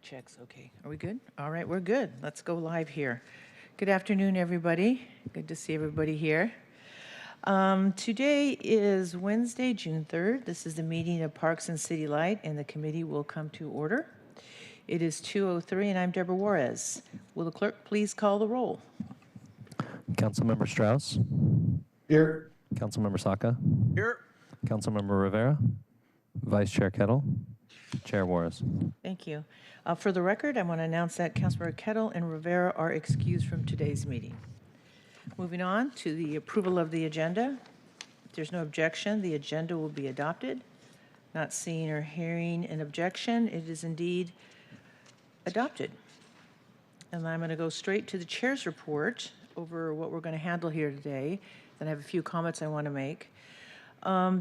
Mic checks, okay. Are we good? All right, we're good. Let's go live here. Good afternoon, everybody. Good to see everybody here. Today is Wednesday, June 3rd. This is the meeting of Parks and City Light, and the committee will come to order. It is 2:03, and I'm Deborah Juarez. Will the clerk please call the roll? Councilmember Strauss. Here. Councilmember Saka. Here. Councilmember Rivera. Vice Chair Kettle. Chair Juarez. Thank you. For the record, I want to announce that Councilmember Kettle and Rivera are excused from today's meeting. Moving on to the approval of the agenda. If there's no objection, the agenda will be adopted. Not seeing or hearing an objection, it is indeed adopted. And I'm going to go straight to the chair's report over what we're going to handle here today. Then I have a few comments I want to make.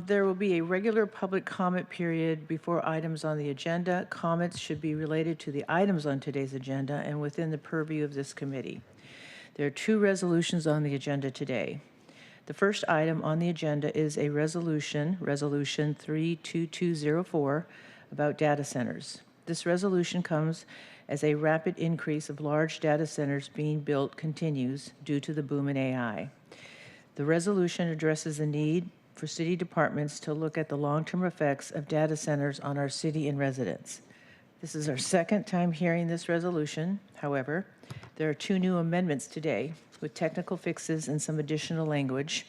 There will be a regular public comment period before items on the agenda. Comments should be related to the items on today's agenda and within the purview of this committee. There are two resolutions on the agenda today. The first item on the agenda is a resolution, Resolution 32204, about data centers. This resolution comes as a rapid increase of large data centers being built continues due to the boom in AI. The resolution addresses the need for city departments to look at the long-term effects of data centers on our city and residents. This is our second time hearing this resolution. However, there are two new amendments today with technical fixes and some additional language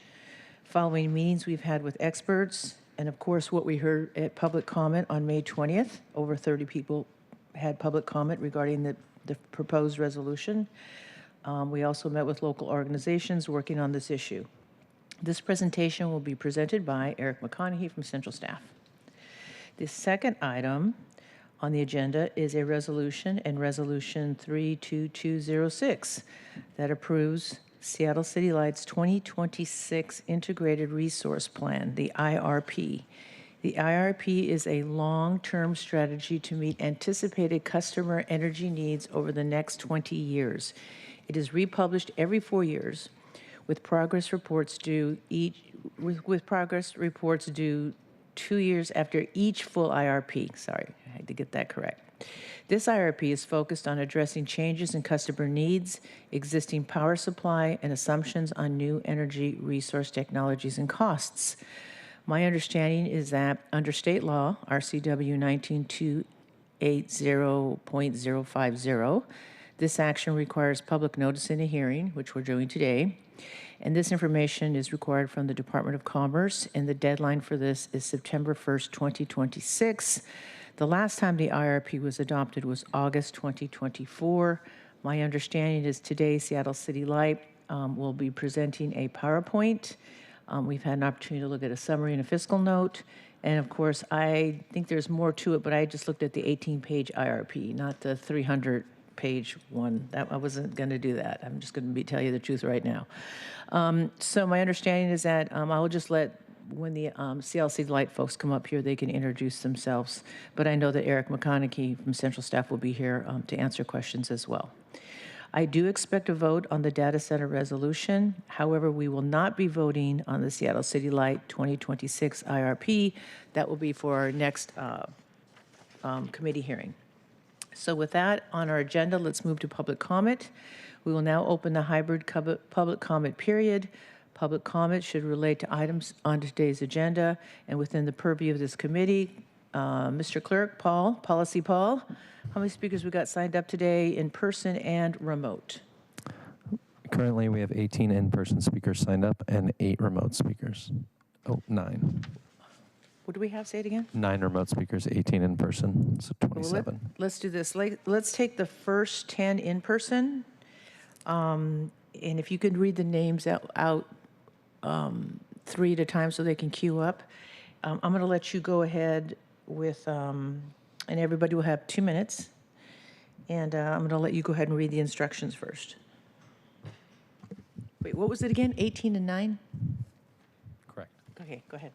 following meetings we've had with experts and, of course, what we heard at public comment on May 20th. Over 30 people had public comment regarding the proposed resolution. We also met with local organizations working on this issue. This presentation will be presented by Eric McConaughey from Central Staff. The second item on the agenda is a resolution, and Resolution 32206, that approves Seattle City Light's 2026 Integrated Resource Plan, the IRP. The IRP is a long-term strategy to meet anticipated customer energy needs over the next 20 years. It is republished every 4 years. With progress reports due 2 years after each full IRP. Sorry, I had to get that correct. This IRP is focused on addressing changes in customer needs, existing power supply, and assumptions on new energy resource technologies and costs. My understanding is that under state law, RCW 19280.050, this action requires public notice in a hearing, which we're doing today. And this information is required from the Department of Commerce, and the deadline for this is September 1st, 2026. The last time the IRP was adopted was August 2024. My understanding is today Seattle City Light will be presenting a PowerPoint. We've had an opportunity to look at a summary and a fiscal note. And of course, I think there's more to it, but I just looked at the 18-page IRP, not the 300-page one. I wasn't going to do that. I'm just going to tell you the truth right now. So my understanding is that I will just let, when the CLC Light folks come up here, they can introduce themselves. But I know that Eric McConaughey from Central Staff will be here to answer questions as well. I do expect a vote on the data center resolution. However, we will not be voting on the Seattle City Light 2026 IRP. That will be for our next committee hearing. So with that on our agenda, let's move to public comment. We will now open the hybrid public comment period. Public comment should relate to items on today's agenda and within the purview of this committee. Mr. Clerk, Policy Paul, how many speakers we got signed up today in person and remote? Currently, we have 18 in-person speakers signed up and 8 remote speakers. Oh, 9. What do we have? Say it again. 9 remote speakers, 18 in person, so 27. Well, let's do this. Let's take the first 10 in person. And if you could read the names out 3 at a time so they can queue up. I'm going to let you go ahead with, and everybody will have 2 minutes. And I'm going to let you go ahead and read the instructions first. Wait, what was it again? 18 and 9? Correct. Okay, go ahead.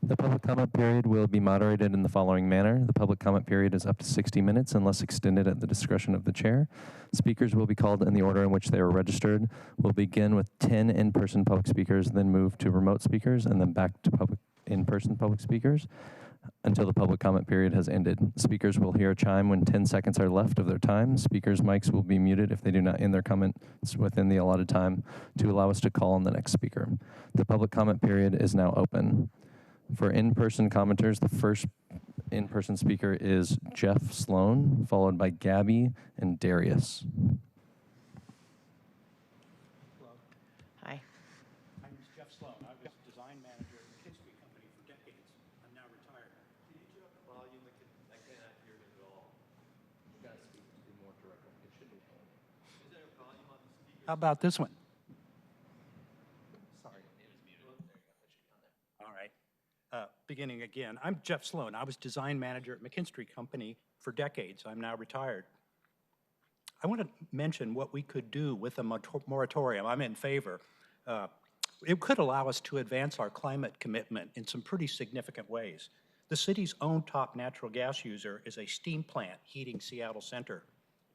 The public comment period will be moderated in the following manner. The public comment period is up to 60 minutes unless extended at the discretion of the chair. Speakers will be called in the order in which they were registered. We'll begin with 10 in-person public speakers, then move to remote speakers, and then back to in-person public speakers. until the public comment period has ended. Speakers will hear a chime when 10 seconds are left of their time. Speakers' mics will be muted if they do not end their comments within the allotted time to allow us to call on the next speaker. The public comment period is now open. For in-person commenters, the first in-person speaker is Jeff Sloan, followed by Gabby and Darius. Hi. My name is Jeff Sloan. I was design manager at McKinsey Company for decades. I'm now retired. Can you turn up the volume? I cannot hear it at all. You gotta speak to be more direct. It should be on. Is there a volume on the speaker? How about this one? Sorry, it was muted. There you go. That should be on there. All right. Beginning again. I'm Jeff Sloan. I was design manager at McKinsey Company for decades. I'm now retired. I want to mention what we could do with a moratorium. I'm in favor. It could allow us to advance our climate commitment in some pretty significant ways. The city's own top natural gas user is a steam plant heating Seattle Center.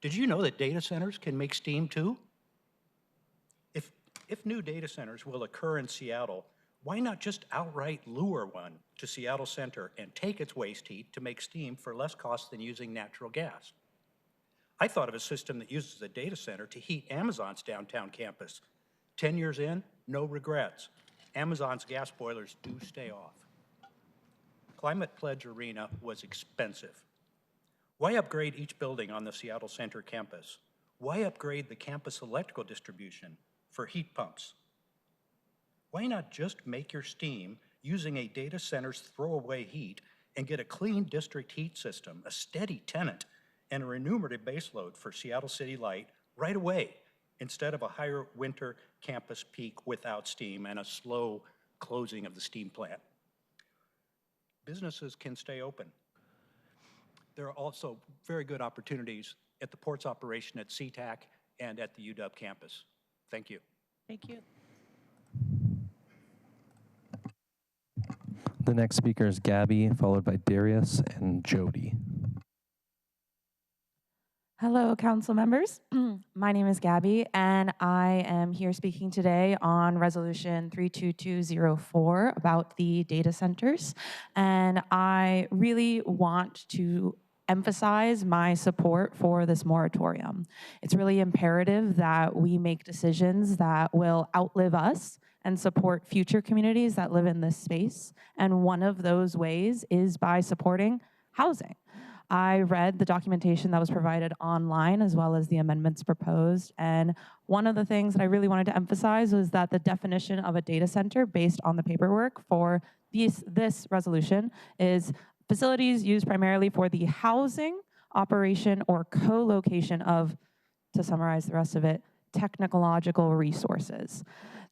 Did you know that data centers can make steam too? If new data centers will occur in Seattle, why not just outright lure one to Seattle Center and take its waste heat to make steam for less cost than using natural gas? I thought of a system that uses a data center to heat Amazon's downtown campus. 10 years in, no regrets. Amazon's gas boilers do stay off. Climate Pledge Arena was expensive. Why upgrade each building on the Seattle Center campus? Why upgrade the campus electrical distribution for heat pumps? Why not just make your steam using a data center's throwaway heat and get a clean district heat system, a steady tenant, and a remunerative baseload for Seattle City Light right away, instead of a higher winter campus peak without steam and a slow closing of the steam plant? Businesses can stay open. There are also very good opportunities at the ports operation at SeaTac and at the UW campus. Thank you. Thank you. The next speaker is Gabby, followed by Darius and Jody. Hello, council members. My name is Gabby, and I am here speaking today on Resolution 32204 about the data centers. And I really want to emphasize my support for this moratorium. It's really imperative that we make decisions that will outlive us and support future communities that live in this space. And one of those ways is by supporting housing. I read the documentation that was provided online as well as the amendments proposed. And one of the things that I really wanted to emphasize was that the definition of a data center based on the paperwork for this resolution is facilities used primarily for the housing, operation, or co-location of, to summarize the rest of it, technological resources.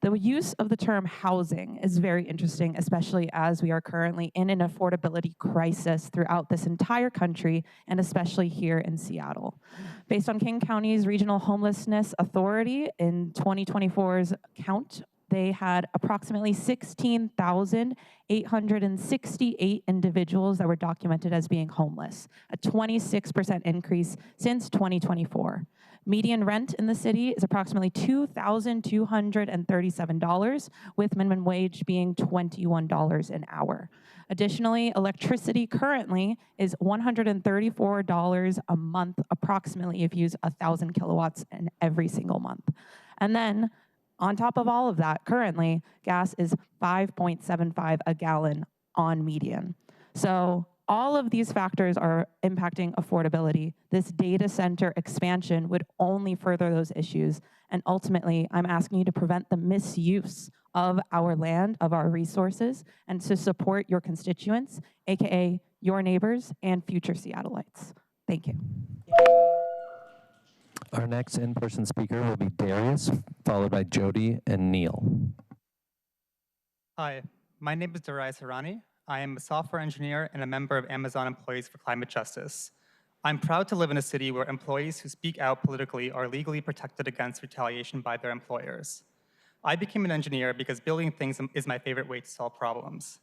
The use of the term housing is very interesting, especially as we are currently in an affordability crisis throughout this entire country, and especially here in Seattle. Based on King County's Regional Homelessness Authority in 2024's count, they had approximately 16,868 individuals that were documented as being homeless, a 26% increase since 2024. Median rent in the city is approximately $2,237, with minimum wage being $21 an hour. Additionally, electricity currently is $134 a month, approximately, if you use 1,000 kilowatts in every single month. And then, on top of all of that, currently, gas is 5.75 a gallon on median. So all of these factors are impacting affordability. This data center expansion would only further those issues. And ultimately, I'm asking you to prevent the misuse of our land, of our resources, and to support your constituents, AKA your neighbors and future Seattleites. Thank you. Our next in-person speaker will be Darius, followed by Jody and Neil. Hi, my name is Darius Harani. I am a software engineer and a member of Amazon Employees for Climate Justice. I'm proud to live in a city where employees who speak out politically are legally protected against retaliation by their employers. I became an engineer because building things is my favorite way to solve problems.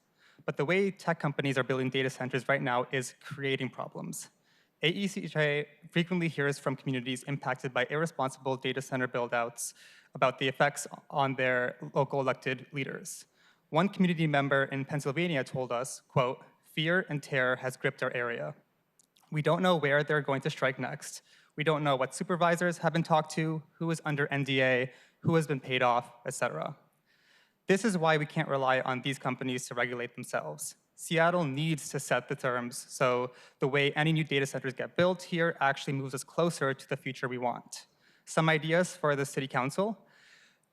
But the way tech companies are building data centers right now is creating problems. AECJ frequently hears from communities impacted by irresponsible data center buildouts about the effects on their local elected leaders. One community member in Pennsylvania told us, quote, fear and terror has gripped our area. We don't know where they're going to strike next. We don't know what supervisors have been talked to, who is under NDA, who has been paid off, etc. This is why we can't rely on these companies to regulate themselves. Seattle needs to set the terms so the way any new data centers get built here actually moves us closer to the future we want. Some ideas for the City Council: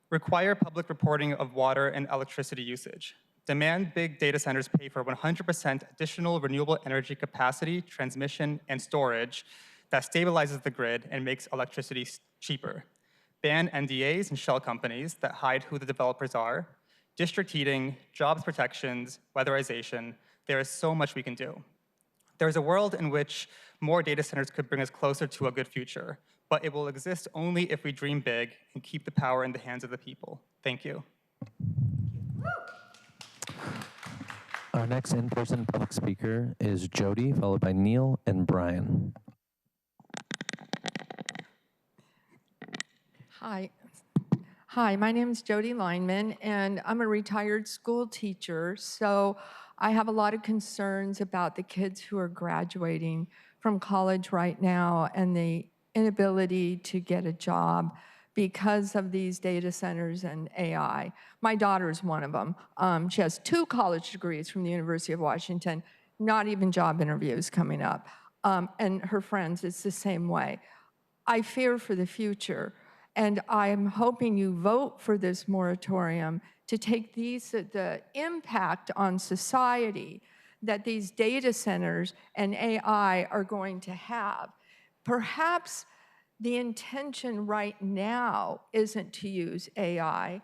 require public reporting of water and electricity usage. Demand big data centers pay for 100% additional renewable energy capacity, transmission, and storage that stabilizes the grid and makes electricity cheaper. Ban NDAs and shell companies that hide who the developers are. District heating, jobs protections, weatherization. There is so much we can do. There's a world in which more data centers could bring us closer to a good future, but it will exist only if we dream big and keep the power in the hands of the people. Thank you. Our next in-person public speaker is Jody, followed by Neil and Brian. Hi, my name is Jody Lineman, and I'm a retired school teacher, so I have a lot of concerns about the kids who are graduating from college right now and the inability to get a job because of these data centers and AI. My daughter's one of them. She has 2 college degrees from the University of Washington, not even job interviews coming up. And her friends, it's the same way. I fear for the future. And I'm hoping you vote for this moratorium to take the impact on society that these data centers and AI are going to have. Perhaps the intention right now isn't to use AI,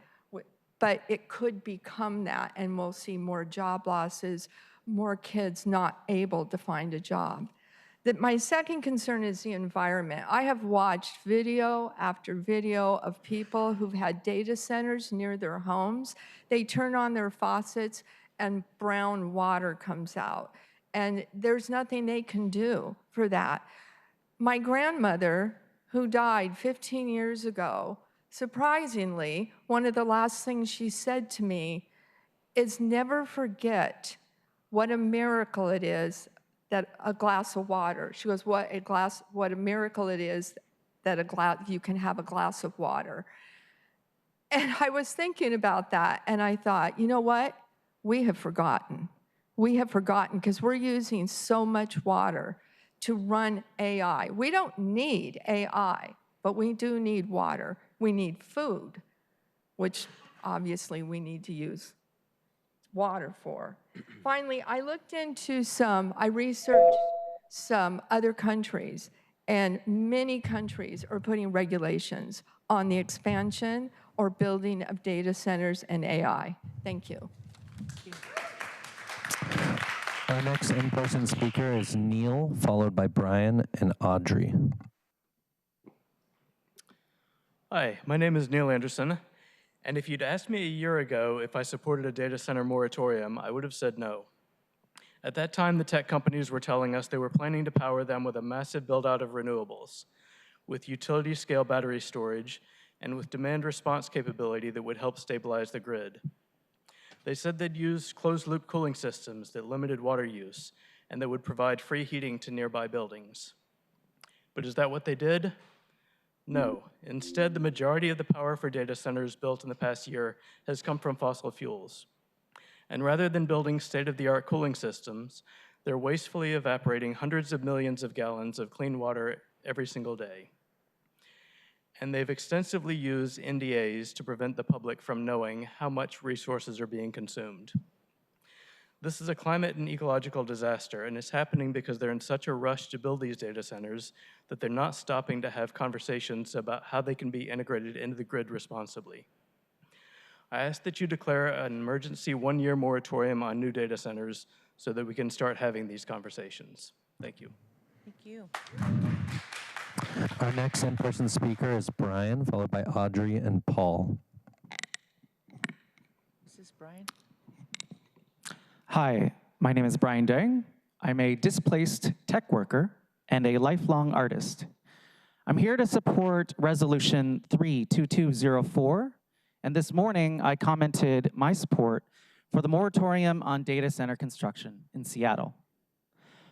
but it could become that, and we'll see more job losses, more kids not able to find a job. My second concern is the environment. I have watched video after video of people who've had data centers near their homes. They turn on their faucets and brown water comes out. And there's nothing they can do for that. My grandmother, who died 15 years ago, surprisingly, one of the last things she said to me is never forget what a miracle it is that a glass of water. She goes, what a miracle it is that you can have a glass of water. And I was thinking about that, and I thought, you know what? We have forgotten. We have forgotten because we're using so much water to run AI. We don't need AI, but we do need water. We need food, which obviously we need to use water for. Finally, I researched some other countries, and many countries are putting regulations on the expansion or building of data centers and AI. Thank you. Our next in-person speaker is Neil, followed by Brian and Audrey. Hi, my name is Neil Anderson, and if you'd asked me a year ago if I supported a data center moratorium, I would have said no. At that time, the tech companies were telling us they were planning to power them with a massive build-out of renewables, with utility-scale battery storage, and with demand response capability that would help stabilize the grid. They said they'd use closed-loop cooling systems that limited water use and that would provide free heating to nearby buildings. But is that what they did? No. Instead, the majority of the power for data centers built in the past year has come from fossil fuels. And rather than building state-of-the-art cooling systems, they're wastefully evaporating hundreds of millions of gallons of clean water every single day. And they've extensively used NDAs to prevent the public from knowing how much resources are being consumed. This is a climate and ecological disaster, and it's happening because they're in such a rush to build these data centers that they're not stopping to have conversations about how they can be integrated into the grid responsibly. I ask that you declare an emergency one-year moratorium on new data centers so that we can start having these conversations. Thank you. Thank you. Our next in-person speaker is Brian, followed by Audrey and Paul. This is Brian. Hi, my name is Brian Dang. I'm a displaced tech worker and a lifelong artist. I'm here to support Resolution 32204, and this morning I commented my support for the moratorium on data center construction in Seattle.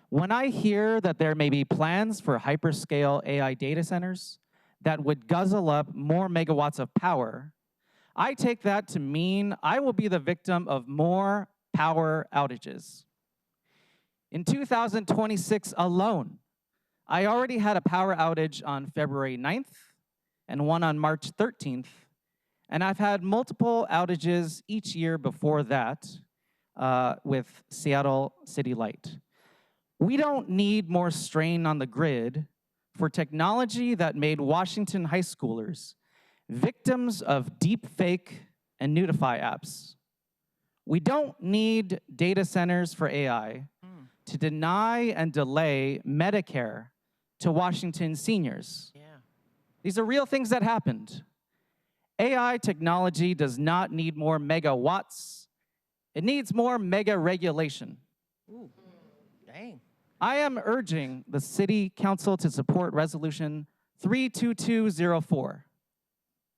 When I hear that there may be plans for hyperscale AI data centers that would guzzle up more megawatts of power, I take that to mean I will be the victim of more power outages. In 2026 alone, I already had a power outage on February 9th and one on March 13th, and I've had multiple outages each year before that with Seattle City Light. We don't need more strain on the grid for technology that made Washington high schoolers victims of deepfake and Nudify apps. We don't need data centers for AI to deny and delay Medicare to Washington seniors. Yeah. These are real things that happened. AI technology does not need more megawatts. It needs more mega regulation. Ooh, dang. I am urging the City Council to support Resolution 32204.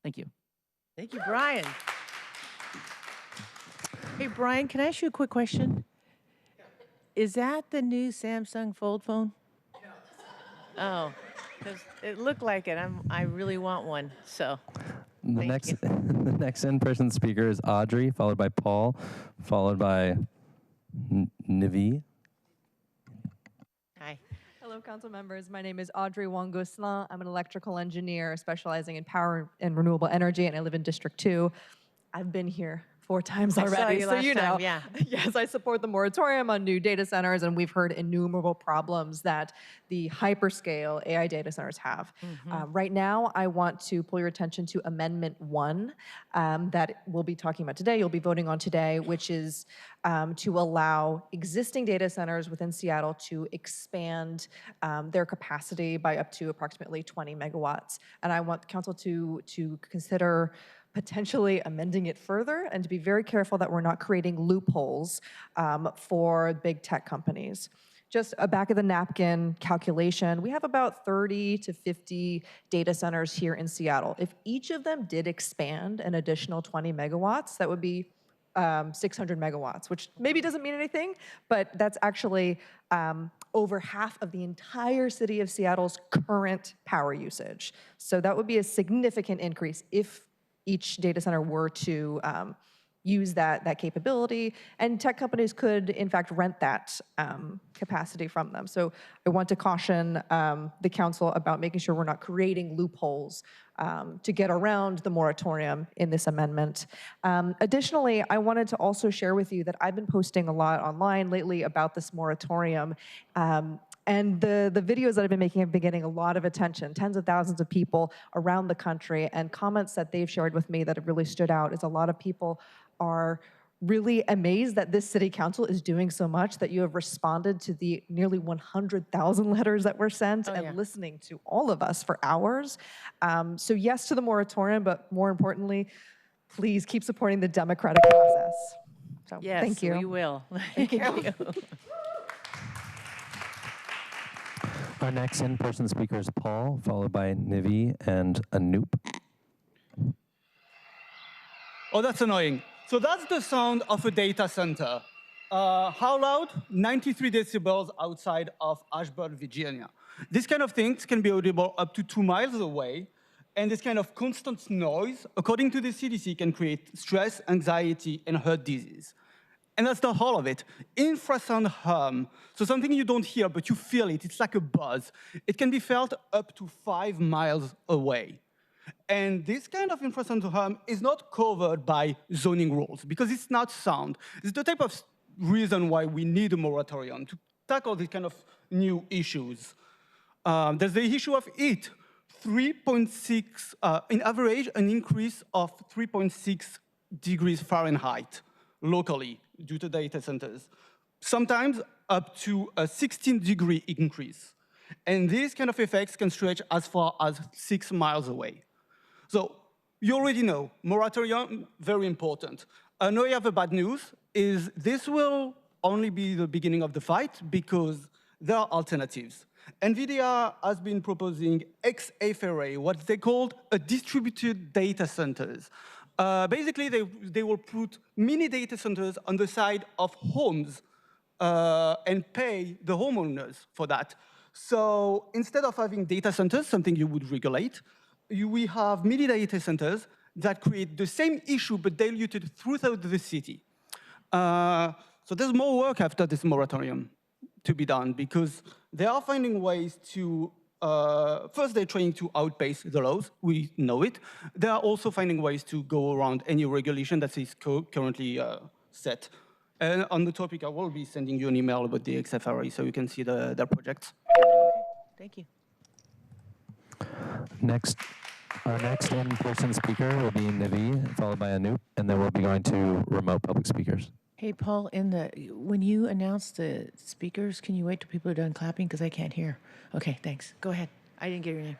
Thank you. Thank you, Brian. Hey, Brian, can I ask you a quick question? Is that the new Samsung Fold phone? Oh, because it looked like it. I really want one, so. The Thank next, you. the next in-person speaker is Audrey, followed by Paul, followed by Nivi. Hi. Hello, council members. My name is Audrey Wong-Gosselin. I'm an electrical engineer specializing in power and renewable energy, and I live in District 2. I've been here 4 times I saw already, you so last you know. time, yeah. Yes, I support the moratorium on new data centers, and we've heard innumerable problems that the hyperscale AI data centers have. Right now, I want to pull your attention to Amendment 1 that we'll be talking about today, you'll be voting on today, which is to allow existing data centers within Seattle to expand their capacity by up to approximately 20 megawatts. And I want the council to consider potentially amending it further and to be very careful that we're not creating loopholes for big tech companies. Just a back of the napkin calculation, we have about 30 to 50 data centers here in Seattle. If each of them did expand an additional 20 megawatts, that would be 600 megawatts, which maybe doesn't mean anything, but that's actually over half of the entire city of Seattle's current power usage. So that would be a significant increase if each data center were to use that capability, and tech companies could, in fact, rent that capacity from them. So I want to caution the council about making sure we're not creating loopholes to get around the moratorium in this amendment. Additionally, I wanted to also share with you that I've been posting a lot online lately about this moratorium. And the videos that I've been making have been getting a lot of attention, tens of thousands of people around the country, and comments that they've shared with me that have really stood out is a lot of people are really amazed that this city council is doing so much, that you have responded to the nearly 100,000 letters that were sent and listening to all of us for hours. So yes to the moratorium, but more importantly, please keep supporting the democratic process. So Yes, thank you. we will. Thank you. Our next in-person speaker is Paul, followed by Nivi and Anoop. Oh, that's annoying. So that's the sound of a data center. How loud? 93 decibels outside of Ashburn, Virginia. This kind of things can be audible up to 2 miles away. And this kind of constant noise, according to the CDC, can create stress, anxiety, and heart disease. And that's not all of it. Infrasound hum, so something you don't hear, but you feel it. It's like a buzz. It can be felt up to 5 miles away. And this kind of infrasound hum is not covered by zoning rules because it's not sound. It's the type of reason why we need a moratorium to tackle these kind of new issues. There's the issue of heat. 3.6, in average, an increase of 3.6 degrees Fahrenheit locally due to data centers. Sometimes up to a 16-degree increase. And these kind of effects can stretch as far as 6 miles away. So you already know, moratorium, very important. Now you have the bad news, is this will only be the beginning of the fight because there are alternatives. NVIDIA has been proposing XFRA, what they called a distributed data centers. Basically, they will put mini data centers on the side of homes and pay the homeowners for that. So instead of having data centers, something you would regulate, we have mini data centers that create the same issue but diluted throughout the city. So there's more work after this moratorium to be done because they are finding ways to, first they're trying to outpace the laws, we know it. They are also finding ways to go around any regulation that is currently set. And on the topic, I will be sending you an email about the XFRA so you can see their projects. Thank you. Our next in-person speaker will be Nivi, followed by Anoop, and then we'll be going to remote public speakers. Hey, Paul, when you announce the speakers, can you wait till people are done clapping? Because I can't hear. Okay, thanks. Go ahead. I didn't get your name.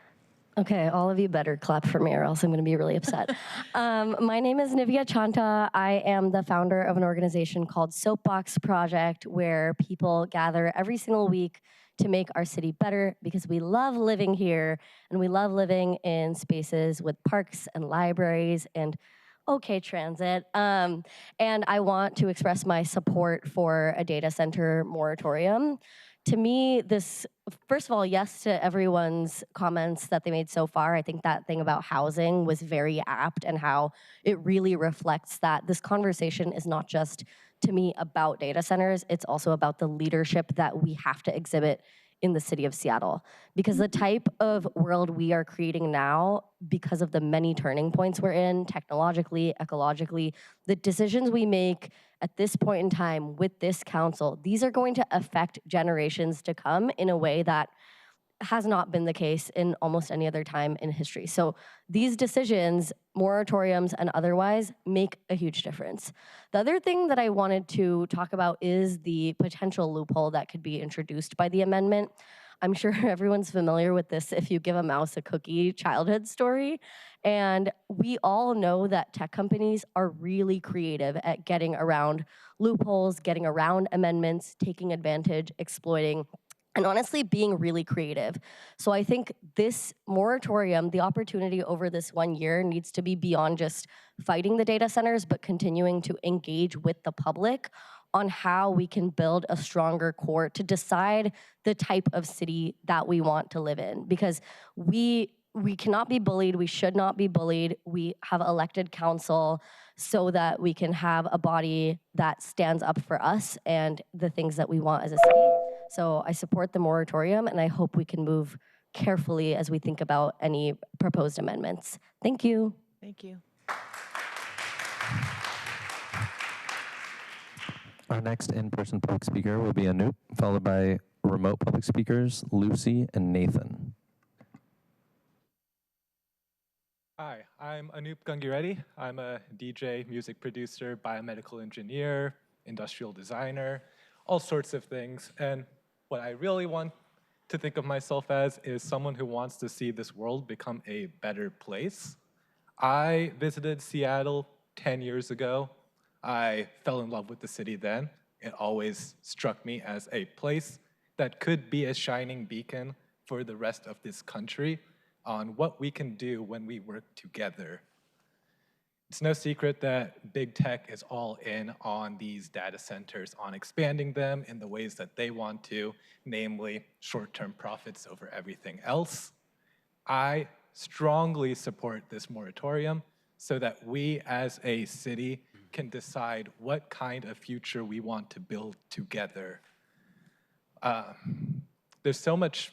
Okay, all of you better clap for me or else I'm going to be really upset. My name is Nivya Chanta. I am the founder of an organization called Soapbox Project, where people gather every single week to make our city better because we love living here and we love living in spaces with parks and libraries and okay transit. And I want to express my support for a data center moratorium. To me, first of all, yes to everyone's comments that they made so far. I think that thing about housing was very apt and how it really reflects that this conversation is not just, to me, about data centers, it's also about the leadership that we have to exhibit in the city of Seattle. Because the type of world we are creating now, because of the many turning points we're in, technologically, ecologically, the decisions we make at this point in time with this council, these are going to affect generations to come in a way that has not been the case in almost any other time in history. So these decisions, moratoriums and otherwise, make a huge difference. The other thing that I wanted to talk about is the potential loophole that could be introduced by the amendment. I'm sure everyone's familiar with this if you give a mouse a cookie childhood story. And we all know that tech companies are really creative at getting around loopholes, getting around amendments, taking advantage, exploiting, and honestly being really creative. So I think this moratorium, the opportunity over this 1 year needs to be beyond just fighting the data centers, but continuing to engage with the public on how we can build a stronger core to decide the type of city that we want to live in. Because we cannot be bullied, we should not be bullied. We have elected council so that we can have a body that stands up for us and the things that we want as a city. So I support the moratorium and I hope we can move carefully as we think about any proposed amendments. Thank you. Thank you. Our next in-person public speaker will be Anoop, followed by remote public speakers, Lucy and Nathan. Hi, I'm Anoop Gangireddy. I'm a DJ, music producer, biomedical engineer, industrial designer, all sorts of things. And what I really want to think of myself as is someone who wants to see this world become a better place. I visited Seattle 10 years ago. I fell in love with the city then. It always struck me as a place that could be a shining beacon for the rest of this country on what we can do when we work together. It's no secret that big tech is all in on these data centers, on expanding them in the ways that they want to, namely short-term profits over everything else. I strongly support this moratorium so that we as a city can decide what kind of future we want to build together. There's so much,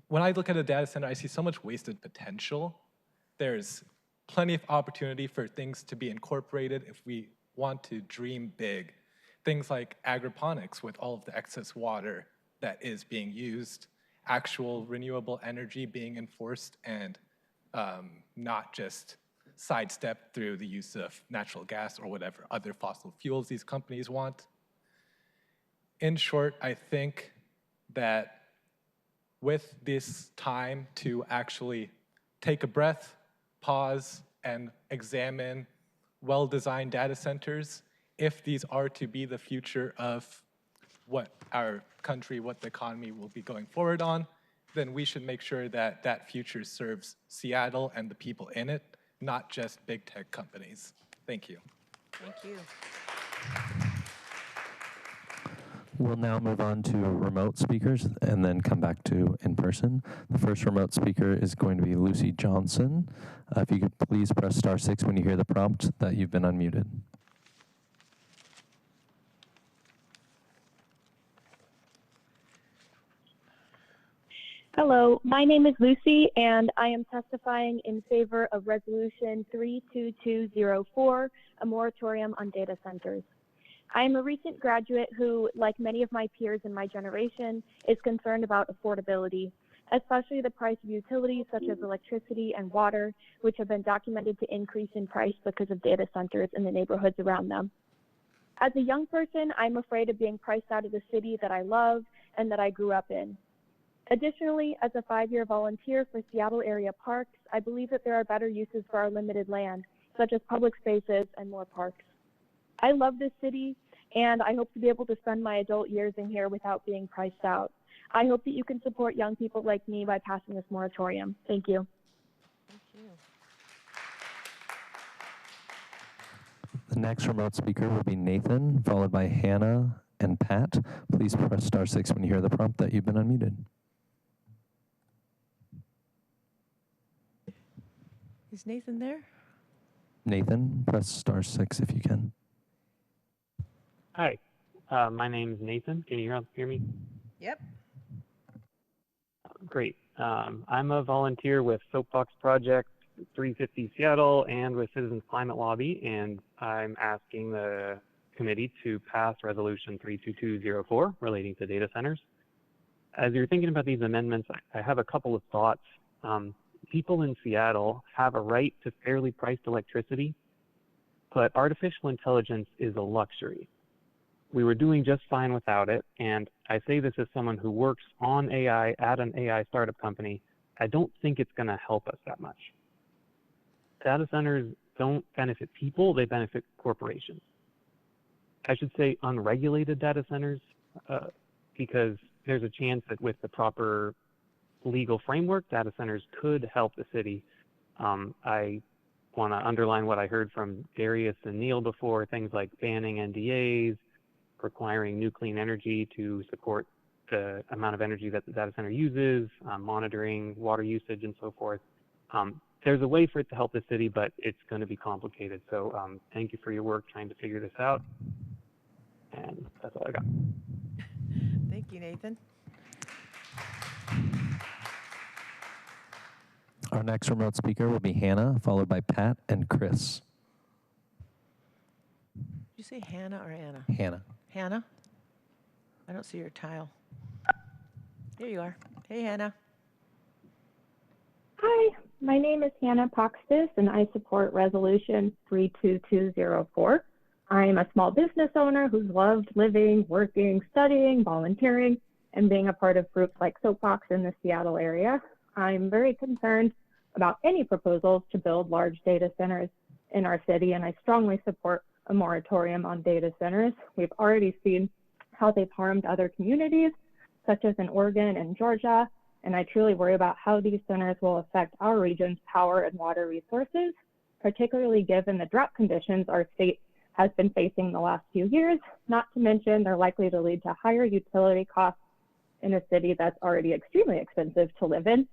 when I look at a data center, I see so much wasted potential. There's plenty of opportunity for things to be incorporated if we want to dream big. Things like agroponics with all of the excess water that is being used, actual renewable energy being enforced and not just sidestepped through the use of natural gas or whatever other fossil fuels these companies want. In short, I think that with this time to actually take a breath, pause, and examine well-designed data centers, if these are to be the future of what our country, what the economy will be going forward on, then we should make sure that that future serves Seattle and the people in it, not just big tech companies. Thank you. Thank you. We'll now move on to remote speakers and then come back to in person. The first remote speaker is going to be Lucy Johnson. If you could please press *6 when you hear the prompt that you've been unmuted. Hello, my name is Lucy, and I am testifying in favor of Resolution 32204, a moratorium on data centers. I am a recent graduate who, like many of my peers in my generation, is concerned about affordability, especially the price of utilities such as electricity and water, which have been documented to increase in price because of data centers in the neighborhoods around them. As a young person, I'm afraid of being priced out of the city that I love and that I grew up in. Additionally, as a 5-year volunteer for Seattle area parks, I believe that there are better uses for our limited land, such as public spaces and more parks. I love this city, and I hope to be able to spend my adult years in here without being priced out. I hope that you can support young people like me by passing this moratorium. Thank you. Thank you. The next remote speaker will be Nathan, followed by Hannah and Pat. Please press *6 when you hear the prompt that you've been unmuted. Is Nathan there? Nathan, press *6 if you can. Hi, my name is Nathan. Can you hear me? Yep. Great. I'm a volunteer with Soapbox Project 350 Seattle and with Citizens Climate Lobby, and I'm asking the committee to pass Resolution 32204 relating to data centers. As you're thinking about these amendments, I have a couple of thoughts. People in Seattle have a right to fairly priced electricity, but artificial intelligence is a luxury. We were doing just fine without it, and I say this as someone who works on AI at an AI startup company. I don't think it's going to help us that much. Data centers don't benefit people, they benefit corporations. I should say unregulated data centers, because there's a chance that with the proper legal framework, data centers could help the city. I want to underline what I heard from Darius and Neil before, things like banning NDAs, requiring new clean energy to support the amount of energy that the data center uses, monitoring water usage and so forth. There's a way for it to help the city, but it's going to be complicated. So thank you for your work trying to figure this out. And that's all I got. Thank you, Nathan. Our next remote speaker will be Hannah, followed by Pat and Chris. Did you say Hannah or Anna? Hannah. Hannah? I don't see your tile. There you are. Hey, Hannah. Hi, my name is Hannah Poxtis, and I support Resolution 32204. I am a small business owner who's loved living, working, studying, volunteering, and being a part of groups like Soapbox in the Seattle area. I'm very concerned about any proposals to build large data centers in our city, and I strongly support a moratorium on data centers. We've already seen how they've harmed other communities, such as in Oregon and Georgia, and I truly worry about how these centers will affect our region's power and water resources, particularly given the drought conditions our state has been facing the last few years, not to mention they're likely to lead to higher utility costs in a city that's already extremely expensive to live in,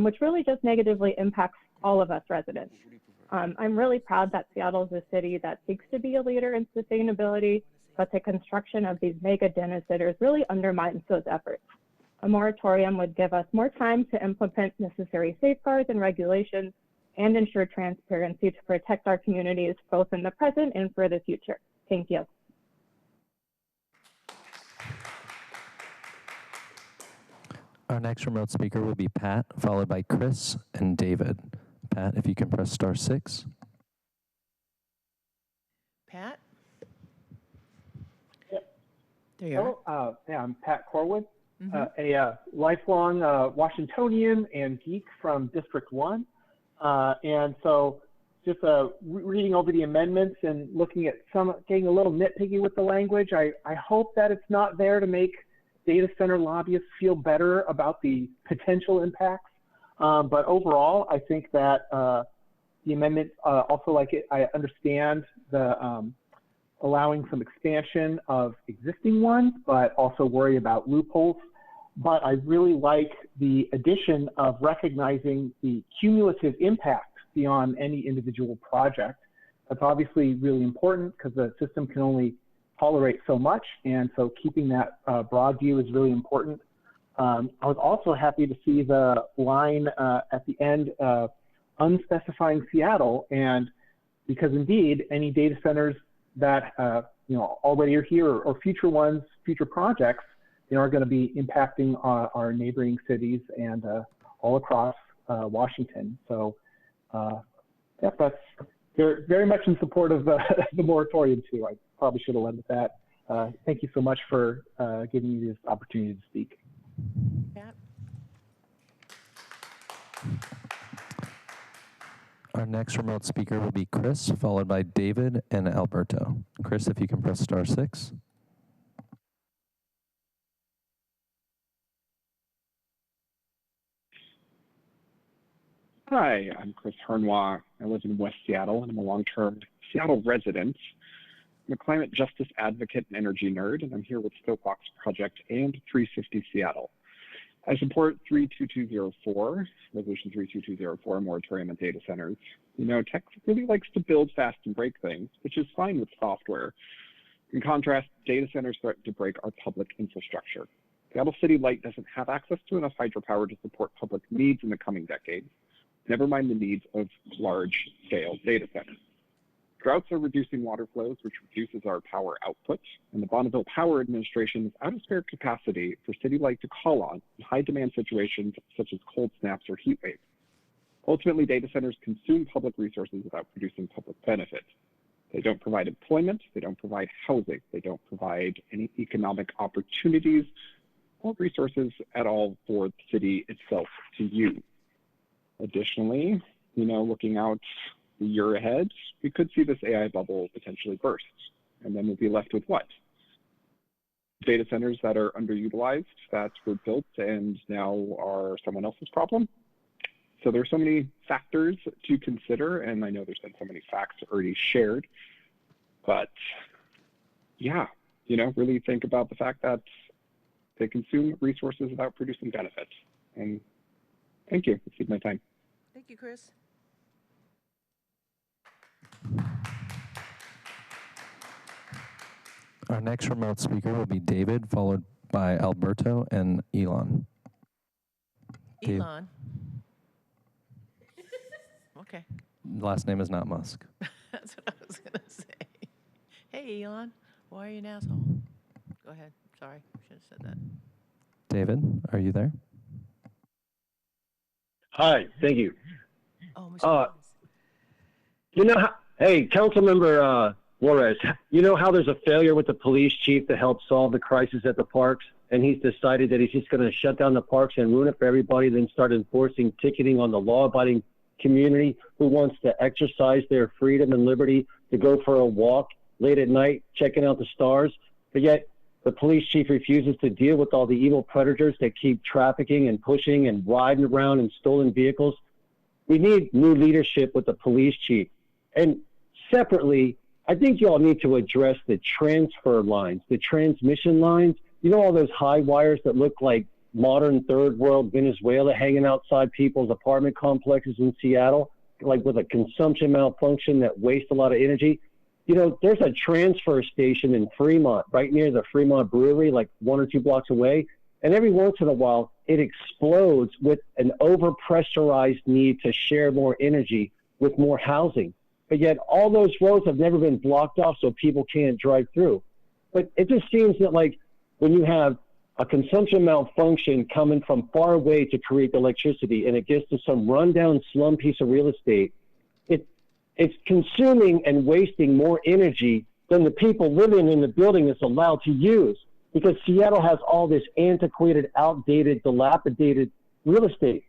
which really just negatively impacts all of us residents. I'm really proud that Seattle is a city that seeks to be a leader in sustainability, but the construction of these mega data centers really undermines those efforts. A moratorium would give us more time to implement necessary safeguards and regulations and ensure transparency to protect our communities both in the present and for the future. Thank you. Our next remote speaker will be Pat, followed by Chris and David. Pat, if you can press *6. Pat? Yep. There you are. Yeah, I'm Pat Corwood, a lifelong Washingtonian and geek from District 1. And so just reading over the amendments and looking at getting a little nitpicky with the language, I hope that it's not there to make data center lobbyists feel better about the potential impacts. But overall, I think that the amendment. Also like it, I understand the allowing some expansion of existing ones, but also worry about loopholes. But I really like the addition of recognizing the cumulative impact beyond any individual project. That's obviously really important because the system can only tolerate so much, and so keeping that broad view is really important. I was also happy to see the line at the end, unspecifying Seattle, and because indeed any data centers that already are here or future ones, future projects, are going to be impacting our neighboring cities and all across Washington. So yeah, they're very much in support of the moratorium too. I probably should have led with that. Thank you so much for giving me this opportunity to speak. Our next remote speaker will be Chris, followed by David and Alberto. Chris, if you can press *6. Hi, I'm Chris Harnois. I live in West Seattle, and I'm a long-term Seattle resident. I'm a climate justice advocate and energy nerd, and I'm here with Soapbox Project and 350 Seattle. I support 32204, Resolution 32204, moratorium on data centers. Tech really likes to build fast and break things, which is fine with software. In contrast, data centers threaten to break our public infrastructure. Seattle City Light doesn't have access to enough hydropower to support public needs in the coming decades, never mind the needs of large-scale data centers. Droughts are reducing water flows, which reduces our power output, and the Bonneville Power Administration is out of spare capacity for City Light to call on in high-demand situations such as cold snaps or heat waves. Ultimately, data centers consume public resources without producing public benefit. They don't provide employment, they don't provide housing, they don't provide any economic opportunities or resources at all for the city itself to use. Additionally, looking out the year ahead, we could see this AI bubble potentially burst. And then we'll be left with what? Data centers that are underutilized, that were built and now are someone else's problem. So there's so many factors to consider, and I know there's been so many facts already shared. But yeah, really think about the fact that they consume resources without producing benefits. And thank you. It's my time. Thank you, Chris. Our next remote speaker will be David, followed by Alberto and Elon. Elon. Okay. Last name is not Musk. That's what I was going to say. Hey, Elon, why are you an asshole? Go ahead. Sorry, should have said that. David, are you there? Hi, thank you. Oh, Mr. Hey, Councilmember Juarez, you know how there's a failure with the police chief to help solve the crisis at the parks, and he's decided that he's just going to shut down the parks and ruin it for everybody, then start enforcing ticketing on the law-abiding community who wants to exercise their freedom and liberty to go for a walk late at night, checking out the stars, but yet the police chief refuses to deal with all the evil predators that keep trafficking and pushing and riding around in stolen vehicles. We need new leadership with the police chief. And separately, I think you all need to address the transfer lines, the transmission lines. All those high wires that look like modern third world Venezuela hanging outside people's apartment complexes in Seattle, like with a consumption malfunction that wastes a lot of energy. There's a transfer station in Fremont, right near the Fremont Brewery, like 1 or 2 blocks away. And every once in a while, it explodes with an overpressurized need to share more energy with more housing. But yet all those roads have never been blocked off so people can't drive through. But it just seems that when you have a consumption malfunction coming from far away to create the electricity and it gets to some rundown slum piece of real estate, it's consuming and wasting more energy than the people living in the building is allowed to use, because Seattle has all this antiquated, outdated, dilapidated real estate.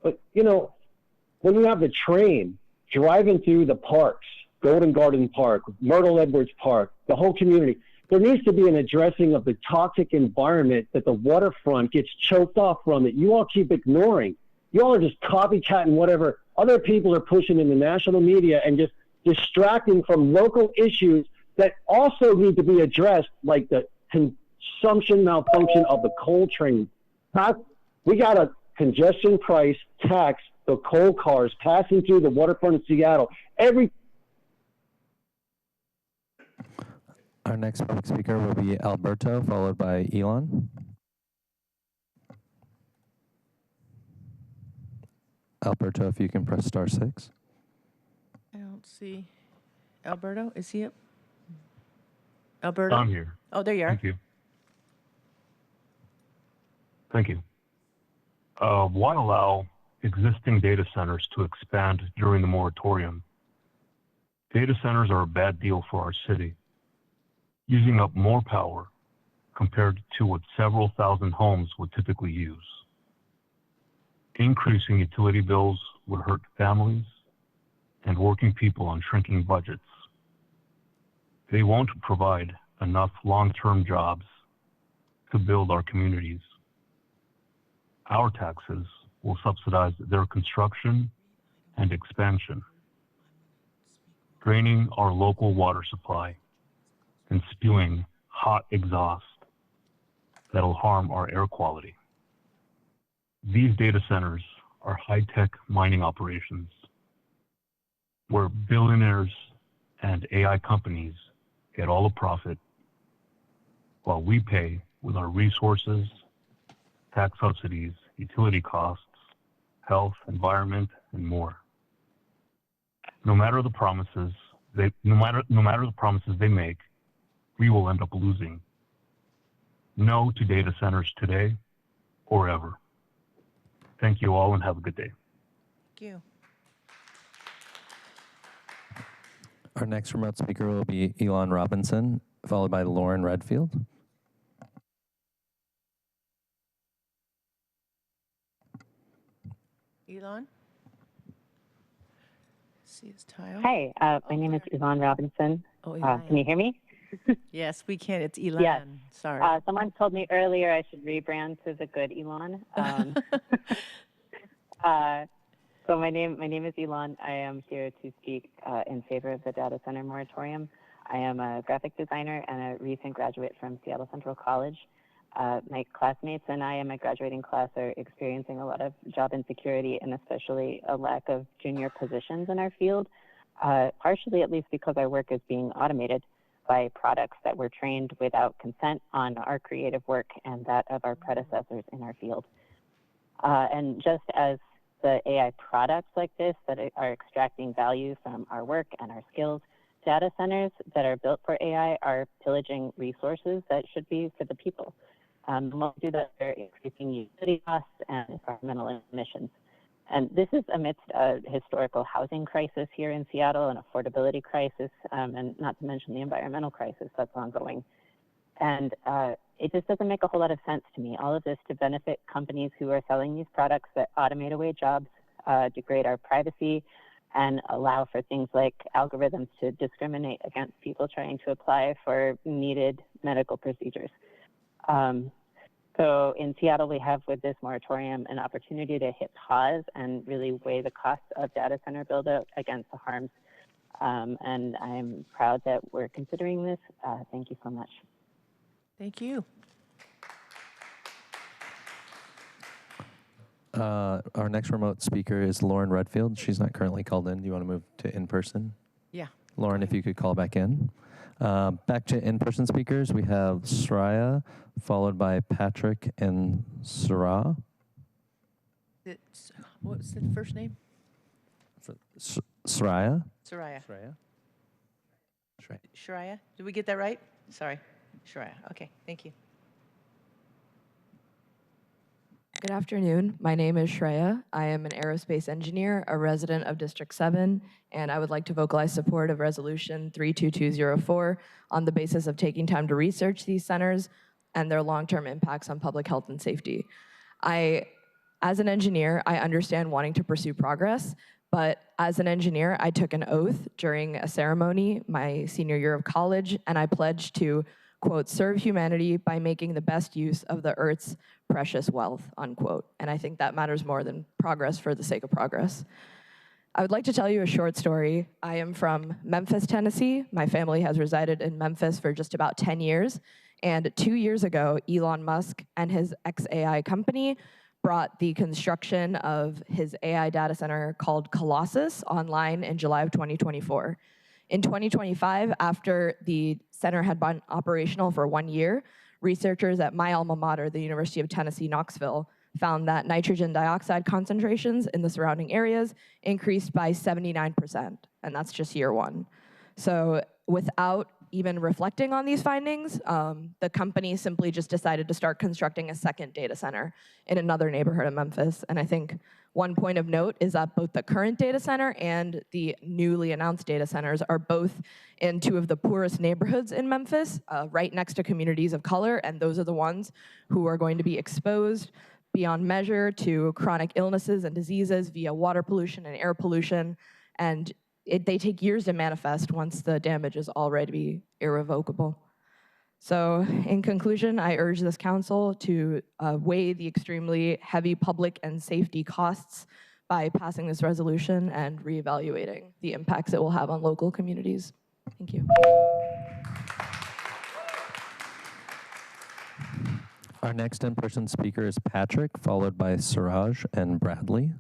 But, when you have the train driving through the parks, Golden Garden Park, Myrtle Edwards Park, the whole community, there needs to be an addressing of the toxic environment that the waterfront gets choked off from that you all keep ignoring. y'all are just copycatting whatever other people are pushing in the national media and just distracting from local issues that also need to be addressed, like the consumption malfunction of the coal train. We got a congestion price tax, the coal cars passing through the waterfront of Seattle. Our next public speaker will be Alberto, followed by Elon. Alberto, if you can press *6. I don't see Alberto. Is he up? Alberto? I'm here. Oh, there you are. Thank you. Thank you. Why allow existing data centers to expand during the moratorium? Data centers are a bad deal for our city, using up more power compared to what several thousand homes would typically use. Increasing utility bills would hurt families and working people on shrinking budgets. They won't provide enough long-term jobs to build our communities. Our taxes will subsidize their construction and expansion, draining our local water supply and spewing hot exhaust that'll harm our air quality. These data centers are high-tech mining operations where billionaires and AI companies get all the profit while we pay with our resources, tax subsidies, utility costs, health, environment, and more. No matter the promises they make, we will end up losing. No to data centers today or ever. Thank you all and have a good day. Thank you. Our next remote speaker will be Elon Robinson, followed by Lauren Redfield. Elon? See his tile. Hi, my name is Yvonne Robinson. Oh, can you hear me? Yes, we can. It's Elon. Yes. Sorry. Someone told me earlier I should rebrand to the good Elon. So my name is Elon. I am here to speak in favor of the data center moratorium. I am a graphic designer and a recent graduate from Seattle Central College. My classmates and I in my graduating class are experiencing a lot of job insecurity and especially a lack of junior positions in our field, partially at least because our work is being automated by products that were trained without consent on our creative work and that of our predecessors in our field. And just as the AI products like this that are extracting value from our work and our skills, data centers that are built for AI are pillaging resources that should be for the people. The more do that, they're increasing utility costs and environmental emissions. And this is amidst a historical housing crisis here in Seattle, an affordability crisis, and not to mention the environmental crisis that's ongoing. And it just doesn't make a whole lot of sense to me. All of this to benefit companies who are selling these products that automate away jobs, degrade our privacy, and allow for things like algorithms to discriminate against people trying to apply for needed medical procedures. So in Seattle, we have with this moratorium an opportunity to hit pause and really weigh the costs of data center build out against the harms. And I'm proud that we're considering this. Thank you so much. Thank you. Our next remote speaker is Lauren Redfield. She's not currently called in. Do you want to move to in-person? Yeah. Lauren, if you could call back in. Back to in-person speakers, we have Sraya, followed by Patrick and Sarah. What's the first name? Sraya? Soraya. Sraya. Shreya. Did we get that right? Sorry. Shreya. Okay. Thank you. Good afternoon. My name is Shreya. I am an aerospace engineer, a resident of District 7, and I would like to vocalize support of Resolution 32204 on the basis of taking time to research these centers and their long-term impacts on public health and safety. As an engineer, I understand wanting to pursue progress, but as an engineer, I took an oath during a ceremony my senior year of college, and I pledged to, quote, serve humanity by making the best use of the Earth's precious wealth, unquote. And I think that matters more than progress for the sake of progress. I would like to tell you a short story. I am from Memphis, Tennessee. My family has resided in Memphis for just about 10 years. And 2 years ago, Elon Musk and his xAI company brought the construction of his AI data center called Colossus online in July of 2024. In 2025, after the center had been operational for 1 year, researchers at my alma mater, the University of Tennessee, Knoxville, found that nitrogen dioxide concentrations in the surrounding areas increased by 79%, and that's just year one. So without even reflecting on these findings, the company simply just decided to start constructing a second data center in another neighborhood of Memphis. And I think one point of note is that both the current data center and the newly announced data centers are both in two of the poorest neighborhoods in Memphis, right next to communities of color, and those are the ones who are going to be exposed beyond measure to chronic illnesses and diseases via water pollution and air pollution. And they take years to manifest once the damage is already irrevocable. So in conclusion, I urge this council to weigh the extremely heavy public and safety costs by passing this resolution and reevaluating the impacts it will have on local communities. Thank you. Our next in-person speaker is Patrick, followed by Suraj and Bradley.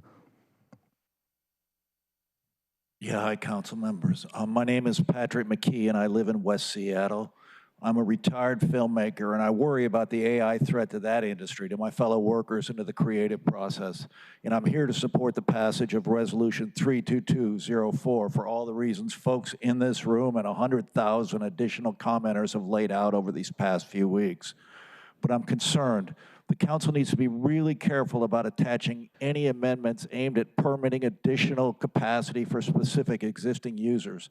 Yeah, hi, council members. My name is Patrick McKee, and I live in West Seattle. I'm a retired filmmaker, and I worry about the AI threat to that industry, to my fellow workers, and to the creative process. And I'm here to support the passage of Resolution 32204 for all the reasons folks in this room and 100,000 additional commenters have laid out over these past few weeks. But I'm concerned. The council needs to be really careful about attaching any amendments aimed at permitting additional capacity for specific existing users.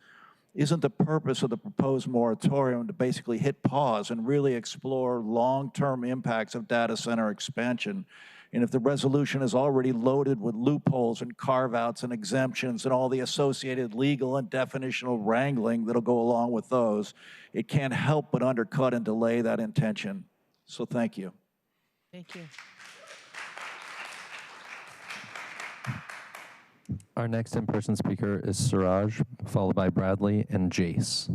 Isn't the purpose of the proposed moratorium to basically hit pause and really explore long-term impacts of data center expansion? And if the resolution is already loaded with loopholes and carve-outs and exemptions and all the associated legal and definitional wrangling that'll go along with those, it can't help but undercut and delay that intention. So thank you. Thank you. Our next in-person speaker is Suraj, followed by Bradley and Jace.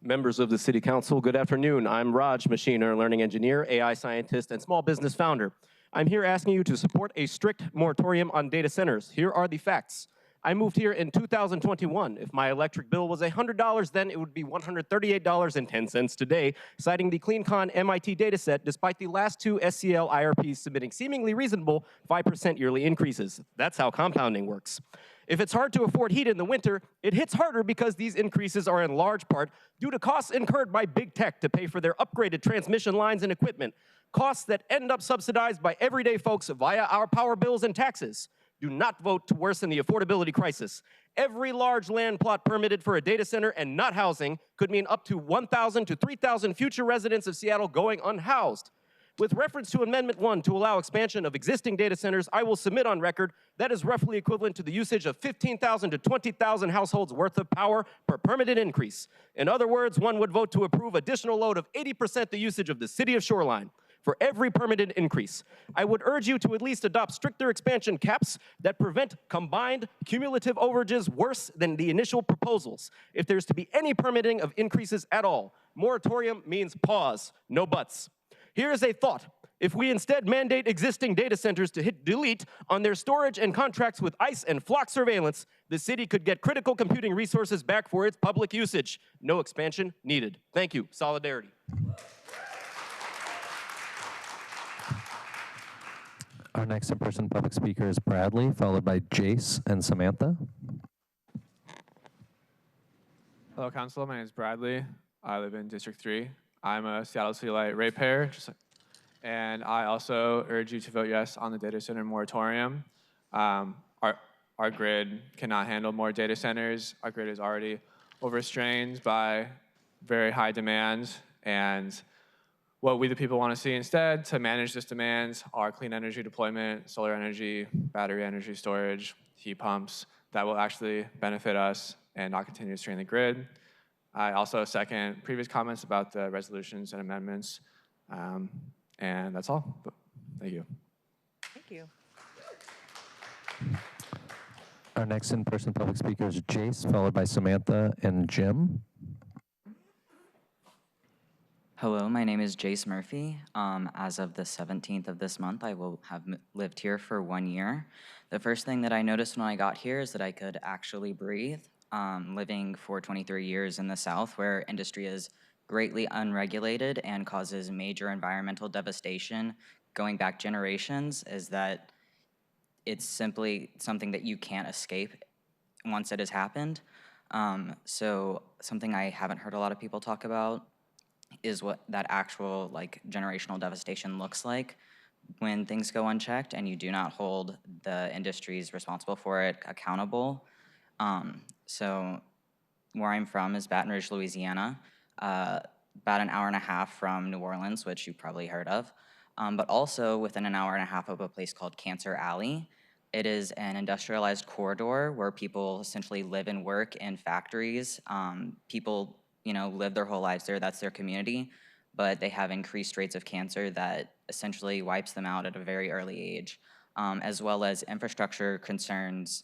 Members of the City Council, good afternoon. I'm Raj, machine learning engineer, AI scientist, and small business founder. I'm here asking you to support a strict moratorium on data centers. Here are the facts. I moved here in 2021. If my electric bill was $100 then, it would be $138.10 today, citing the CleanCon MIT dataset, despite the last two SCL IRPs submitting seemingly reasonable 5% yearly increases. That's how compounding works. If it's hard to afford heat in the winter, it hits harder because these increases are in large part due to costs incurred by big tech to pay for their upgraded transmission lines and equipment, costs that end up subsidized by everyday folks via our power bills and taxes. Do not vote to worsen the affordability crisis. Every large land plot permitted for a data center and not housing could mean up to 1,000 to 3,000 future residents of Seattle going unhoused. With reference to Amendment 1 to allow expansion of existing data centers, I will submit on record that is roughly equivalent to the usage of 15,000 to 20,000 households worth of power per permitted increase. In other words, one would vote to approve additional load of 80% the usage of the city of Shoreline for every permitted increase. I would urge you to at least adopt stricter expansion caps that prevent combined cumulative overages worse than the initial proposals. If there's to be any permitting of increases at all, moratorium means pause, no buts. Here is a thought. If we instead mandate existing data centers to hit delete on their storage and contracts with ICE and flock surveillance, the city could get critical computing resources back for its public usage. No expansion needed. Thank you. Solidarity. Our next in-person public speaker is Bradley, followed by Jace and Samantha. Hello, Council. My name is Bradley. I live in District 3. I'm a Seattle City Light ratepayer, and I also urge you to vote yes on the data center moratorium. Our grid cannot handle more data centers. Our grid is already overstrained by very high demand, and what we the people want to see instead to manage this demand are clean energy deployment, solar energy, battery energy storage, heat pumps that will actually benefit us and not continue to strain the grid. I also second previous comments about the resolutions and amendments. And that's all. Thank you. Thank you. Our next in-person public speaker is Jace, followed by Samantha and Jim. Hello, my name is Jace Murphy. As of the 17th of this month, I will have lived here for 1 year. The first thing that I noticed when I got here is that I could actually breathe. Living for 23 years in the South, where industry is greatly unregulated and causes major environmental devastation going back generations, is that it's simply something that you can't escape once it has happened. So something I haven't heard a lot of people talk about is what that actual generational devastation looks like when things go unchecked and you do not hold the industries responsible for it accountable. So where I'm from is Baton Rouge, Louisiana, about an hour and a half from New Orleans, which you've probably heard of, but also within an hour and a half of a place called Cancer Alley. It is an industrialized corridor where people essentially live and work in factories. People, live their whole lives there. That's their community, but they have increased rates of cancer that essentially wipes them out at a very early age, as well as infrastructure concerns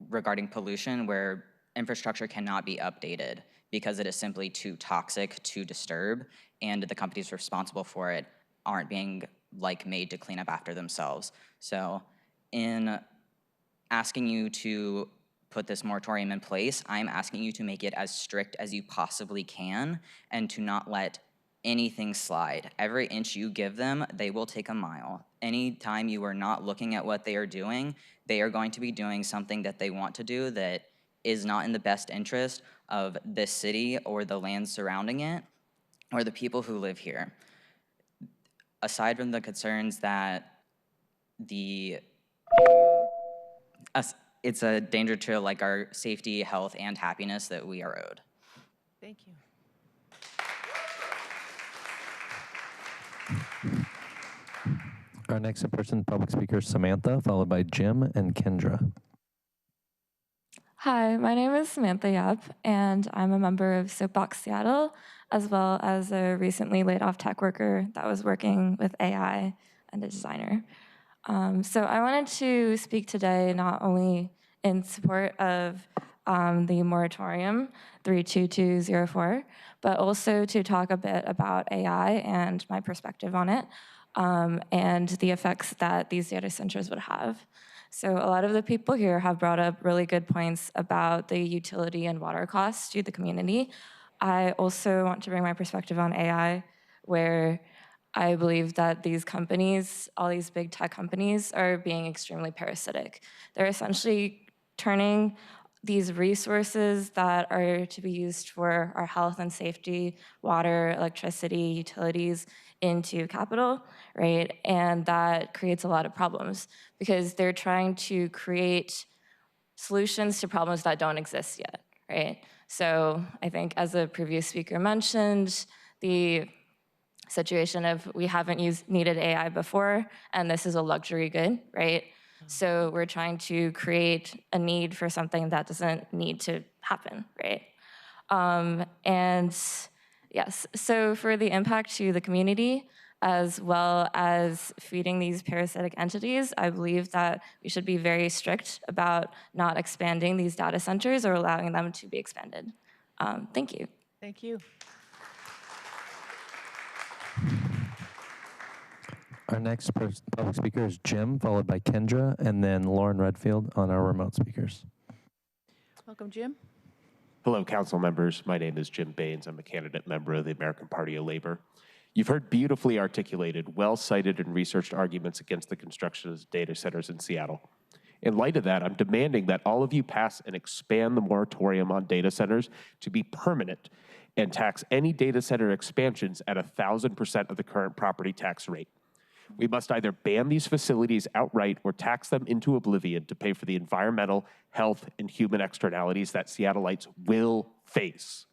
regarding pollution, where infrastructure cannot be updated because it is simply too toxic to disturb, and the companies responsible for it aren't being made to clean up after themselves. So in asking you to put this moratorium in place, I'm asking you to make it as strict as you possibly can and to not let anything slide. Every inch you give them, they will take a mile. Anytime you are not looking at what they are doing, they are going to be doing something that they want to do that is not in the best interest of this city or the land surrounding it or the people who live here. Aside from the concerns that it's a danger to our safety, health, and happiness that we are owed. Thank you. Our next in-person public speaker is Samantha, followed by Jim and Kendra. Hi, my name is Samantha Yap, and I'm a member of Soapbox Seattle, as well as a recently laid off tech worker that was working with AI and a designer. So I wanted to speak today not only in support of the moratorium 32204, but also to talk a bit about AI and my perspective on it, and the effects that these data centers would have. So a lot of the people here have brought up really good points about the utility and water costs to the community. I also want to bring my perspective on AI, where I believe that these companies, all these big tech companies, are being extremely parasitic. They're essentially turning these resources that are to be used for our health and safety, water, electricity, utilities, into capital, right? And that creates a lot of problems because they're trying to create solutions to problems that don't exist yet, right? So I think as the previous speaker mentioned, the situation of we haven't needed AI before, and this is a luxury good, right? So we're trying to create a need for something that doesn't need to happen, right? And yes, so for the impact to the community, as well as feeding these parasitic entities, I believe that we should be very strict about not expanding these data centers or allowing them to be expanded. Thank you. Thank you. Our next public speaker is Jim, followed by Kendra, and then Lauren Redfield on our remote speakers. Welcome, Jim. Hello, council members. My name is Jim Baines. I'm a candidate member of the American Party of Labor. You've heard beautifully articulated, well-cited and researched arguments against the construction of data centers in Seattle. In light of that, I'm demanding that all of you pass and expand the moratorium on data centers to be permanent and tax any data center expansions at 1,000% of the current property tax rate. We must either ban these facilities outright or tax them into oblivion to pay for the environmental, health, and human externalities that Seattleites will face.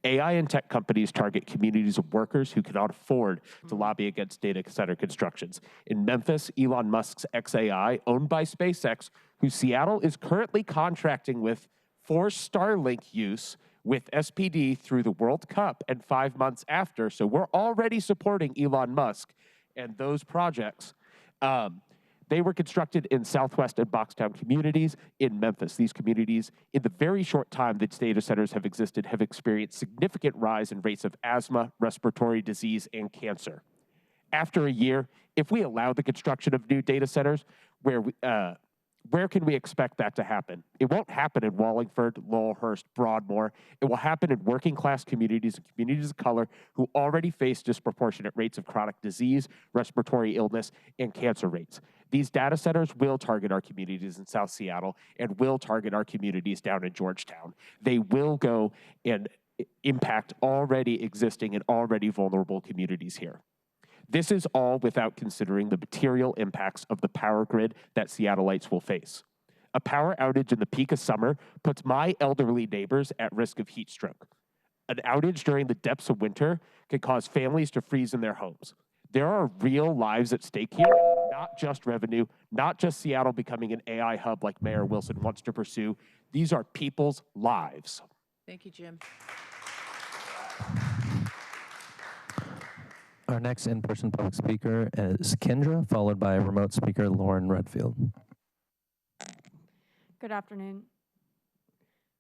AI and tech companies target communities of workers who cannot afford to lobby against data center constructions. In Memphis, Elon Musk's xAI, owned by SpaceX, who Seattle is currently contracting with for Starlink use with SPD through the World Cup and 5 months after. So we're already supporting Elon Musk and those projects. They were constructed in Southwest and Boxtown communities in Memphis. These communities, in the very short time that data centers have existed, have experienced significant rise in rates of asthma, respiratory disease, and cancer. After a year, if we allow the construction of new data centers, where can we expect that to happen? It won't happen in Wallingford, Lowellhurst, Broadmoor. It will happen in working class communities and communities of color who already face disproportionate rates of chronic disease, respiratory illness, and cancer rates. These data centers will target our communities in South Seattle and will target our communities down in Georgetown. They will go and impact already existing and already vulnerable communities here. This is all without considering the material impacts of the power grid that Seattleites will face. A power outage in the peak of summer puts my elderly neighbors at risk of heat stroke. An outage during the depths of winter can cause families to freeze in their homes. There are real lives at stake here, not just revenue, not just Seattle becoming an AI hub like Mayor Wilson wants to pursue. These are people's lives. Thank you, Jim. Our next in-person public speaker is Kendra, followed by remote speaker Lauren Redfield. Good afternoon.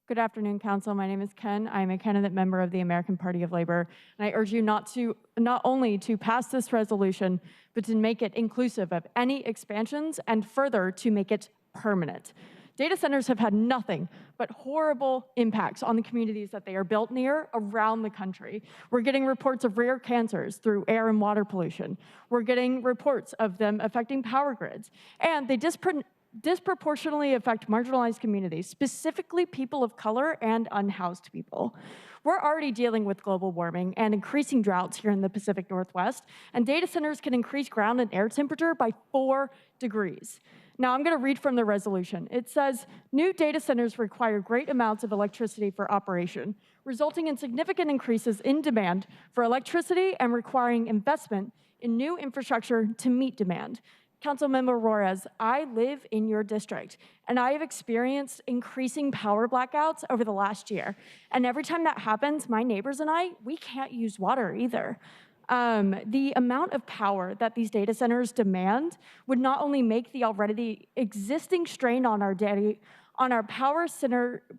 Good afternoon, Council. My name is Ken. I am a candidate member of the American Party of Labor, and I urge you not only to pass this resolution, but to make it inclusive of any expansions and further to make it permanent. Data centers have had nothing but horrible impacts on the communities that they are built near around the country. We're getting reports of rare cancers through air and water pollution. We're getting reports of them affecting power grids. And they disproportionately affect marginalized communities, specifically people of color and unhoused people. We're already dealing with global warming and increasing droughts here in the Pacific Northwest, and data centers can increase ground and air temperature by 4 degrees. Now, I'm going to read from the resolution. It says, new data centers require great amounts of electricity for operation, resulting in significant increases in demand for electricity and requiring investment in new infrastructure to meet demand. Councilmember Juarez, I live in your district, and I have experienced increasing power blackouts over the last year. And every time that happens, my neighbors and I, we can't use water either. The amount of power that these data centers demand would not only make the already existing strain on our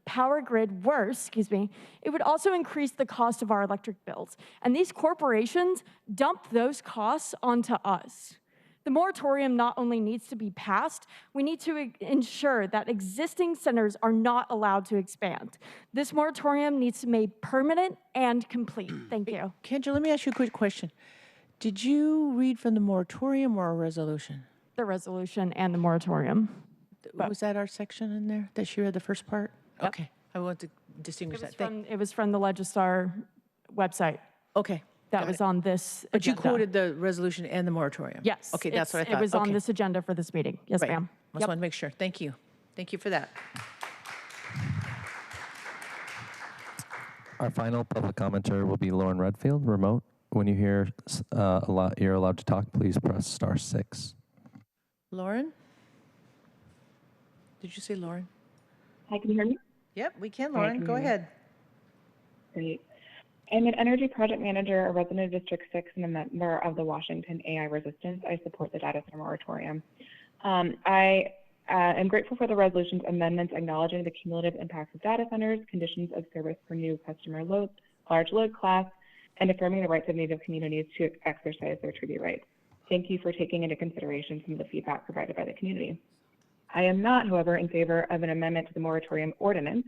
power grid worse, it would also increase the cost of our electric bills. And these corporations dump those costs onto us. The moratorium not only needs to be passed, we need to ensure that existing centers are not allowed to expand. This moratorium needs to be made permanent and complete. Thank you. Kendra, let me ask you a quick question. Did you read from the moratorium or a resolution? The resolution and the moratorium. Was that our section in there that she read the first part? Yep. Okay, I want to distinguish that. It was from the Legistar website. Okay. That was on this But you agenda. quoted the resolution and the moratorium? Yes. Okay, that's what I thought. It was on Okay. this agenda for this meeting. Yes, Right. ma'am. I just want to make sure. Thank you. Thank you for that. Our final public commenter will be Lauren Redfield, remote. When you hear you're allowed to talk, please press *6. Lauren? Did you say Lauren? Hi, can you hear me? Yep, we can, Hi, Lauren. can you Go hear me? ahead. Great. I'm an energy project manager, a resident of District 6, and a member of the Washington AI Resistance. I support the data center moratorium. I am grateful for the resolution's amendments acknowledging the cumulative impacts of data centers, conditions of service for new customer loads, large load class, and affirming the rights of Native communities to exercise their treaty rights. Thank you for taking into consideration some of the feedback provided by the community. I am not, however, in favor of an amendment to the moratorium ordinance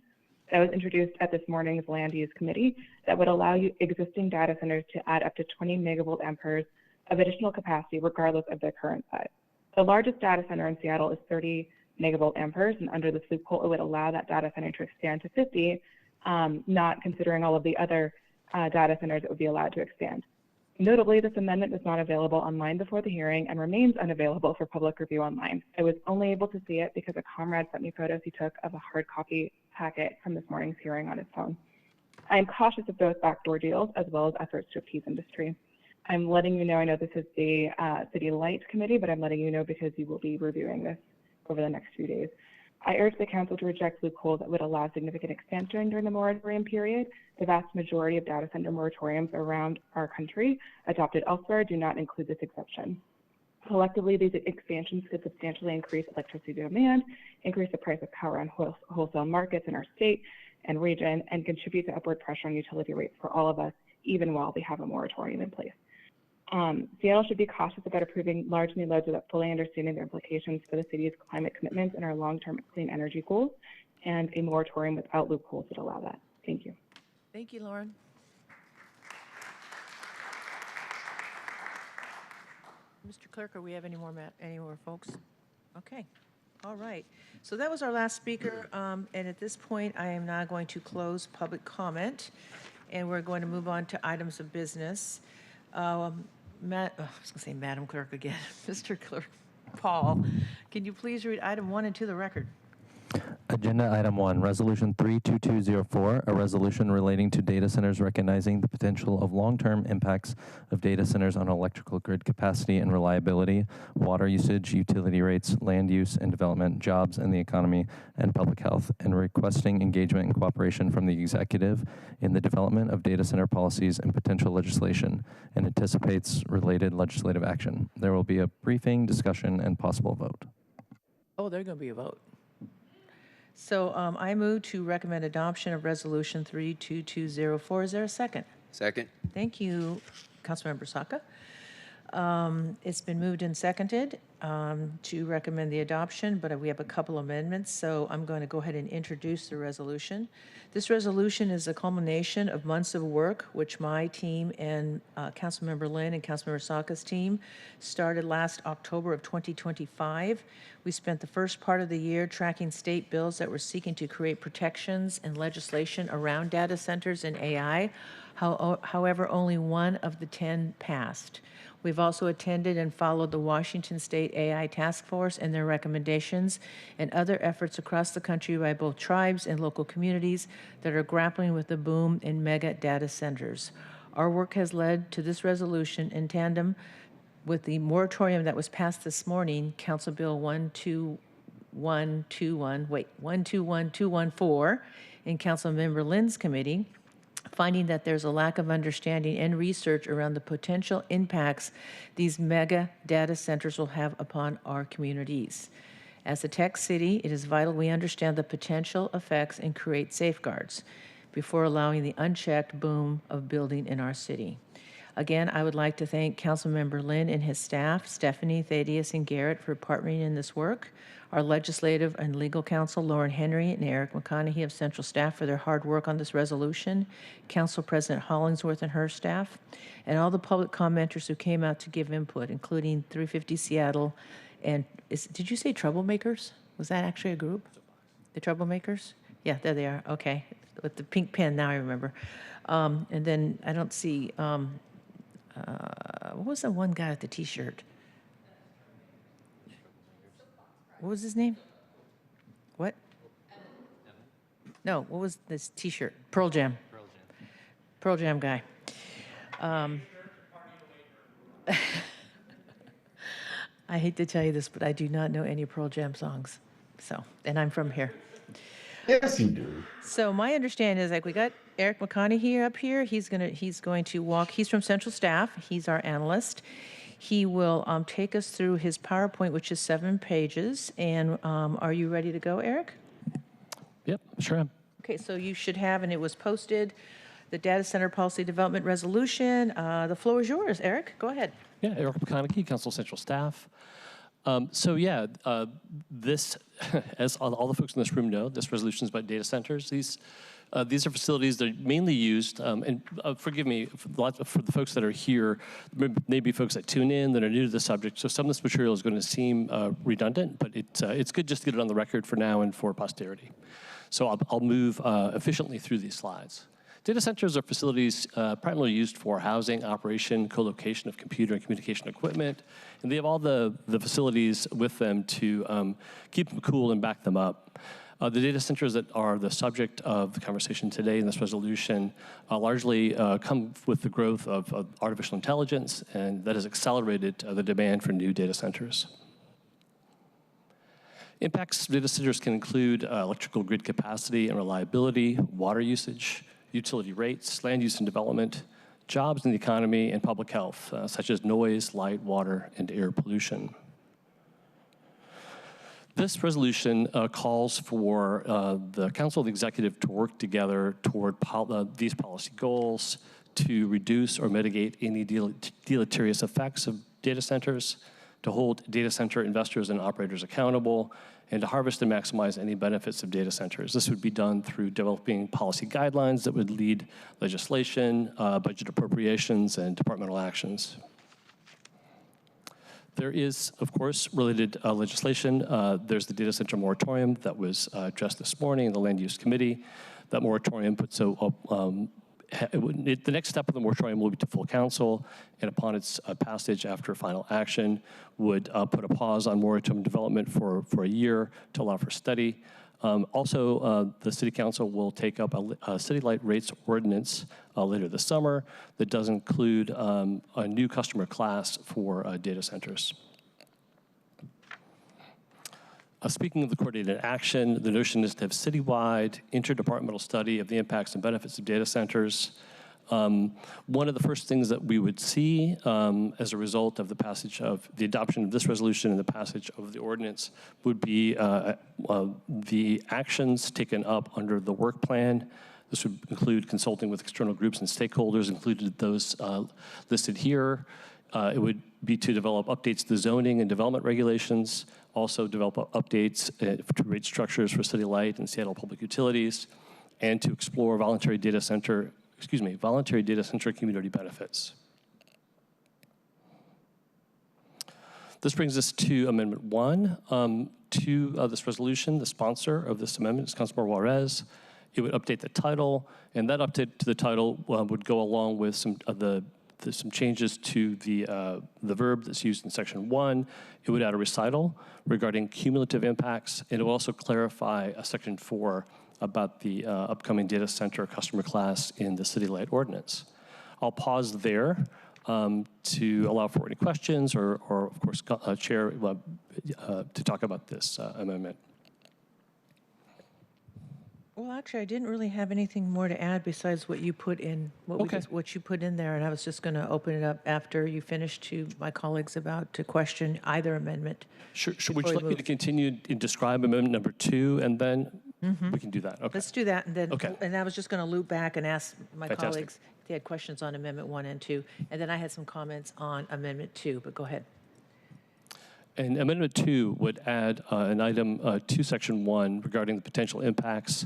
that was introduced at this morning's Land Use Committee that would allow existing data centers to add up to 20 megavolt amperes of additional capacity regardless of their current size. The largest data center in Seattle is 30 megavolt amperes, and under this loophole, it would allow that data center to expand to 50, not considering all of the other data centers that would be allowed to expand. Notably, this amendment was not available online before the hearing and remains unavailable for public review online. I was only able to see it because a comrade sent me photos he took of a hard copy packet from this morning's hearing on his phone. I am cautious of both backdoor deals as well as efforts to appease industry. I'm letting you know, I know this is the City Light Committee, but I'm letting you know because you will be reviewing this over the next few days. I urge the Council to reject loopholes that would allow significant expansion during the moratorium period. The vast majority of data center moratoriums around our country adopted elsewhere do not include this exception. Collectively, these expansions could substantially increase electricity demand, increase the price of power on wholesale markets in our state and region, and contribute to upward pressure on utility rates for all of us, even while we have a moratorium in place. Seattle should be cautious about approving large new loads without fully understanding their implications for the city's climate commitments and our long-term clean energy goals, and a moratorium without loopholes would allow that. Thank you. Thank you, Lauren. Mr. Clerk, are we have any more folks? Okay. All right. So that was our last speaker, and at this point, I am now going to close public comment, and we're going to move on to items of business. I was going to say Madam Clerk again. Mr. Clerk, Paul, can you please read item 1 into the record? Agenda item 1, resolution 32204, a resolution relating to data centers recognizing the potential of long-term impacts of data centers on electrical grid capacity and reliability, water usage, utility rates, land use and development, jobs and the economy, and public health, and requesting engagement and cooperation from the executive in the development of data center policies and potential legislation, and anticipates related legislative action. There will be a briefing, discussion, and possible vote. Oh, there's going to be a vote. So I move to recommend adoption of Resolution 32204. Is there a second? Second. Thank you, Councilmember Saka. It's been moved and seconded to recommend the adoption, but we have a couple amendments, so I'm going to go ahead and introduce the resolution. This resolution is a culmination of months of work, which my team and Councilmember Lynn and Councilmember Saka's team started last October of 2025. We spent the first part of the year tracking state bills that were seeking to create protections and legislation around data centers and AI. However, only one of the 10 passed. We've also attended and followed the Washington State AI Task Force and their recommendations and other efforts across the country by both tribes and local communities that are grappling with the boom in mega data centers. Our work has led to this resolution in tandem with the moratorium that was passed this morning, Council Bill 121214 in Councilmember Lynn's committee, finding that there's a lack of understanding and research around the potential impacts these mega data centers will have upon our communities. As a tech city, it is vital we understand the potential effects and create safeguards before allowing the unchecked boom of building in our city. Again, I would like to thank Councilmember Lynn and his staff, Stephanie, Thaddeus, and Garrett for partnering in this work, our legislative and legal counsel, Lauren Henry and Eric McConaughey of Central Staff for their hard work on this resolution, Council President Hollingsworth and her staff, and all the public commenters who came out to give input, including 350 Seattle and, did you say Troublemakers? Was that actually a group? The Troublemakers? Yeah, there they are. Okay. With the pink pen, now I remember. And then I don't see, what was the one guy with the T-shirt? What was his name? What? No, what was this T-shirt? Pearl Jam. Pearl Jam guy. I hate to tell you this, but I do not know any Pearl Jam songs. So, and I'm from here. Yes, you do. So my understanding is, like, we got Eric McConaughey up here. He's going to walk. He's from Central Staff. He's our analyst. He will take us through his PowerPoint, which is 7 pages. And are you ready to go, Eric? Yep, sure am. Okay, so you should have, and it was posted, the Data Center Policy Development Resolution. The floor is yours, Eric. Go ahead. Yeah, Eric McConaughey, Council Central Staff. This, as all the folks in this room know, this resolution is about data centers. These are facilities that are mainly used, and forgive me, for the folks that are here, maybe folks that tune in that are new to the subject, so some of this material is going to seem redundant, but it's good just to get it on the record for now and for posterity. So I'll move efficiently through these slides. Data centers are facilities primarily used for housing, operation, co-location of computer and communication equipment, and they have all the facilities with them to keep them cool and back them up. The data centers that are the subject of the conversation today in this resolution largely come with the growth of artificial intelligence, and that has accelerated the demand for new data centers. Impacts of data centers can include electrical grid capacity and reliability, water usage, utility rates, land use and development, jobs in the economy, and public health, such as noise, light, water, and air pollution. This resolution calls for the Council of the Executive to work together toward these policy goals to reduce or mitigate any deleterious effects of data centers, to hold data center investors and operators accountable, and to harvest and maximize any benefits of data centers. This would be done through developing policy guidelines that would lead legislation, budget appropriations, and departmental actions. There is, of course, related legislation. There's the data center moratorium that was addressed this morning in the Land Use Committee. That moratorium puts the next step of the moratorium will be to full council, and upon its passage after final action, would put a pause on moratorium development for a year to allow for study. Also, the City Council will take up a city light rates ordinance later this summer that does include a new customer class for data centers. Speaking of the coordinated action, the notion is to have citywide, interdepartmental study of the impacts and benefits of data centers. One of the first things that we would see as a result of the passage of the adoption of this resolution and the passage of the ordinance would be the actions taken up under the work plan. This would include consulting with external groups and stakeholders, included those listed here. It would be to develop updates to the zoning and development regulations, also develop updates to rate structures for City Light and Seattle Public Utilities, and to explore voluntary data center community benefits. This brings us to Amendment 1 to this resolution. The sponsor of this amendment is Councilmember Juarez. It would update the title, and that update to the title would go along with some changes to the verb that's used in Section 1. It would add a recital regarding cumulative impacts, and it will also clarify Section 4 about the upcoming data center customer class in the City Light Ordinance. I'll pause there to allow for any questions or of course, Chair, to talk about this amendment. Well, actually, I didn't really have anything more to add besides what you put in, what you put in there, and I was just going to open it up after you finished to my colleagues about to question either amendment. Sure. Would you like me to continue and describe amendment number 2, and then we can do that? Okay. Let's do that, and then Okay. and I was just going to loop back and ask my Fantastic. colleagues if they had questions on amendment 1 and 2, and then I had some comments on amendment 2. But go ahead. And Amendment 2 would add an item to Section 1 regarding the potential impacts,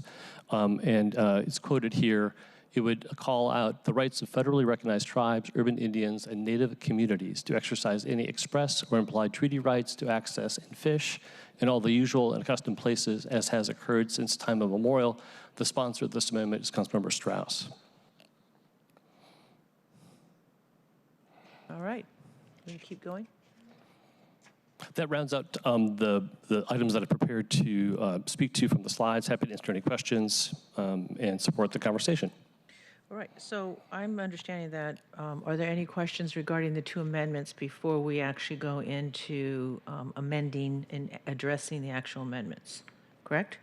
and it's quoted here. It would call out the rights of federally recognized tribes, urban Indians, and Native communities to exercise any express or implied treaty rights to access and fish in all the usual and accustomed places as has occurred since time immemorial. The sponsor of this amendment is Councilmember Strauss. All right. Will you keep going? That rounds out the items that I prepared to speak to from the slides. Happy to answer any questions and support the conversation. All right, so I'm understanding that, are there any questions regarding the 2 amendments before we actually go into amending and addressing the actual amendments? Correct?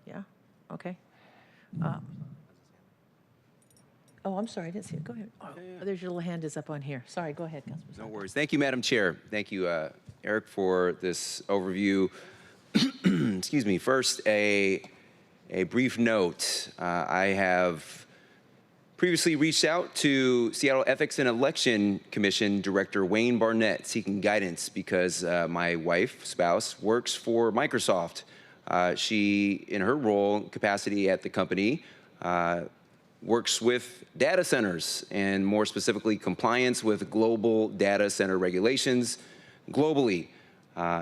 Yeah? Okay. Oh, I'm sorry, I didn't see it. Go ahead. Oh, there's your little hand is up on here. Sorry, go ahead, Councilman. No worries. Thank you, Madam Chair. Thank you, Eric, for this overview. Excuse me. First, a brief note. I have previously reached out to Seattle Ethics and Election Commission Director Wayne Barnett seeking guidance because my spouse, works for Microsoft. She, in her role capacity at the company, works with data centers and more specifically compliance with global data center regulations globally.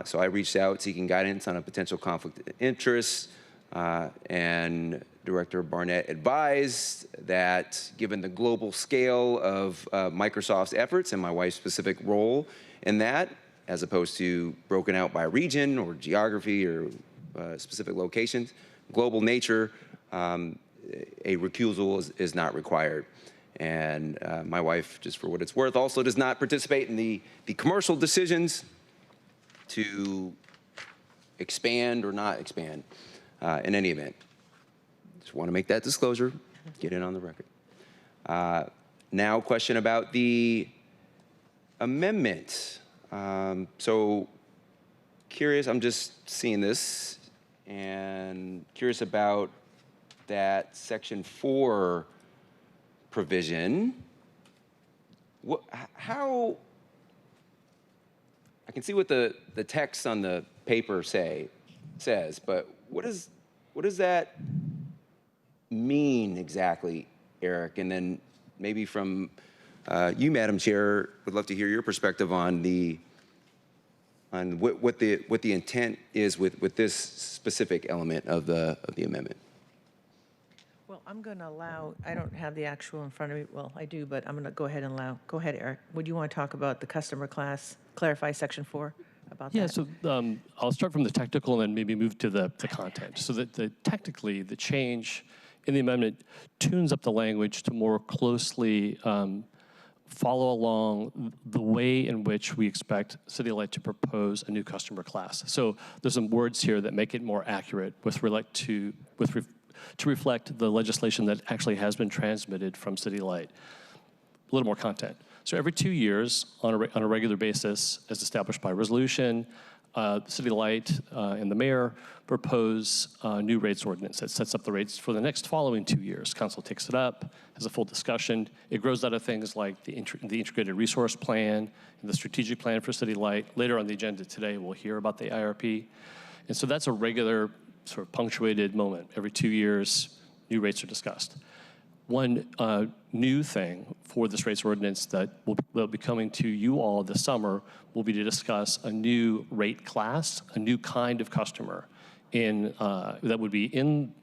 So I reached out seeking guidance on a potential conflict of interest, and Director Barnett advised that given the global scale of Microsoft's efforts and my wife's specific role in that, as opposed to broken out by region or geography or specific locations, global nature, a recusal is not required. And my wife, just for what it's worth, also does not participate in the commercial decisions to expand or not expand in any event. Just want to make that disclosure, get it on the record. Now, question about the amendment. So curious, I'm just seeing this and curious about that section 4 provision. How, I can see what the text on the paper says, but what does that mean exactly, Eric? And then maybe from you, Madam Chair, would love to hear your perspective on what the intent is with this specific element of the amendment. Well, I'm going to allow, I don't have the actual in front of me. Well, I do, but I'm going to go ahead and allow. Go ahead, Eric. Would you want to talk about the customer class, clarify section 4 about that? Yeah, so I'll start from the technical and then maybe move to the content. So that technically, the change in the amendment tunes up the language to more closely follow along the way in which we expect City Light to propose a new customer class. So there's some words here that make it more accurate to reflect the legislation that actually has been transmitted from City Light. A little more content. So every 2 years, on a regular basis, as established by resolution, City Light and the mayor propose a new rates ordinance that sets up the rates for the next following 2 years. Council takes it up, has a full discussion. It grows out of things like the integrated resource plan and the strategic plan for City Light. Later on the agenda today, we'll hear about the IRP. And so that's a regular sort of punctuated moment. Every 2 years, new rates are discussed. One new thing for this rates ordinance that will be coming to you all this summer will be to discuss a new rate class, a new kind of customer that would be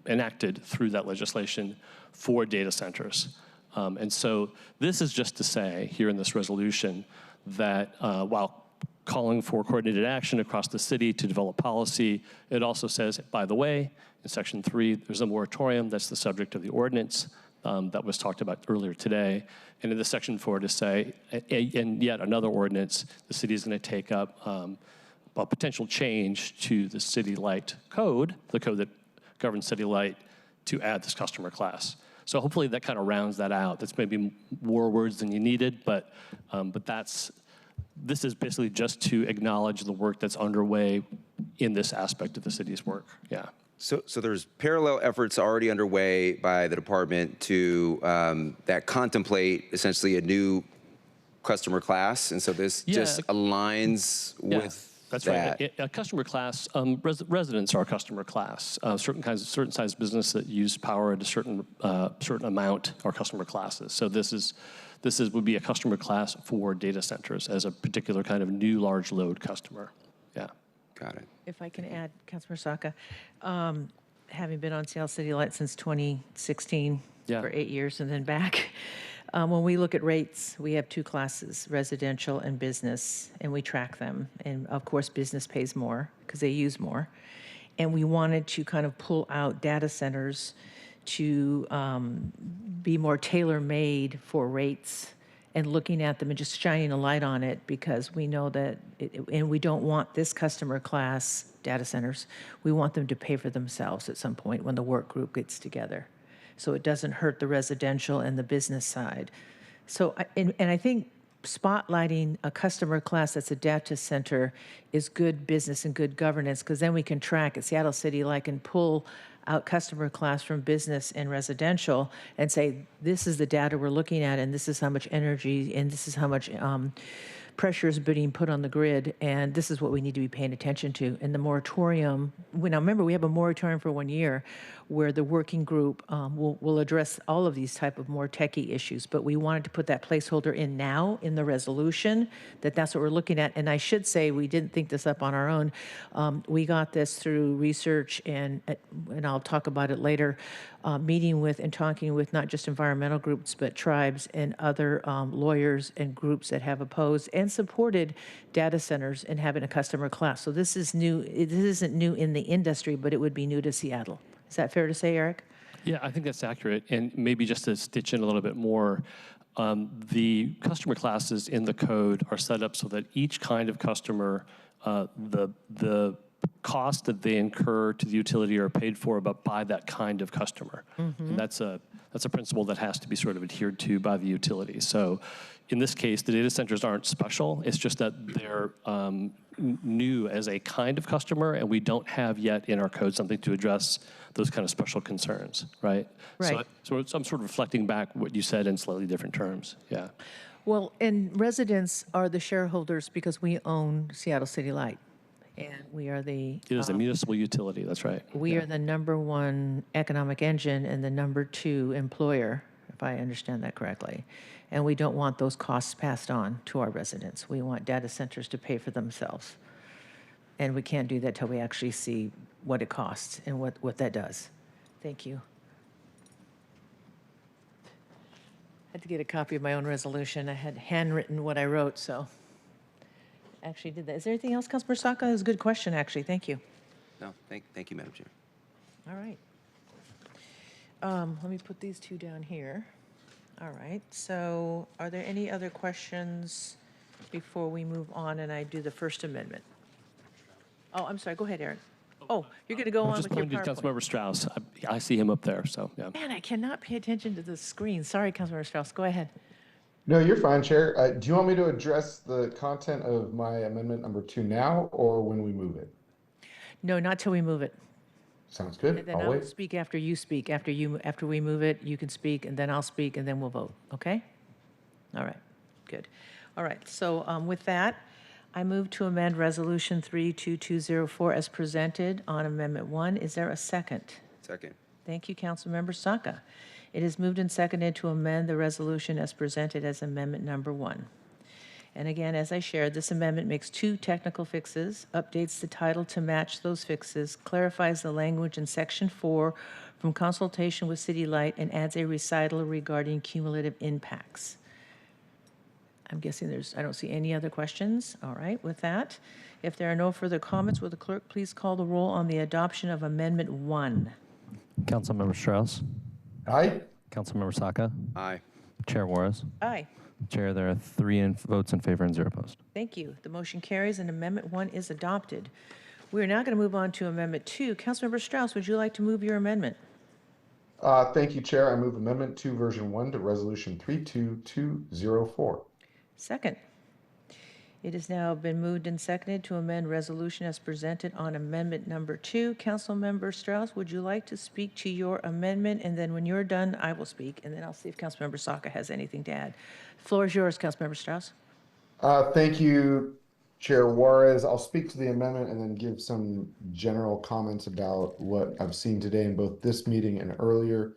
enacted through that legislation for data centers. And so this is just to say here in this resolution that while calling for coordinated action across the city to develop policy, it also says, by the way, in section 3, there's a moratorium that's the subject of the ordinance that was talked about earlier today. And in the section 4 to say, and yet another ordinance, the city is going to take up a potential change to the City Light code, the code that governs City Light, to add this customer class. So hopefully that kind of rounds that out. That's maybe more words than you needed, but this is basically just to acknowledge the work that's underway in this aspect of the city's work. Yeah. So there's parallel efforts already underway by the department to that contemplate essentially a new customer class, and so this just aligns with that's that. Right. A customer class, residents are a customer class. Certain size business that use power at a certain amount are customer classes. So this would be a customer class for data centers as a particular kind of new large load customer. Yeah. Got it. If I can add, Councilor Saka, having been on Seattle City Light since 2016 for 8 years and then back, when we look at rates, we have 2 classes, residential and business, and we track them. And of course, business pays more because they use more. And we wanted to kind of pull out data centers to be more tailor-made for rates and looking at them and just shining a light on it, because we know that, and we don't want this customer class data centers, we want them to pay for themselves at some point when the work group gets together. So it doesn't hurt the residential and the business side. So, and I think spotlighting a customer class that's a data center is good business and good governance, because then we can track at Seattle City Light and pull out customer class from business and residential and say, this is the data we're looking at, and this is how much energy, and this is how much pressure is being put on the grid, and this is what we need to be paying attention to. And the moratorium, now remember, we have a moratorium for 1 year where the working group will address all of these type of more techie issues, but we wanted to put that placeholder in now in the resolution, that's what we're looking at. And I should say, we didn't think this up on our own. We got this through research, and I'll talk about it later, meeting with and talking with not just environmental groups, but tribes and other lawyers and groups that have opposed and supported data centers and having a customer class. So this is new. This isn't new in the industry, but it would be new to Seattle. Is that fair to say, Eric? Yeah, I think that's accurate. And maybe just to stitch in a little bit more, the customer classes in the code are set up so that each kind of customer, the costs that they incur to the utility are paid for by that kind of customer. And that's a principle that has to be sort of adhered to by the utility. So in this case, the data centers aren't special. It's just that they're new as a kind of customer, and we don't have yet in our code something to address those kind of special concerns, right? Right. So I'm sort of reflecting back what you said in slightly different terms, yeah. Well, and residents are the shareholders because we own Seattle City Light. And we are the... It is a municipal utility, that's right. We are the #1 economic engine and the #2 employer, if I understand that correctly. And we don't want those costs passed on to our residents. We want data centers to pay for themselves. And we can't do that till we actually see what it costs and what that does. Thank you. I had to get a copy of my own resolution. I had handwritten what I wrote, so actually did that. Is there anything else, Councilmember Saka? It was a good question, actually. Thank you. No, thank you, Madam Chair. All right. Let me put these two down here. All right. So are there any other questions before we move on and I do the First Amendment? Oh, I'm sorry. Go ahead, Aaron. Oh, you're going to go on Just with your pointing to PowerPoint. Councilmember Strauss. I see him up there, so, yeah. Man, I cannot pay attention to the screen. Sorry, Councilmember Strauss. Go ahead. No, you're fine, Chair. Do you want me to address the content of my amendment number 2 now or when we move it? No, not till we move it. Sounds good. And then I'll I'll wait. speak after you speak. After we move it, you can speak, and then I'll speak, and then we'll vote. Okay? All right. Good. All right. So with that, I move to amend Resolution 32204 as presented on Amendment 1. Is there a second? Second. Thank you, Councilmember Saka. It is moved and seconded to amend the resolution as presented as Amendment number 1. And again, as I shared, this amendment makes 2 technical fixes, updates the title to match those fixes, clarifies the language in Section 4 from consultation with City Light, and adds a recital regarding cumulative impacts. I'm guessing I don't see any other questions. All right, with that, if there are no further comments, will the clerk please call the roll on the adoption of Amendment 1? Councilmember Strauss. Aye. Councilmember Saka. Aye. Chair Juarez. Aye. Chair, there are 3 votes in favor and 0 opposed. Thank you. The motion carries and Amendment 1 is adopted. We are now going to move on to Amendment 2. Councilmember Strauss, would you like to move your amendment? Thank you, Chair. I move Amendment 2, Version 1 to Resolution 32204. Second. It has now been moved and seconded to amend resolution as presented on Amendment number 2. Councilmember Strauss, would you like to speak to your amendment? And then when you're done, I will speak, and then I'll see if Councilmember Saka has anything to add. The floor is yours, Councilmember Strauss. Thank you, Chair Juarez. I'll speak to the amendment and then give some general comments about what I've seen today in both this meeting and earlier.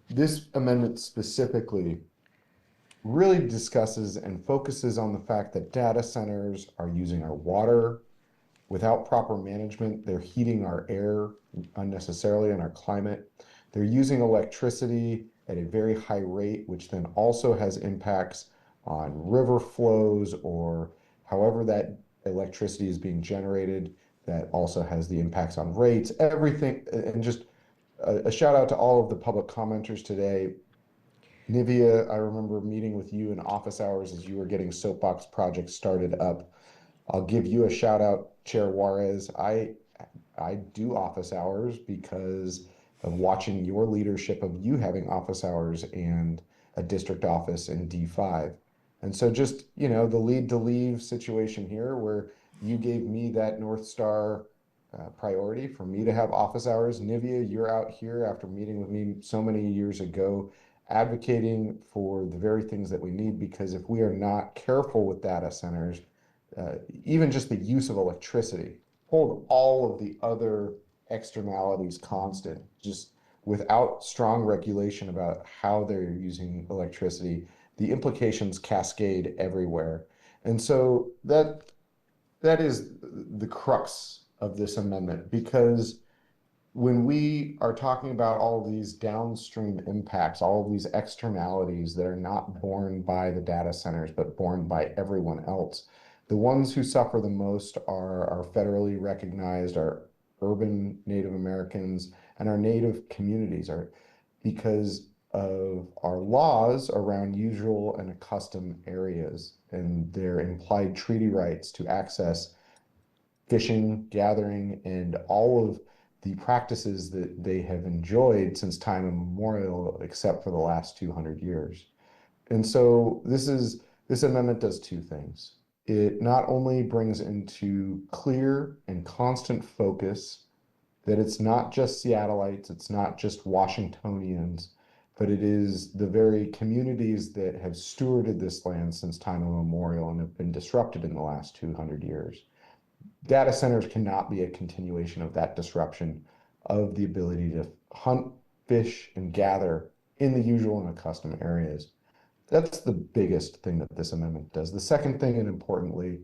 This amendment specifically really discusses and focuses on the fact that data centers are using our water without proper management. They're heating our air unnecessarily and our climate. They're using electricity at a very high rate, which then also has impacts on river flows or however that electricity is being generated. That also has the impacts on rates, everything. And just a shout out to all of the public commenters today. Nivea, I remember meeting with you in office hours as you were getting Soapbox Project started up. I'll give you a shout out, Chair Juarez. I do office hours because of watching your leadership of you having office hours and a district office in D5. And so just, the lead to leave situation here where you gave me that North Star priority for me to have office hours. Nivea, you're out here after meeting with me so many years ago, advocating for the very things that we need, because if we are not careful with data centers, even just the use of electricity, hold all of the other externalities constant, just without strong regulation about how they're using electricity, the implications cascade everywhere. And so that is the crux of this amendment, because when we are talking about all of these downstream impacts, all of these externalities that are not borne by the data centers, but borne by everyone else, the ones who suffer the most are our federally recognized, our urban Native Americans, and our Native communities, because of our laws around usual and accustomed areas and their implied treaty rights to access fishing, gathering, and all of the practices that they have enjoyed since time immemorial, except for the last 200 years. And so this amendment does two things. It not only brings into clear and constant focus that it's not just Seattleites, it's not just Washingtonians, but it is the very communities that have stewarded this land since time immemorial and have been disrupted in the last 200 years. Data centers cannot be a continuation of that disruption of the ability to hunt, fish, and gather in the usual and accustomed areas. That's the biggest thing that this amendment does. The second thing, and importantly,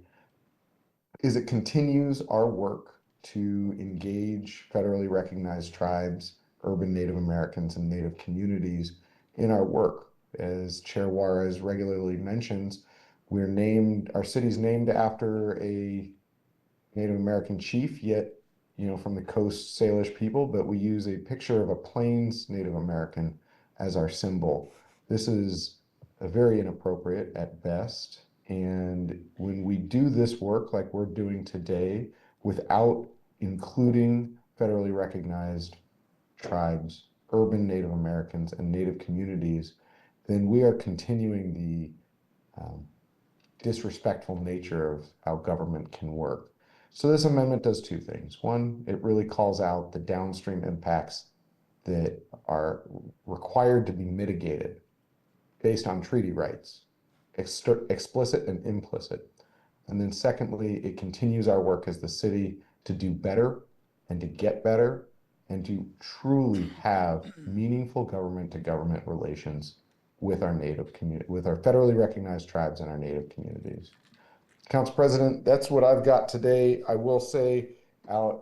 is it continues our work to engage federally recognized tribes, urban Native Americans, and Native communities in our work. As Chair Juarez regularly mentions, our city's named after a Native American chief, yet, from the Coast Salish people, but we use a picture of a Plains Native American as our symbol. This is very inappropriate at best. And when we do this work like we're doing today without including federally recognized tribes, urban Native Americans, and Native communities, then we are continuing the disrespectful nature of how government can work. So this amendment does two things. One, it really calls out the downstream impacts that are required to be mitigated based on treaty rights, explicit and implicit. And then secondly, it continues our work as the city to do better and to get better and to truly have meaningful government-to-government relations with our Native community, with our federally recognized tribes and our Native communities. Council President, that's what I've got today. I will say, I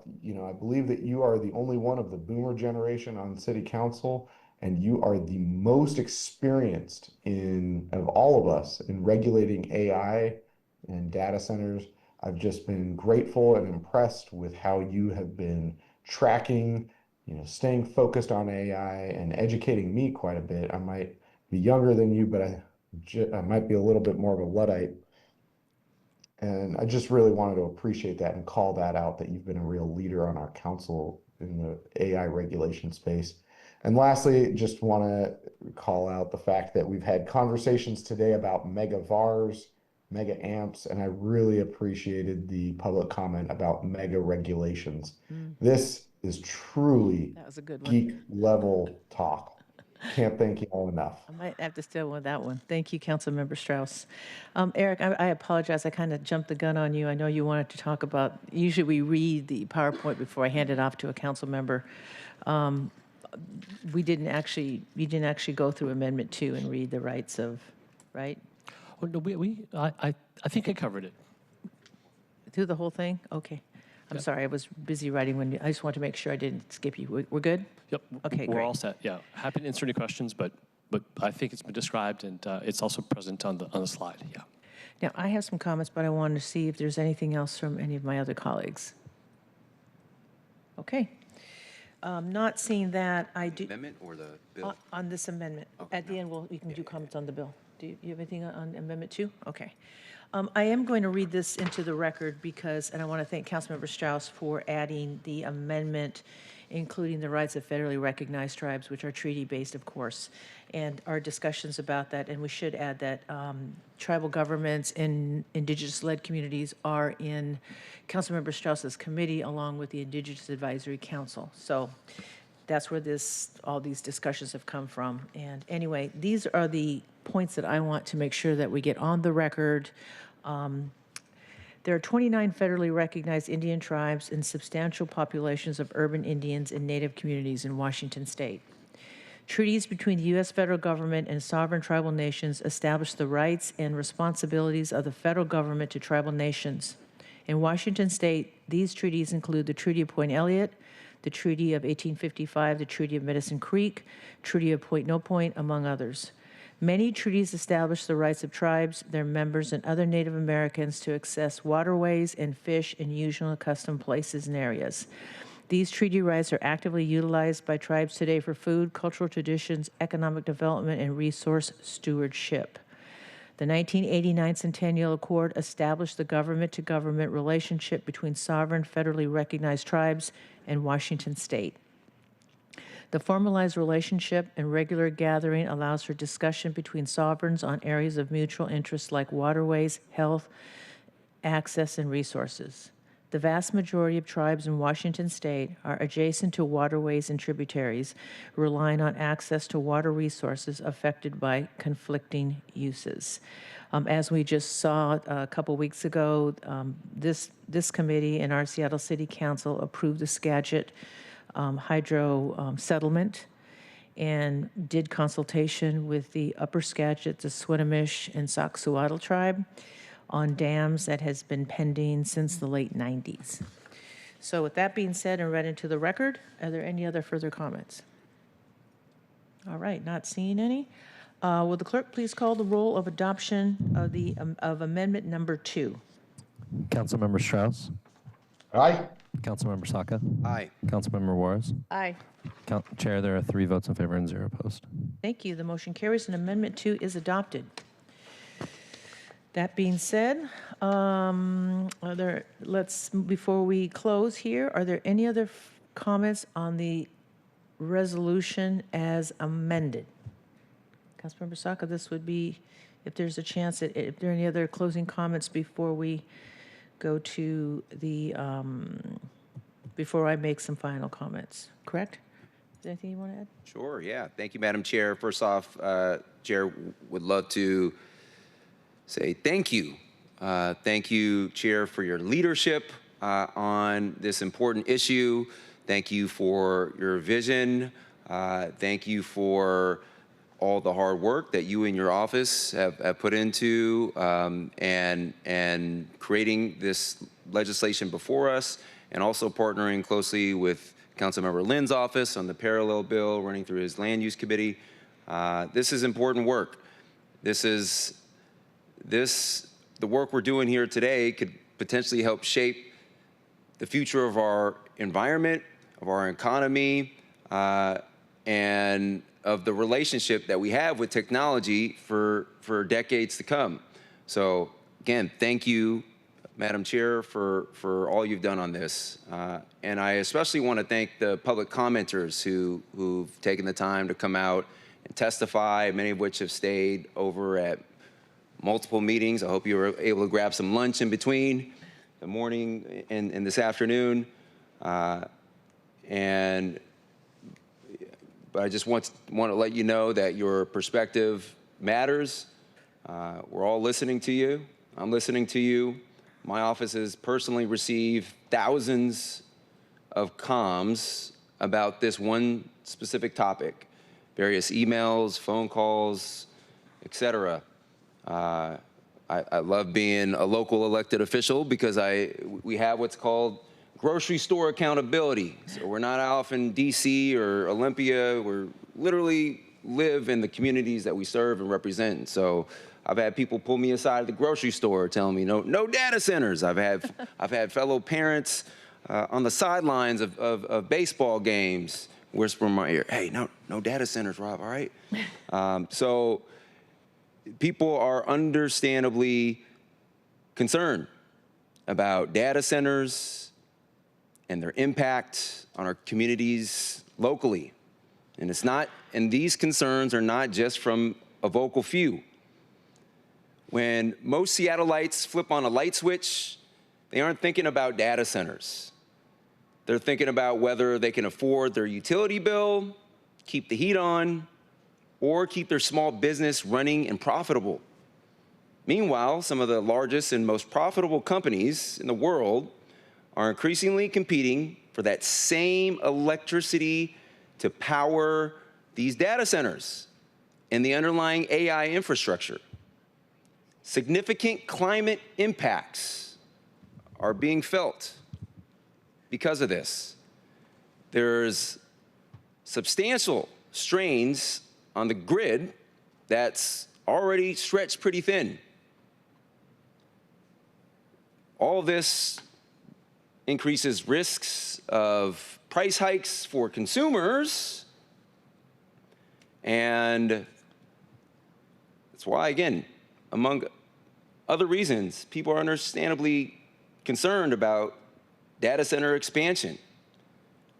believe that you are the only one of the boomer generation on City Council, and you are the most experienced of all of us in regulating AI and data centers. I've just been grateful and impressed with how you have been tracking, staying focused on AI and educating me quite a bit. I might be younger than you, but I might be a little bit more of a Luddite. And I just really wanted to appreciate that and call that out, that you've been a real leader on our council in the AI regulation space. And lastly, just want to call out the fact that we've had conversations today about mega VARs, mega amps, and I really appreciated the public comment about mega regulations. This is truly geek level talk. Can't thank you all enough. I might have to steal with that one. Thank you, Councilmember Strauss. Eric, I apologize. I kind of jumped the gun on you. I know you wanted to talk about, usually we read the PowerPoint before I hand it off to a council member. You didn't actually go through Amendment 2 and read the rights of, right? Oh, no, I think I covered it. Through the whole thing? Okay. I'm sorry, I was busy writing I just wanted to make sure I didn't skip you. We're good? Yep. Okay, We're great. all set, yeah. Happy to answer any questions, but I think it's been described and it's also present on the slide, yeah. Now, I have some comments, but I wanted to see if there's anything else from any of my other colleagues. Okay. Not seeing that, I do. Amendment or the bill? On this amendment. Okay, At the end, we can do comments on the bill. Do you have anything on Amendment 2? Okay. I am going to read this into the record and I want to thank Councilmember Strauss for adding the amendment, including the rights of federally recognized tribes, which are treaty-based, of course, and our discussions about that. And we should add that tribal governments and indigenous-led communities are in Councilmember Strauss's committee, along with the Indigenous Advisory Council. So that's where all these discussions have come from. And anyway, these are the points that I want to make sure that we get on the record. There are 29 federally recognized Indian tribes and substantial populations of urban Indians and Native communities in Washington state. Treaties between the U.S. federal government and sovereign tribal nations establish the rights and responsibilities of the federal government to tribal nations. In Washington state, these treaties include the Treaty of Point Elliott, the Treaty of 1855, the Treaty of Medicine Creek, Treaty of Point No Point, among others. Many treaties establish the rights of tribes, their members, and other Native Americans to access waterways and fish in usual and accustomed places and areas. These treaty rights are actively utilized by tribes today for food, cultural traditions, economic development, and resource stewardship. The 1989 Centennial Accord established the government-to-government relationship between sovereign, federally recognized tribes and Washington state. The formalized relationship and regular gathering allows for discussion between sovereigns on areas of mutual interest like waterways, health, access, and resources. The vast majority of tribes in Washington state are adjacent to waterways and tributaries, relying on access to water resources affected by conflicting uses. As we just saw a couple weeks ago, this committee and our Seattle City Council approved the Skagit hydro settlement and did consultation with the Upper Skagit, the Swinomish, and Sauk-Suiattle tribe on dams that has been pending since the late 90s. So with that being said and read into the record, are there any other further comments? All right, not seeing any. Will the clerk please call the roll of adoption of amendment number 2? Councilmember Strauss. Aye. Councilmember Saka. Aye. Councilmember Juarez. Aye. Chair, there are 3 votes in favor and 0 opposed. Thank you. The motion carries and amendment 2 is adopted. That being said, before we close here, are there any other comments on the resolution as amended? Councilmember Saka, this would be, if there's a chance, if there are any other closing comments before we go to the, before I make some final comments, correct? Is there anything you want to add? Sure, yeah. Thank you, Madam Chair. First off, Chair, would love to say thank you. Thank you, Chair, for your leadership on this important issue. Thank you for your vision. Thank you for all the hard work that you and your office have put into and creating this legislation before us, and also partnering closely with Councilmember Lynn's office on the parallel bill running through his land use committee. This is important work. The work we're doing here today could potentially help shape the future of our environment, of our economy, and of the relationship that we have with technology for decades to come. So again, thank you, Madam Chair, for all you've done on this. And I especially want to thank the public commenters who've taken the time to come out and testify, many of which have stayed over at multiple meetings. I hope you were able to grab some lunch in between the morning and this afternoon. But I just want to let you know that your perspective matters. We're all listening to you. I'm listening to you. My office has personally received thousands of comms about this one specific topic, various emails, phone calls, etc. I love being a local elected official because we have what's called grocery store accountability. So we're not off in DC or Olympia. We're literally live in the communities that we serve and represent. So I've had people pull me aside at the grocery store telling me no data centers. I've had fellow parents on the sidelines of baseball games whisper in my ear, hey, no data centers, Rob, all right? So people are understandably concerned about data centers and their impact on our communities locally. And these concerns are not just from a vocal few. When most Seattleites flip on a light switch, they aren't thinking about data centers. They're thinking about whether they can afford their utility bill, keep the heat on, or keep their small business running and profitable. Meanwhile, some of the largest and most profitable companies in the world are increasingly competing for that same electricity to power these data centers and the underlying AI infrastructure. Significant climate impacts are being felt because of this. There's substantial strains on the grid that's already stretched pretty thin. All this increases risks of price hikes for consumers, and that's why, again, among other reasons, people are understandably concerned about data center expansion.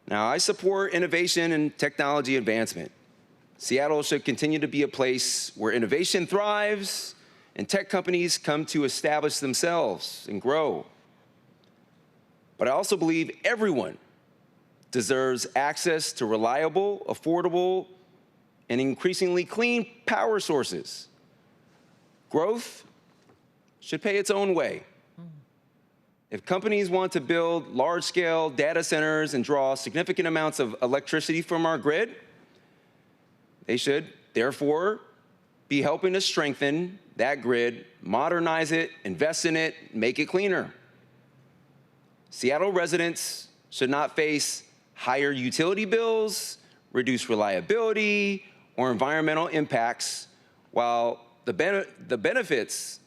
Now, I support innovation and technology advancement. Seattle should continue to be a place where innovation thrives and tech companies come to establish themselves and grow. But I also believe everyone deserves access to reliable, affordable, and increasingly clean power sources. Growth should pay its own way. If companies want to build large-scale data centers and draw significant amounts of electricity from our grid, they should, therefore, be helping to strengthen that grid, modernize it, invest in it, make it cleaner. Seattle residents should not face higher utility bills, reduced reliability, or environmental impacts, while the benefits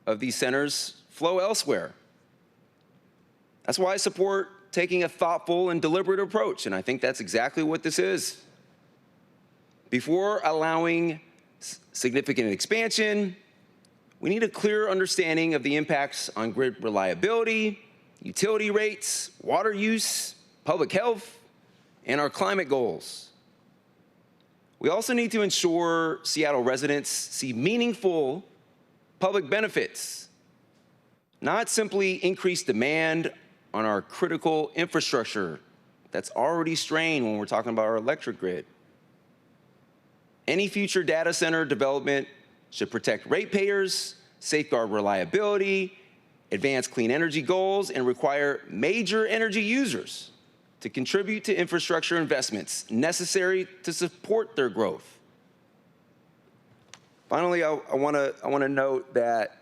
of these centers flow elsewhere. That's why I support taking a thoughtful and deliberate approach, and I think that's exactly what this is. Before allowing significant expansion, we need a clear understanding of the impacts on grid reliability, utility rates, water use, public health, and our climate goals. We also need to ensure Seattle residents see meaningful public benefits, not simply increased demand on our critical infrastructure that's already strained when we're talking about our electric grid. Any future data center development should protect ratepayers, safeguard reliability, advance clean energy goals, and require major energy users to contribute to infrastructure investments necessary to support their growth. Finally, I want to note that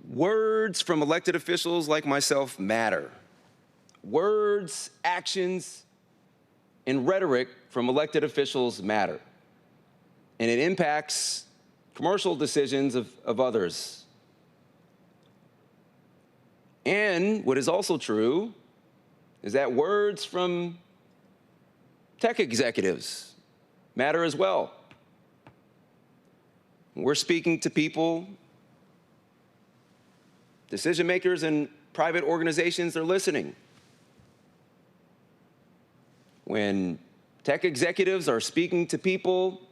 words from elected officials like myself matter. Words, actions, and rhetoric from elected officials matter. And it impacts commercial decisions of others. And what is also true is that words from tech executives matter as well. We're speaking to people, decision makers and private organizations are listening. When tech executives are speaking to people,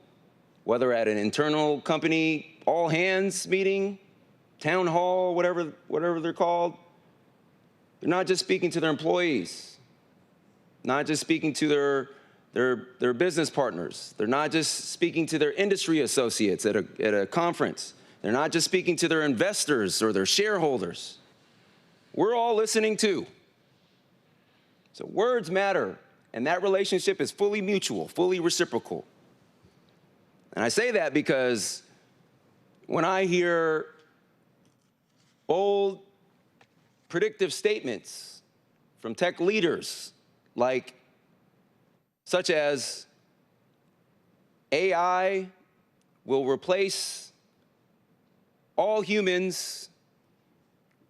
whether at an internal company all hands meeting, town hall, whatever they're called, they're not just speaking to their employees, not just speaking to their business partners. They're not just speaking to their industry associates at a conference. They're not just speaking to their investors or their shareholders. We're all listening too. So words matter, and that relationship is fully mutual, fully reciprocal. And I say that because when I hear bold, predictive statements from tech leaders such as AI will replace all humans,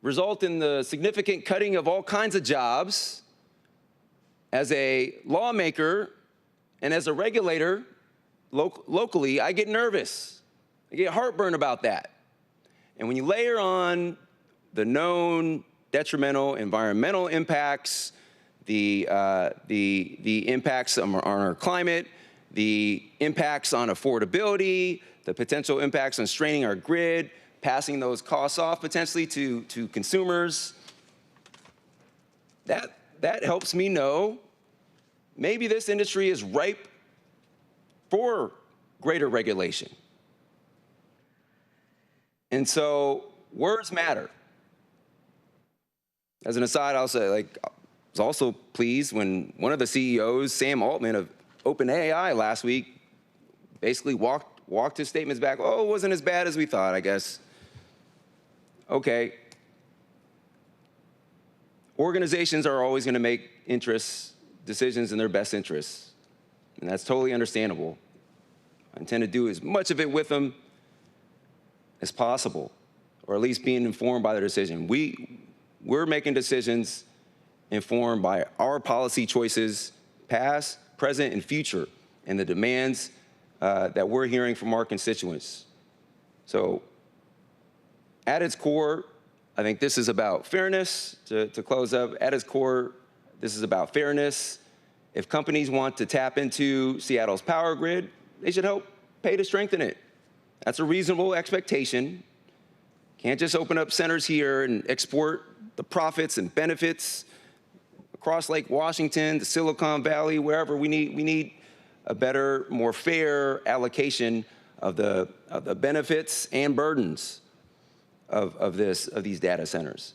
result in the significant cutting of all kinds of jobs, as a lawmaker and as a regulator locally, I get nervous. I get heartburn about that. And when you layer on the known detrimental environmental impacts, the impacts on our climate, the impacts on affordability, the potential impacts on straining our grid, passing those costs off potentially to consumers, that helps me know maybe this industry is ripe for greater regulation. And so words matter. As an aside, I'll say, I was also pleased when one of the CEOs, Sam Altman of OpenAI last week, basically walked his statements back. Oh, it wasn't as bad as we thought, I guess. Okay. Organizations are always going to make decisions in their best interests, and that's totally understandable. I intend to do as much of it with them as possible, or at least being informed by their decision. We're making decisions informed by our policy choices, past, present, and future, and the demands that we're hearing from our constituents. So at its core, I think this is about fairness. To close up, at its core, this is about fairness. If companies want to tap into Seattle's power grid, they should help pay to strengthen it. That's a reasonable expectation. Can't just open up centers here and export the profits and benefits across Lake Washington, the Silicon Valley, wherever. We need a better, more fair allocation of the benefits and burdens of these data centers.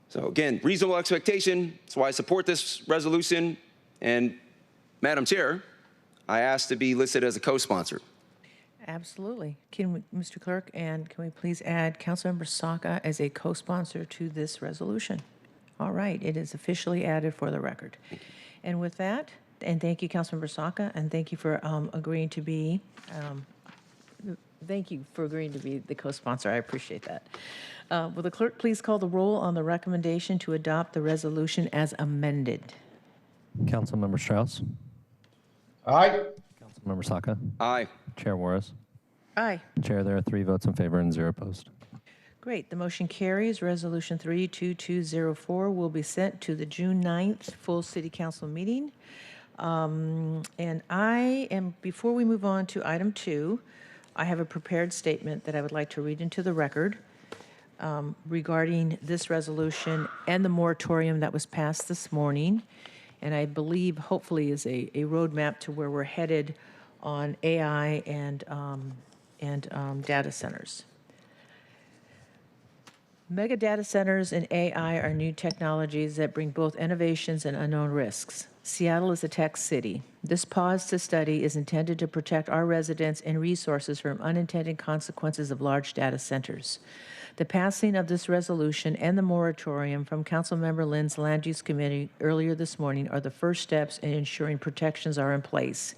So again, reasonable expectation. That's why I support this resolution. And Madam Chair, I ask to be listed as a co-sponsor. Absolutely. Mr. Clerk, and can we please add Councilmember Saka as a co-sponsor to this resolution? All right, it is officially added for the record. And with that, and thank you, Councilmember Saka, and thank you for agreeing to be the co-sponsor. I appreciate that. Will the clerk please call the roll on the recommendation to adopt the resolution as amended? Councilmember Strauss. Aye. Councilmember Saka. Aye. Chair Juarez. Aye. Chair, there are 3 votes in favor and 0 opposed. Great. The motion carries. Resolution 32204 will be sent to the June 9th full City Council meeting. And before we move on to item 2, I have a prepared statement that I would like to read into the record regarding this resolution and the moratorium that was passed this morning. And I believe hopefully is a roadmap to where we're headed on AI and data centers. Mega data centers and AI are new technologies that bring both innovations and unknown risks. Seattle is a tech city. This pause to study is intended to protect our residents and resources from unintended consequences of large data centers. The passing of this resolution and the moratorium from Councilmember Lynn's Land Use Committee earlier this morning are the first steps in ensuring protections are in place.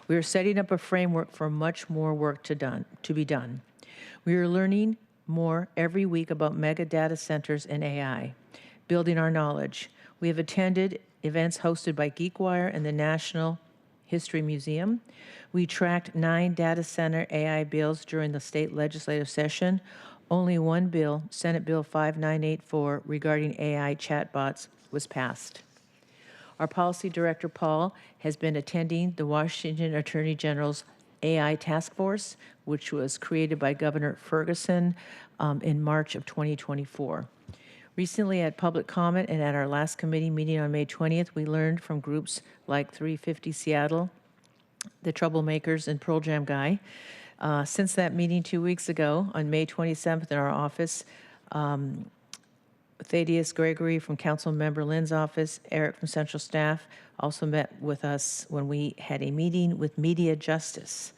We are setting up a framework for much more work to be done. We are learning more every week about mega data centers and AI, building our knowledge. We have attended events hosted by GeekWire and the National History Museum. We tracked 9 data center AI bills during the state legislative session. Only one bill, Senate Bill 5984, regarding AI chatbots, was passed. Our policy director, Paul, has been attending the Washington Attorney General's AI Task Force, which was created by Governor Ferguson in March of 2024. Recently at public comment and at our last committee meeting on May 20th, we learned from groups like 350 Seattle, the Troublemakers, and Pearl Jam Guy. Since that meeting 2 weeks ago, on May 27th in our office, Thaddeus Gregory from Councilmember Lynn's office, Eric from Central Staff also met with us when we had a meeting with Media Justice.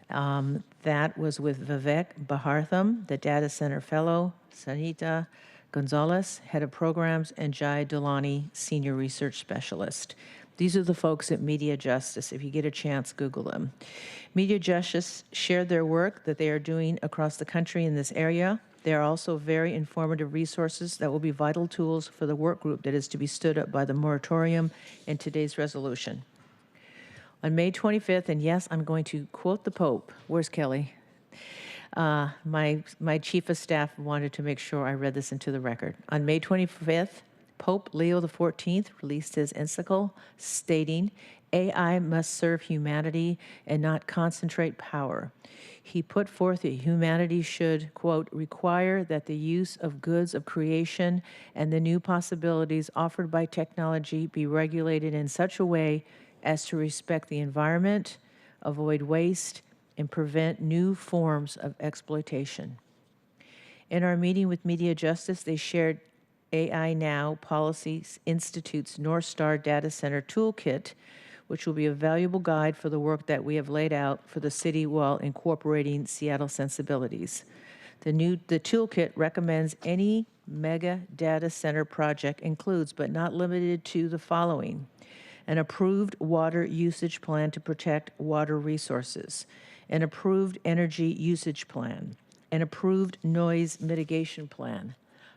That was with Vivek Bhartham, the Data Center Fellow, Sanita Gonzalez, Head of Programs, and Jai Dulani, Senior Research Specialist. These are the folks at Media Justice. If you get a chance, Google them. Media Justice shared their work that they are doing across the country in this area. They are also very informative resources that will be vital tools for the work group that is to be stood up by the moratorium and today's resolution. On May 25th, and yes, I'm going to quote the Pope. Where's Kelly? My chief of staff wanted to make sure I read this into the record. On May 25th, Pope Leo XIV released his encyclical stating, AI must serve humanity and not concentrate power. He put forth that humanity should, quote, require that the use of goods of creation and the new possibilities offered by technology be regulated in such a way as to respect the environment, avoid waste, and prevent new forms of exploitation. In our meeting with Media Justice, they shared AI Now Policy Institute's North Star Data Center Toolkit, which will be a valuable guide for the work that we have laid out for the city while incorporating Seattle sensibilities. The toolkit recommends any mega data center project includes, but not limited to, the following: an approved water usage plan to protect water resources, an approved energy usage plan, an approved noise mitigation plan,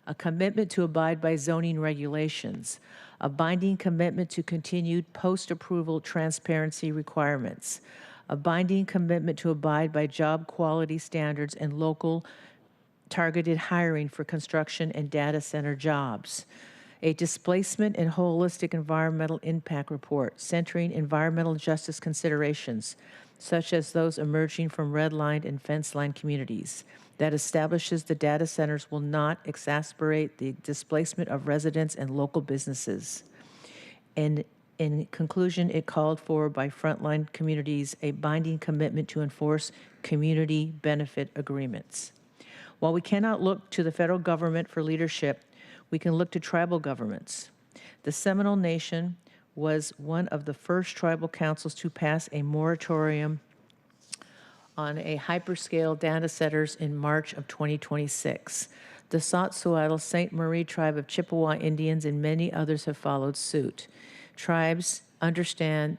a commitment to abide by zoning regulations, a binding commitment to continued post-approval transparency requirements, a binding commitment to abide by job quality standards and local targeted hiring for construction and data center jobs, a displacement and holistic environmental impact report centering environmental justice considerations, such as those emerging from red-lined and fence-line communities, that establishes the data centers will not exacerbate the displacement of residents and local businesses. And in conclusion, it called for by frontline communities a binding commitment to enforce community benefit agreements. While we cannot look to the federal government for leadership, we can look to tribal governments. The Seminole Nation was one of the first tribal councils to pass a moratorium on a hyperscale data centers in March of 2026. The Saut-Suiattle St. Marie tribe of Chippewa Indians and many others have followed suit. Tribes understand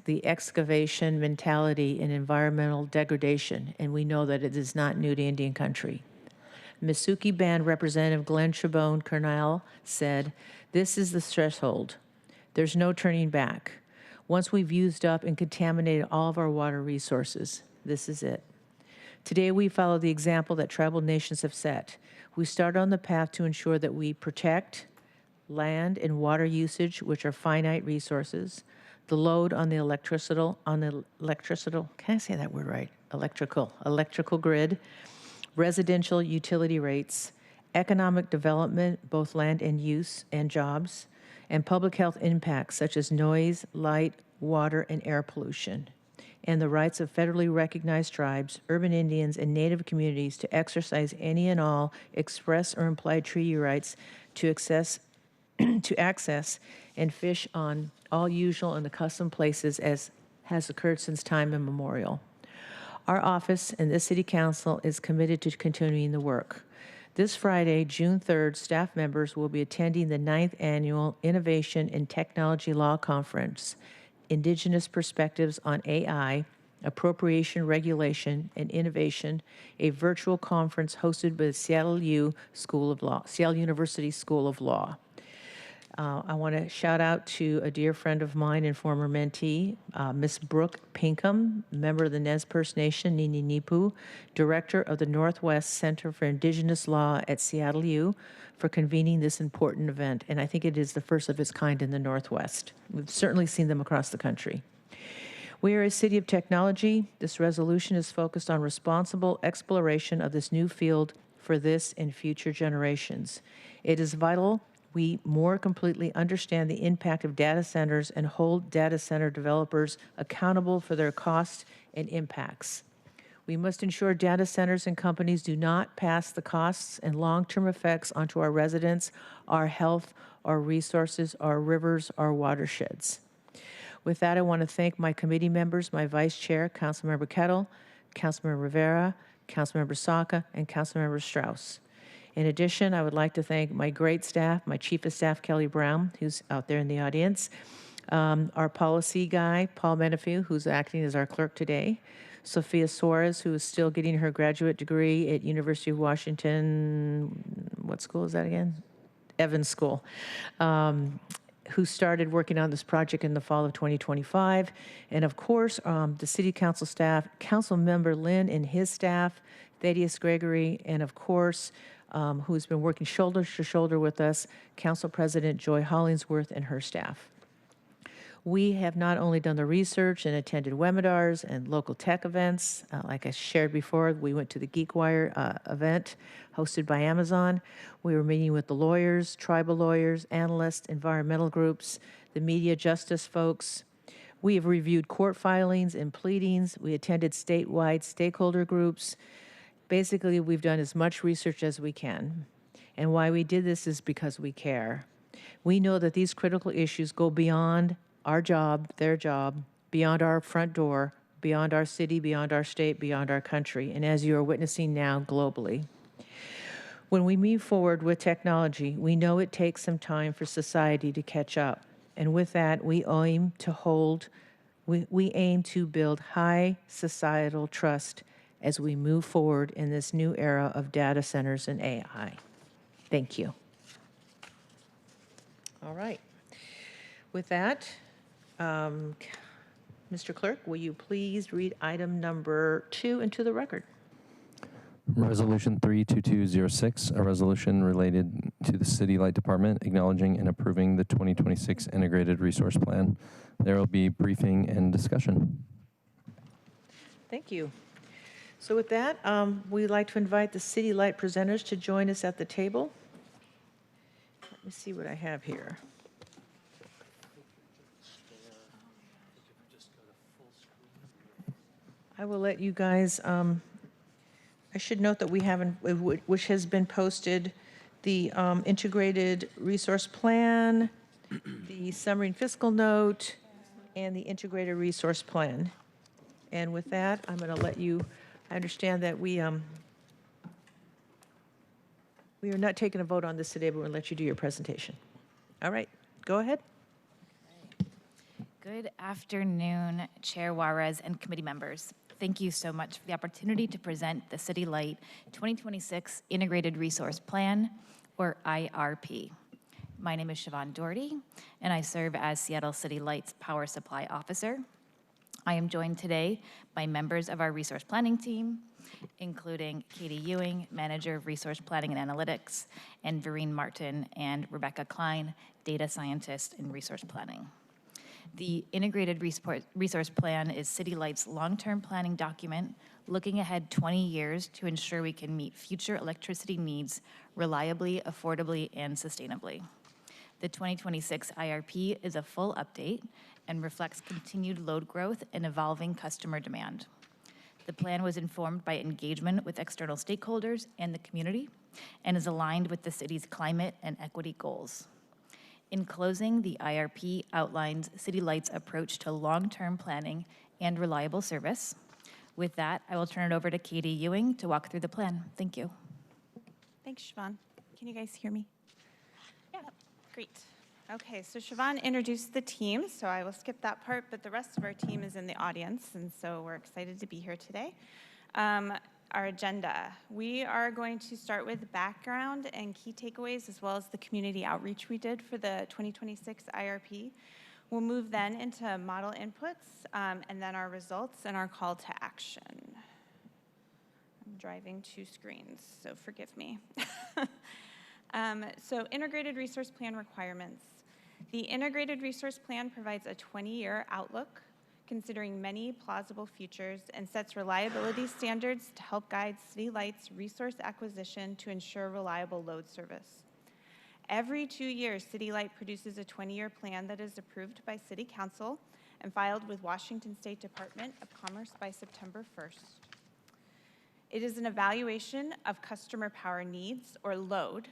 the excavation mentality and environmental degradation, and we know that it is not new to Indian country. Misuki Band Representative Glenn Chabone Kernal said, "This is the threshold. There's no turning back. Once we've used up and contaminated all of our water resources, this is it." Today, we follow the example that tribal nations have set. We start on the path to ensure that we protect land and water usage, which are finite resources, the load on the electrical, can I say that word right? Electrical grid, residential utility rates, economic development, both land and use and jobs, and public health impacts such as noise, light, water, and air pollution, and the rights of federally recognized tribes, urban Indians, and Native communities to exercise any and all express or implied treaty rights to access and fish on all usual and accustomed places as has occurred since time immemorial. Our office and this City Council is committed to continuing the work. This Friday, June 3rd, staff members will be attending the 9th Annual Innovation and Technology Law Conference, Indigenous Perspectives on AI, Appropriation, Regulation, and Innovation, a virtual conference hosted by the Seattle University School of Law. I want to shout out to a dear friend of mine and former mentee, Ms. Brooke Pinkham, member of the Nez Perce Nation, Nini Nipu, director of the Northwest Center for Indigenous Law at Seattle U, for convening this important event. And I think it is the first of its kind in the Northwest. We've certainly seen them across the country. We are a city of technology. This resolution is focused on responsible exploration of this new field for this and future generations. It is vital we more completely understand the impact of data centers and hold data center developers accountable for their costs and impacts. We must ensure data centers and companies do not pass the costs and long-term effects onto our residents, our health, our resources, our rivers, our watersheds. With that, I want to thank my committee members, my vice chair, Councilmember Kettle, Councilmember Rivera, Councilmember Saka, and Councilmember Strauss. In addition, I would like to thank my great staff, my Chief of Staff, Kelly Brown, who's out there in the audience, our policy guy, Paul Menifee, who's acting as our clerk today, Sophia Suarez, who is still getting her graduate degree at University of Washington, what school is that again? Evans School, who started working on this project in the fall of 2025. And of course, the City Council staff, Council Member Lynn and his staff, Thaddeus Gregory, and of course, who's been working shoulder to shoulder with us, Council President Joy Hollingsworth and her staff. We have not only done the research and attended webinars and local tech events, like I shared before, we went to the GeekWire event hosted by Amazon. We were meeting with the lawyers, tribal lawyers, analysts, environmental groups, the media justice folks. We have reviewed court filings and pleadings. We attended statewide stakeholder groups. Basically, we've done as much research as we can. And why we did this is because we care. We know that these critical issues go beyond our job, their job, beyond our front door, beyond our city, beyond our state, beyond our country, and as you are witnessing now, globally. When we move forward with technology, we know it takes some time for society to catch up. And with that, we aim to build high societal trust as we move forward in this new era of data centers and AI. Thank you. All right. With that, Mr. Clerk, will you please read item number 2 into the record? Resolution 32206, a resolution related to the City Light Department acknowledging and approving the 2026 Integrated Resource Plan. There will be briefing and discussion. Thank you. So with that, we'd like to invite the City Light presenters to join us at the table. Let me see what I have here. I will let you guys, I should note that we haven't, which has been posted, the integrated resource plan, the summary and fiscal note, and the integrated resource plan. And with that, I'm going to let you, I understand that we are not taking a vote on this today, but we'll let you do your presentation. All right, go ahead. Good afternoon, Chair Juarez and committee members. Thank you so much for the opportunity to present the City Light 2026 Integrated Resource Plan, or IRP. My name is Siobhan Doherty, and I serve as Seattle City Light's Power Supply Officer. I am joined today by members of our resource planning team, including Katie Ewing, Manager of Resource Planning and Analytics, and Vereen Martin and Rebecca Klein, Data Scientist in Resource Planning. The Integrated Resource Plan is City Light's long-term planning document looking ahead 20 years to ensure we can meet future electricity needs reliably, affordably, and sustainably. The 2026 IRP is a full update and reflects continued load growth and evolving customer demand. The plan was informed by engagement with external stakeholders and the community and is aligned with the city's climate and equity goals. In closing, the IRP outlines City Light's approach to long-term planning and reliable service. With that, I will turn it over to Katie Ewing to walk through the plan. Thank you. Thanks, Siobhan. Can you guys hear me? Yeah, great. Okay, so Siobhan introduced the team, so I will skip that part, but the rest of our team is in the audience, and so we're excited to be here today. Our agenda. We are going to start with background and key takeaways, as well as the community outreach we did for the 2026 IRP. We'll move then into model inputs, and then our results and our call to action. I'm driving 2 screens, so forgive me. So integrated resource plan requirements. The integrated resource plan provides a 20-year outlook considering many plausible futures and sets reliability standards to help guide City Light's resource acquisition to ensure reliable load service. Every 2 years, City Light produces a 20-year plan that is approved by City Council and filed with Washington State Department of Commerce by September 1st. It is an evaluation of customer power needs, or load,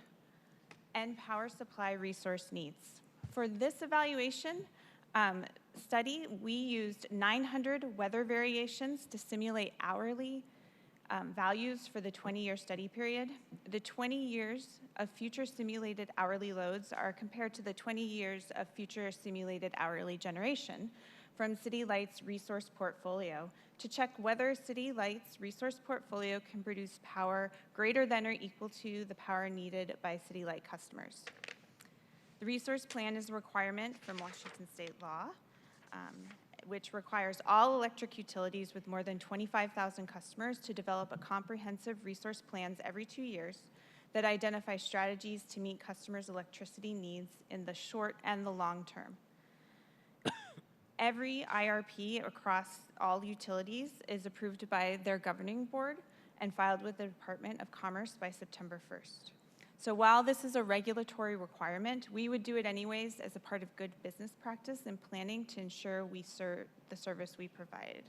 and power supply resource needs. For this evaluation study, we used 900 weather variations to simulate hourly values for the 20-year study period. The 20 years of future simulated hourly loads are compared to the 20 years of future simulated hourly generation from City Light's resource portfolio to check whether City Light's resource portfolio can produce power greater than or equal to the power needed by City Light customers. The resource plan is a requirement from Washington State law, which requires all electric utilities with more than 25,000 customers to develop a comprehensive resource plans every 2 years that identify strategies to meet customers' electricity needs in the short and the long term. Every IRP across all utilities is approved by their governing board and filed with the Department of Commerce by September 1st. So while this is a regulatory requirement, we would do it anyways as a part of good business practice and planning to ensure we serve the service we provide.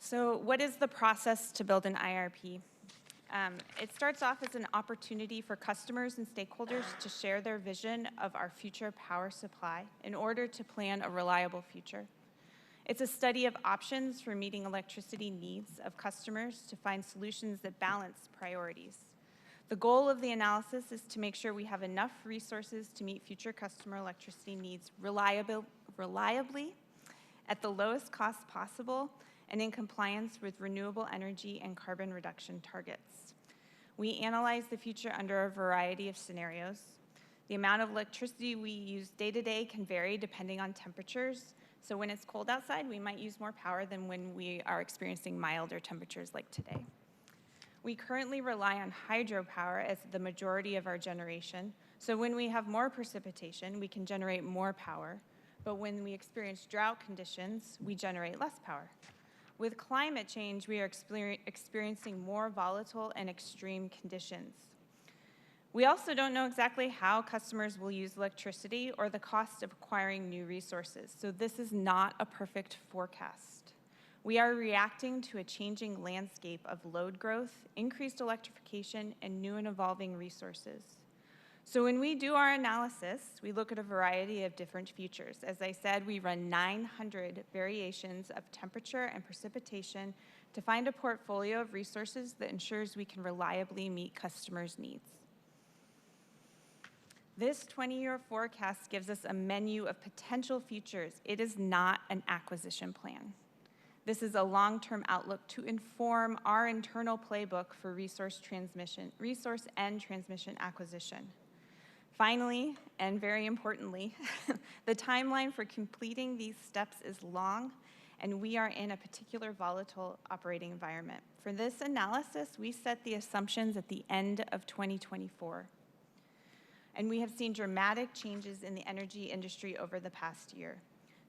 So what is the process to build an IRP? It starts off as an opportunity for customers and stakeholders to share their vision of our future power supply in order to plan a reliable future. It's a study of options for meeting electricity needs of customers to find solutions that balance priorities. The goal of the analysis is to make sure we have enough resources to meet future customer electricity needs reliably, at the lowest cost possible, and in compliance with renewable energy and carbon reduction targets. We analyze the future under a variety of scenarios. The amount of electricity we use day to day can vary depending on temperatures. So when it's cold outside, we might use more power than when we are experiencing milder temperatures like today. We currently rely on hydropower as the majority of our generation. So when we have more precipitation, we can generate more power. But when we experience drought conditions, we generate less power. With climate change, we are experiencing more volatile and extreme conditions. We also don't know exactly how customers will use electricity or the cost of acquiring new resources, so this is not a perfect forecast. We are reacting to a changing landscape of load growth, increased electrification, and new and evolving resources. So when we do our analysis, we look at a variety of different futures. As I said, we run 900 variations of temperature and precipitation to find a portfolio of resources that ensures we can reliably meet customers' needs. This 20-year forecast gives us a menu of potential futures. It is not an acquisition plan. This is a long-term outlook to inform our internal playbook for resource and transmission acquisition. Finally, and very importantly, the timeline for completing these steps is long, and we are in a particular volatile operating environment. For this analysis, we set the assumptions at the end of 2024. And we have seen dramatic changes in the energy industry over the past year.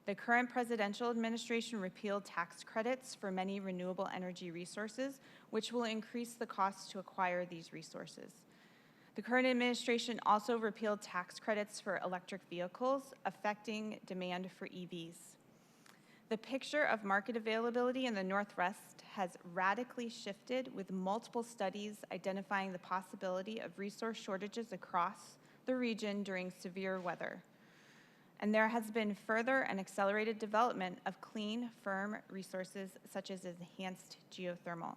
The current presidential administration repealed tax credits for many renewable energy resources, which will increase the cost to acquire these resources. The current administration also repealed tax credits for electric vehicles, affecting demand for EVs. The picture of market availability in the Northwest has radically shifted, with multiple studies identifying the possibility of resource shortages across the region during severe weather. And there has been further and accelerated development of clean, firm resources such as enhanced geothermal.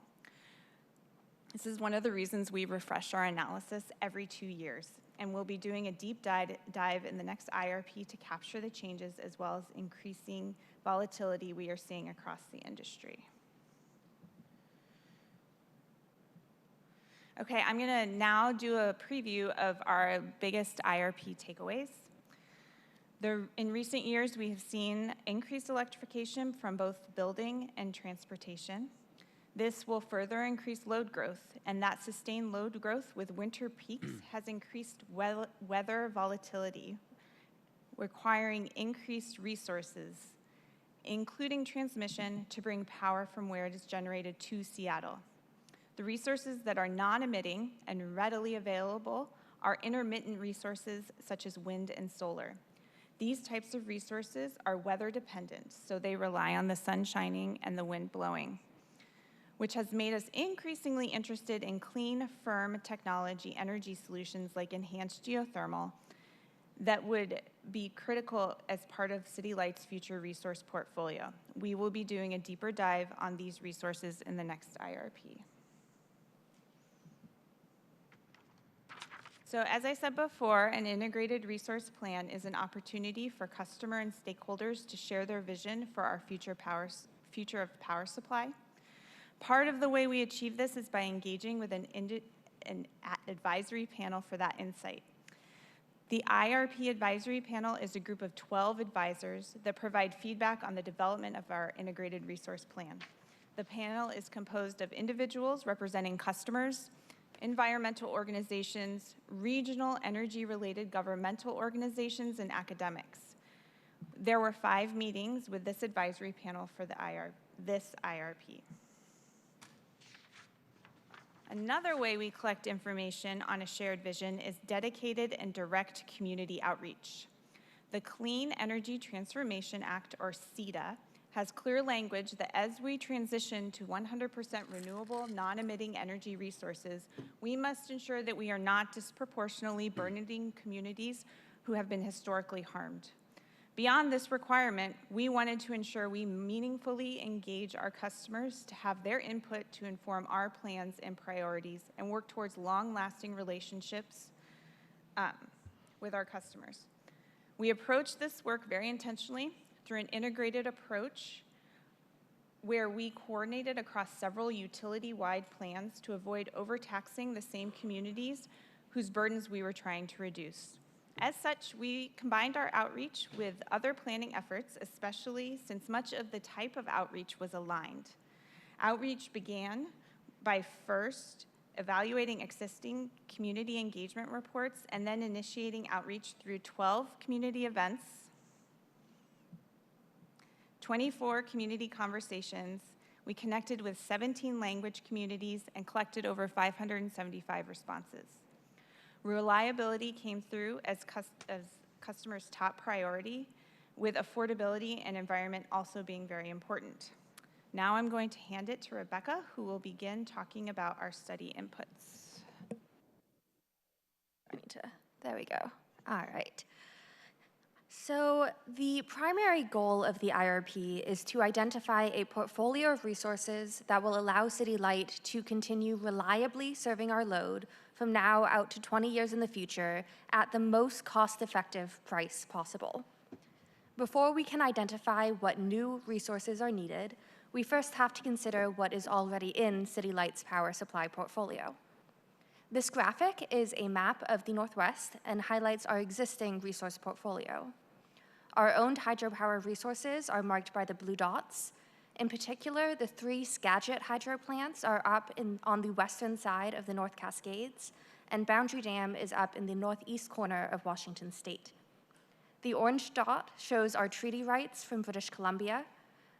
This is one of the reasons we refresh our analysis every 2 years, and we'll be doing a deep dive in the next IRP to capture the changes as well as increasing volatility we are seeing across the industry. Okay, I'm gonna now do a preview of our biggest IRP takeaways. In recent years, we have seen increased electrification from both building and transportation. This will further increase load growth, and that sustained load growth with winter peaks has increased weather volatility, requiring increased resources, including transmission, to bring power from where it is generated to Seattle. The resources that are non-emitting and readily available are intermittent resources such as wind and solar. These types of resources are weather dependent, so they rely on the sun shining and the wind blowing, which has made us increasingly interested in clean, firm technology energy solutions like enhanced geothermal that would be critical as part of City Light's future resource portfolio. We will be doing a deeper dive on these resources in the next IRP. So as I said before, an integrated resource plan is an opportunity for customer and stakeholders to share their vision for our future of power supply. Part of the way we achieve this is by engaging with an advisory panel for that insight. The IRP advisory panel is a group of 12 advisors that provide feedback on the development of our integrated resource plan. The panel is composed of individuals representing customers, environmental organizations, regional energy-related governmental organizations, and academics. There were 5 meetings with this advisory panel for this IRP. Another way we collect information on a shared vision is dedicated and direct community outreach. The Clean Energy Transformation Act, or CETA, has clear language that as we transition to 100% renewable, non-emitting energy resources, we must ensure that we are not disproportionately burdening communities who have been historically harmed. Beyond this requirement, we wanted to ensure we meaningfully engage our customers to have their input to inform our plans and priorities and work towards long-lasting relationships with our customers. We approach this work very intentionally through an integrated approach where we coordinated across several utility-wide plans to avoid overtaxing the same communities whose burdens we were trying to reduce. As such, we combined our outreach with other planning efforts, especially since much of the type of outreach was aligned. Outreach began by first evaluating existing community engagement reports and then initiating outreach through 12 community events, 24 community conversations. We connected with 17 language communities and collected over 575 responses. Reliability came through as customers' top priority, with affordability and environment also being very important. Now I'm going to hand it to Rebecca, who will begin talking about our study inputs. There we go. All right. So the primary goal of the IRP is to identify a portfolio of resources that will allow City Light to continue reliably serving our load from now out to 20 years in the future at the most cost-effective price possible. Before we can identify what new resources are needed, we first have to consider what is already in City Light's power supply portfolio. This graphic is a map of the Northwest and highlights our existing resource portfolio. Our owned hydropower resources are marked by the blue dots. In particular, the 3 Skagit hydro plants are up on the western side of the North Cascades, and Boundary Dam is up in the northeast corner of Washington State. The orange dot shows our treaty rights from British Columbia.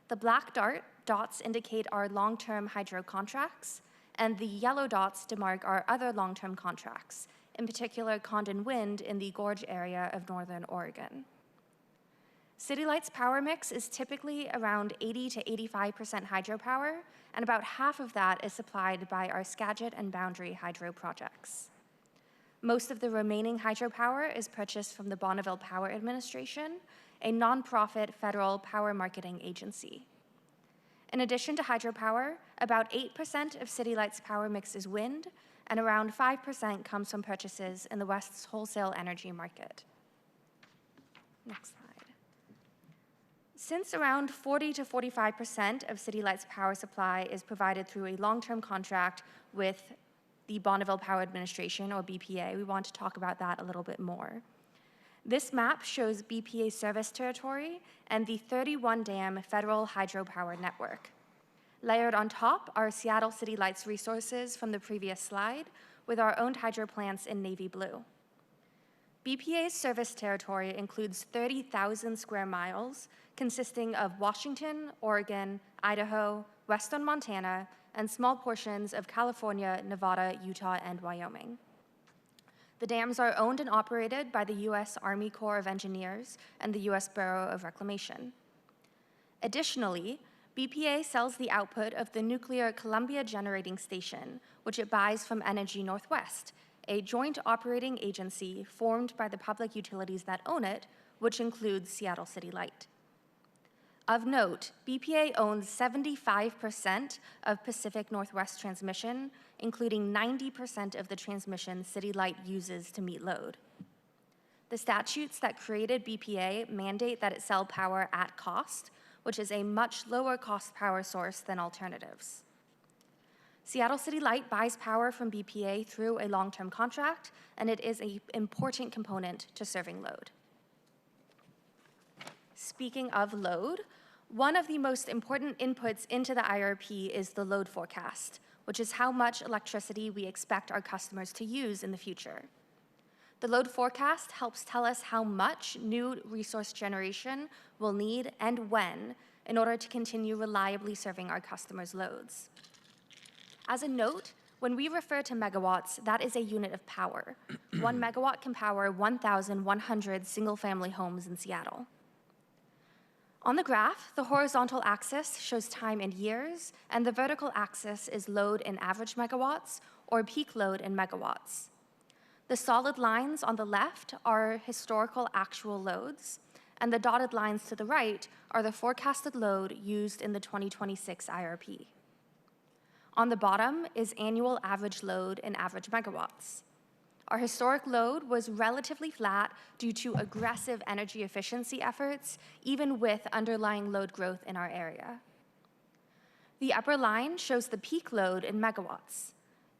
The black dots indicate our long-term hydro contracts, and the yellow dots demark our other long-term contracts, in particular Condon Wind in the Gorge area of northern Oregon. City Light's power mix is typically around 80 to 85% hydropower, and about half of that is supplied by our Skagit and Boundary hydro projects. Most of the remaining hydropower is purchased from the Bonneville Power Administration, a nonprofit federal power marketing agency. In addition to hydropower, about 8% of City Light's power mix is wind, and around 5% comes from purchases in the West's wholesale energy market. Next slide. Since around 40 to 45% of City Light's power supply is provided through a long-term contract with the Bonneville Power Administration, or BPA, we want to talk about that a little bit more. This map shows BPA's service territory and the 31-dam federal hydropower network. Layered on top are Seattle City Light's resources from the previous slide, with our owned hydro plants in navy blue. BPA's service territory includes 30,000 square miles, consisting of Washington, Oregon, Idaho, western Montana, and small portions of California, Nevada, Utah, and Wyoming. The dams are owned and operated by the U.S. Army Corps of Engineers and the U.S. Bureau of Reclamation. Additionally, BPA sells the output of the nuclear Columbia Generating Station, which it buys from Energy Northwest, a joint operating agency formed by the public utilities that own it, which includes Seattle City Light. Of note, BPA owns 75% of Pacific Northwest transmission, including 90% of the transmission City Light uses to meet load. The statutes that created BPA mandate that it sell power at cost, which is a much lower cost power source than alternatives. Seattle City Light buys power from BPA through a long-term contract, and it is an important component to serving load. Speaking of load, one of the most important inputs into the IRP is the load forecast, which is how much electricity we expect our customers to use in the future. The load forecast helps tell us how much new resource generation we'll need and when in order to continue reliably serving our customers' loads. As a note, when we refer to megawatts, that is a unit of power. 1 megawatt can power 1,100 single-family homes in Seattle. On the graph, the horizontal axis shows time in years, and the vertical axis is load in average megawatts, or peak load in megawatts. The solid lines on the left are historical actual loads, and the dotted lines to the right are the forecasted load used in the 2026 IRP. On the bottom is annual average load in average megawatts. Our historic load was relatively flat due to aggressive energy efficiency efforts, even with underlying load growth in our area. The upper line shows the peak load in megawatts.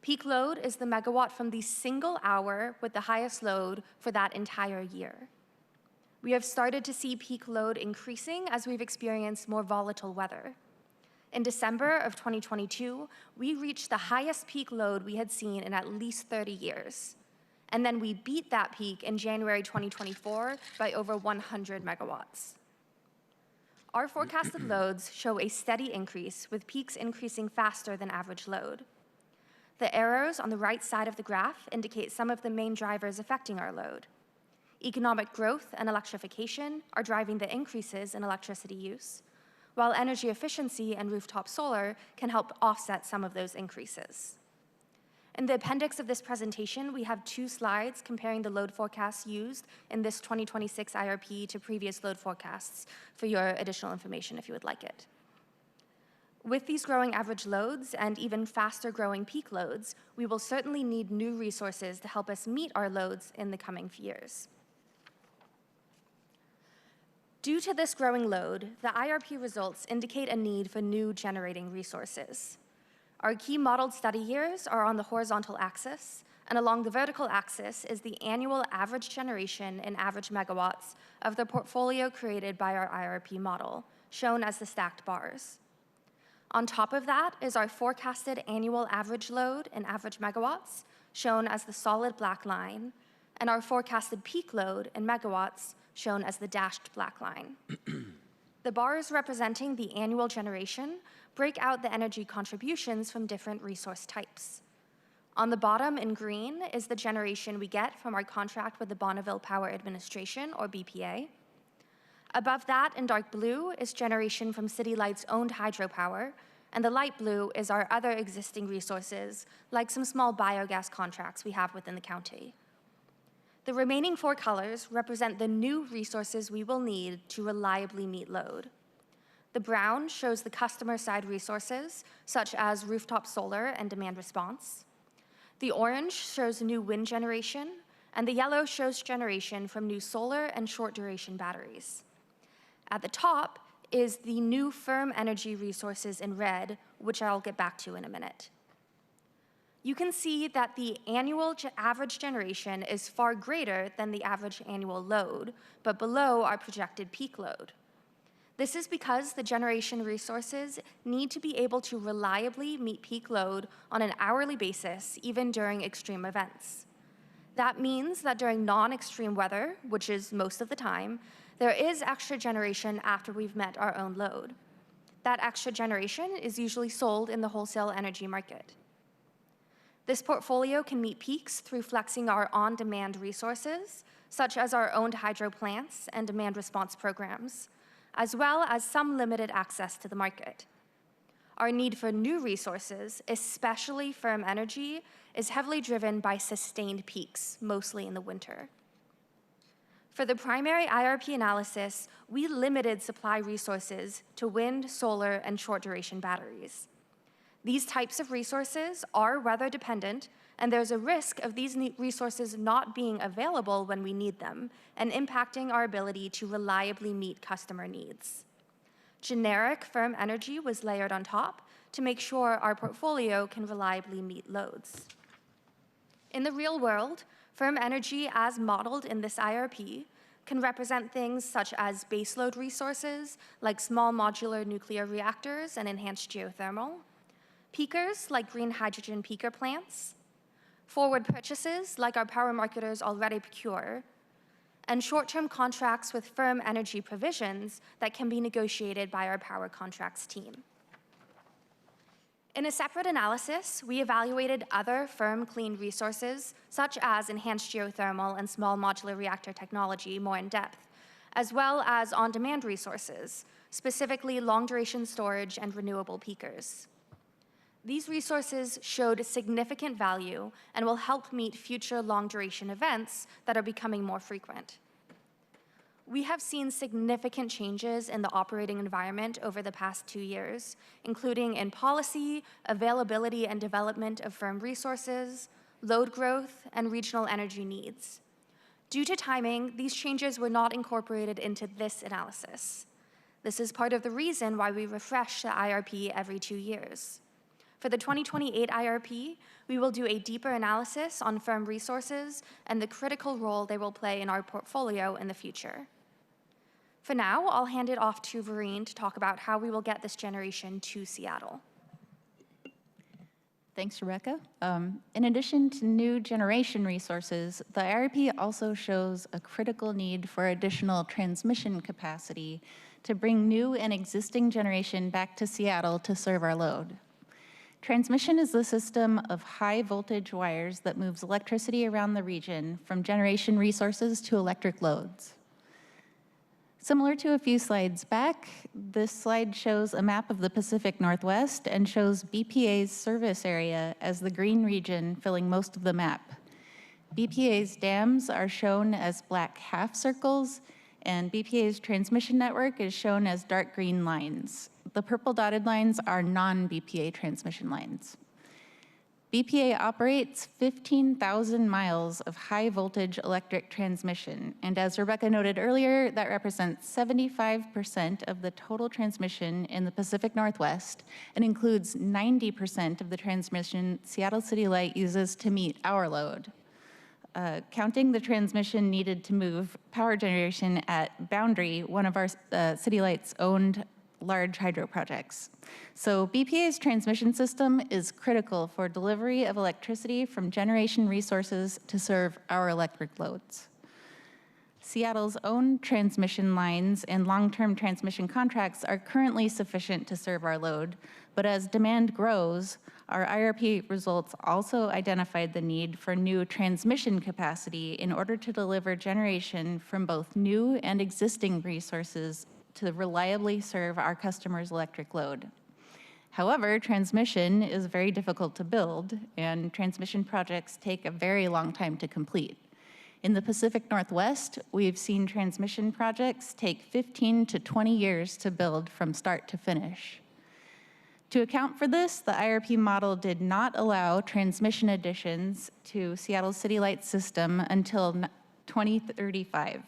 Peak load is the megawatt from the single hour with the highest load for that entire year. We have started to see peak load increasing as we've experienced more volatile weather. In December of 2022, we reached the highest peak load we had seen in at least 30 years. And then we beat that peak in January 2024 by over 100 megawatts. Our forecasted loads show a steady increase, with peaks increasing faster than average load. The arrows on the right side of the graph indicate some of the main drivers affecting our load. Economic growth and electrification are driving the increases in electricity use, while energy efficiency and rooftop solar can help offset some of those increases. In the appendix of this presentation, we have 2 slides comparing the load forecasts used in this 2026 IRP to previous load forecasts for your additional information if you would like it. With these growing average loads and even faster growing peak loads, we will certainly need new resources to help us meet our loads in the coming years. Due to this growing load, the IRP results indicate a need for new generating resources. Our key modeled study years are on the horizontal axis, and along the vertical axis is the annual average generation in average megawatts of the portfolio created by our IRP model, shown as the stacked bars. On top of that is our forecasted annual average load in average megawatts, shown as the solid black line, and our forecasted peak load in megawatts, shown as the dashed black line. The bars representing the annual generation break out the energy contributions from different resource types. On the bottom in green is the generation we get from our contract with the Bonneville Power Administration, or BPA. Above that in dark blue is generation from City Light's owned hydropower, and the light blue is our other existing resources, like some small biogas contracts we have within the county. The remaining 4 colors represent the new resources we will need to reliably meet load. The brown shows the customer-side resources, such as rooftop solar and demand response. The orange shows new wind generation, and the yellow shows generation from new solar and short-duration batteries. At the top is the new firm energy resources in red, which I'll get back to in a minute. You can see that the annual average generation is far greater than the average annual load, but below our projected peak load. This is because the generation resources need to be able to reliably meet peak load on an hourly basis, even during extreme events. That means that during non-extreme weather, which is most of the time, there is extra generation after we've met our own load. That extra generation is usually sold in the wholesale energy market. This portfolio can meet peaks through flexing our on-demand resources, such as our owned hydro plants and demand response programs, as well as some limited access to the market. Our need for new resources, especially firm energy, is heavily driven by sustained peaks, mostly in the winter. For the primary IRP analysis, we limited supply resources to wind, solar, and short-duration batteries. These types of resources are weather dependent, and there's a risk of these resources not being available when we need them and impacting our ability to reliably meet customer needs. Generic firm energy was layered on top to make sure our portfolio can reliably meet loads. In the real world, firm energy as modeled in this IRP can represent things such as baseload resources like small modular nuclear reactors and enhanced geothermal, peakers like green hydrogen peaker plants, forward purchases like our power marketers already procure, and short-term contracts with firm energy provisions that can be negotiated by our power contracts team. In a separate analysis, we evaluated other firm clean resources, such as enhanced geothermal and small modular reactor technology more in depth, as well as on-demand resources, specifically long-duration storage and renewable peakers. These resources showed significant value and will help meet future long-duration events that are becoming more frequent. We have seen significant changes in the operating environment over the past 2 years, including in policy, availability and development of firm resources, load growth, and regional energy needs. Due to timing, these changes were not incorporated into this analysis. This is part of the reason why we refresh the IRP every 2 years. For the 2028 IRP, we will do a deeper analysis on firm resources and the critical role they will play in our portfolio in the future. For now, I'll hand it off to Vereen to talk about how we will get this generation to Seattle. Thanks, Rebecca. In addition to new generation resources, the IRP also shows a critical need for additional transmission capacity to bring new and existing generation back to Seattle to serve our load. Transmission is the system of high voltage wires that moves electricity around the region from generation resources to electric loads. Similar to a few slides back, this slide shows a map of the Pacific Northwest and shows BPA's service area as the green region filling most of the map. BPA's dams are shown as black half circles, and BPA's transmission network is shown as dark green lines. The purple dotted lines are non-BPA transmission lines. BPA operates 15,000 miles of high voltage electric transmission, and as Rebecca noted earlier, that represents 75% of the total transmission in the Pacific Northwest and includes 90% of the transmission Seattle City Light uses to meet our load. Counting the transmission needed to move power generation at Boundary, one of our City Light's owned large hydro projects. So BPA's transmission system is critical for delivery of electricity from generation resources to serve our electric loads. Seattle's own transmission lines and long-term transmission contracts are currently sufficient to serve our load, but as demand grows, our IRP results also identified the need for new transmission capacity in order to deliver generation from both new and existing resources to reliably serve our customers' electric load. However, transmission is very difficult to build, and transmission projects take a very long time to complete. In the Pacific Northwest, we've seen transmission projects take 15 to 20 years to build from start to finish. To account for this, the IRP model did not allow transmission additions to Seattle City Light system until 2035.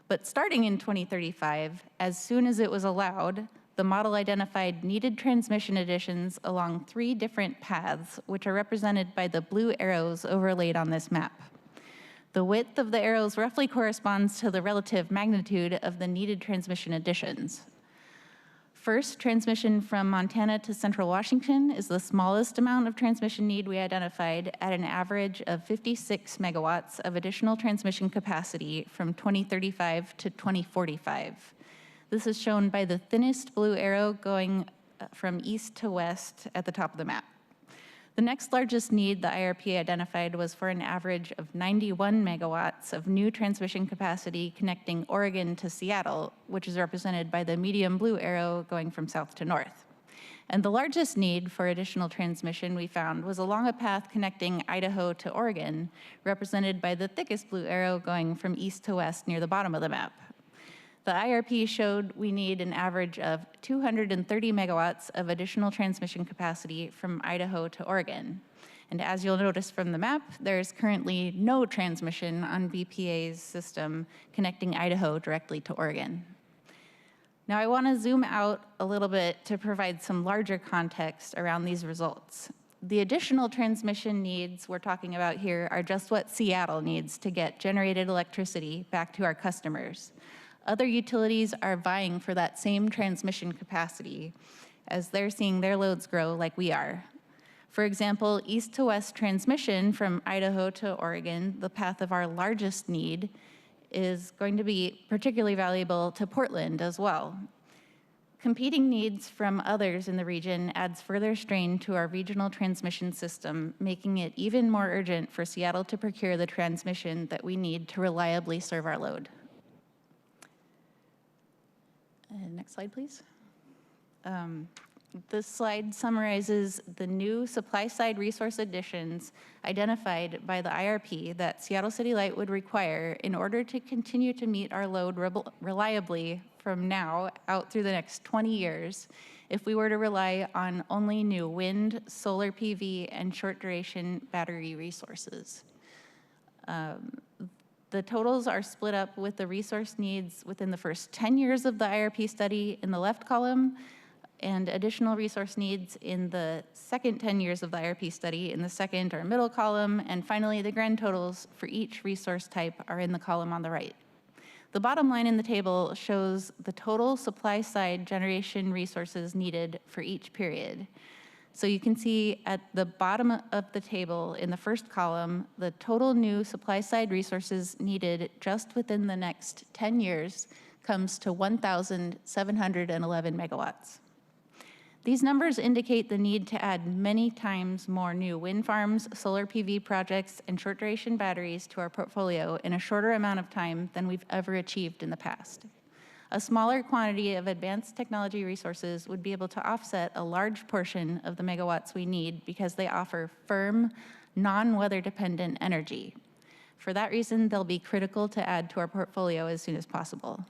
But starting in 2035, as soon as it was allowed, the model identified needed transmission additions along 3 different paths, which are represented by the blue arrows overlaid on this map. The width of the arrows roughly corresponds to the relative magnitude of the needed transmission additions. First, transmission from Montana to Central Washington is the smallest amount of transmission need we identified at an average of 56 megawatts of additional transmission capacity from 2035 to 2045. This is shown by the thinnest blue arrow going from east to west at the top of the map. The next largest need the IRP identified was for an average of 91 megawatts of new transmission capacity connecting Oregon to Seattle, which is represented by the medium blue arrow going from south to north. And the largest need for additional transmission we found was along a path connecting Idaho to Oregon, represented by the thickest blue arrow going from east to west near the bottom of the map. The IRP showed we need an average of 230 megawatts of additional transmission capacity from Idaho to Oregon. And as you'll notice from the map, there's currently no transmission on BPA's system connecting Idaho directly to Oregon. Now I want to zoom out a little bit to provide some larger context around these results. The additional transmission needs we're talking about here are just what Seattle needs to get generated electricity back to our customers. Other utilities are vying for that same transmission capacity as they're seeing their loads grow like we are. For example, east to west transmission from Idaho to Oregon, the path of our largest need, is going to be particularly valuable to Portland as well. Competing needs from others in the region adds further strain to our regional transmission system, making it even more urgent for Seattle to procure the transmission that we need to reliably serve our load. Next slide, please. This slide summarizes the new supply-side resource additions identified by the IRP that Seattle City Light would require in order to continue to meet our load reliably from now out through the next 20 years if we were to rely on only new wind, solar PV, and short-duration battery resources. The totals are split up with the resource needs within the first 10 years of the IRP study in the left column and additional resource needs in the second 10 years of the IRP study in the second or middle column, and finally the grand totals for each resource type are in the column on the right. The bottom line in the table shows the total supply side generation resources needed for each period. So you can see at the bottom of the table in the first column, the total new supply side resources needed just within the next 10 years comes to 1,711 megawatts. These numbers indicate the need to add many times more new wind farms, solar PV projects, and short duration batteries to our portfolio in a shorter amount of time than we've ever achieved in the past. A smaller quantity of advanced technology resources would be able to offset a large portion of the megawatts we need because they offer firm, non-weather dependent energy. For that reason, they'll be critical to add to our portfolio as soon as possible.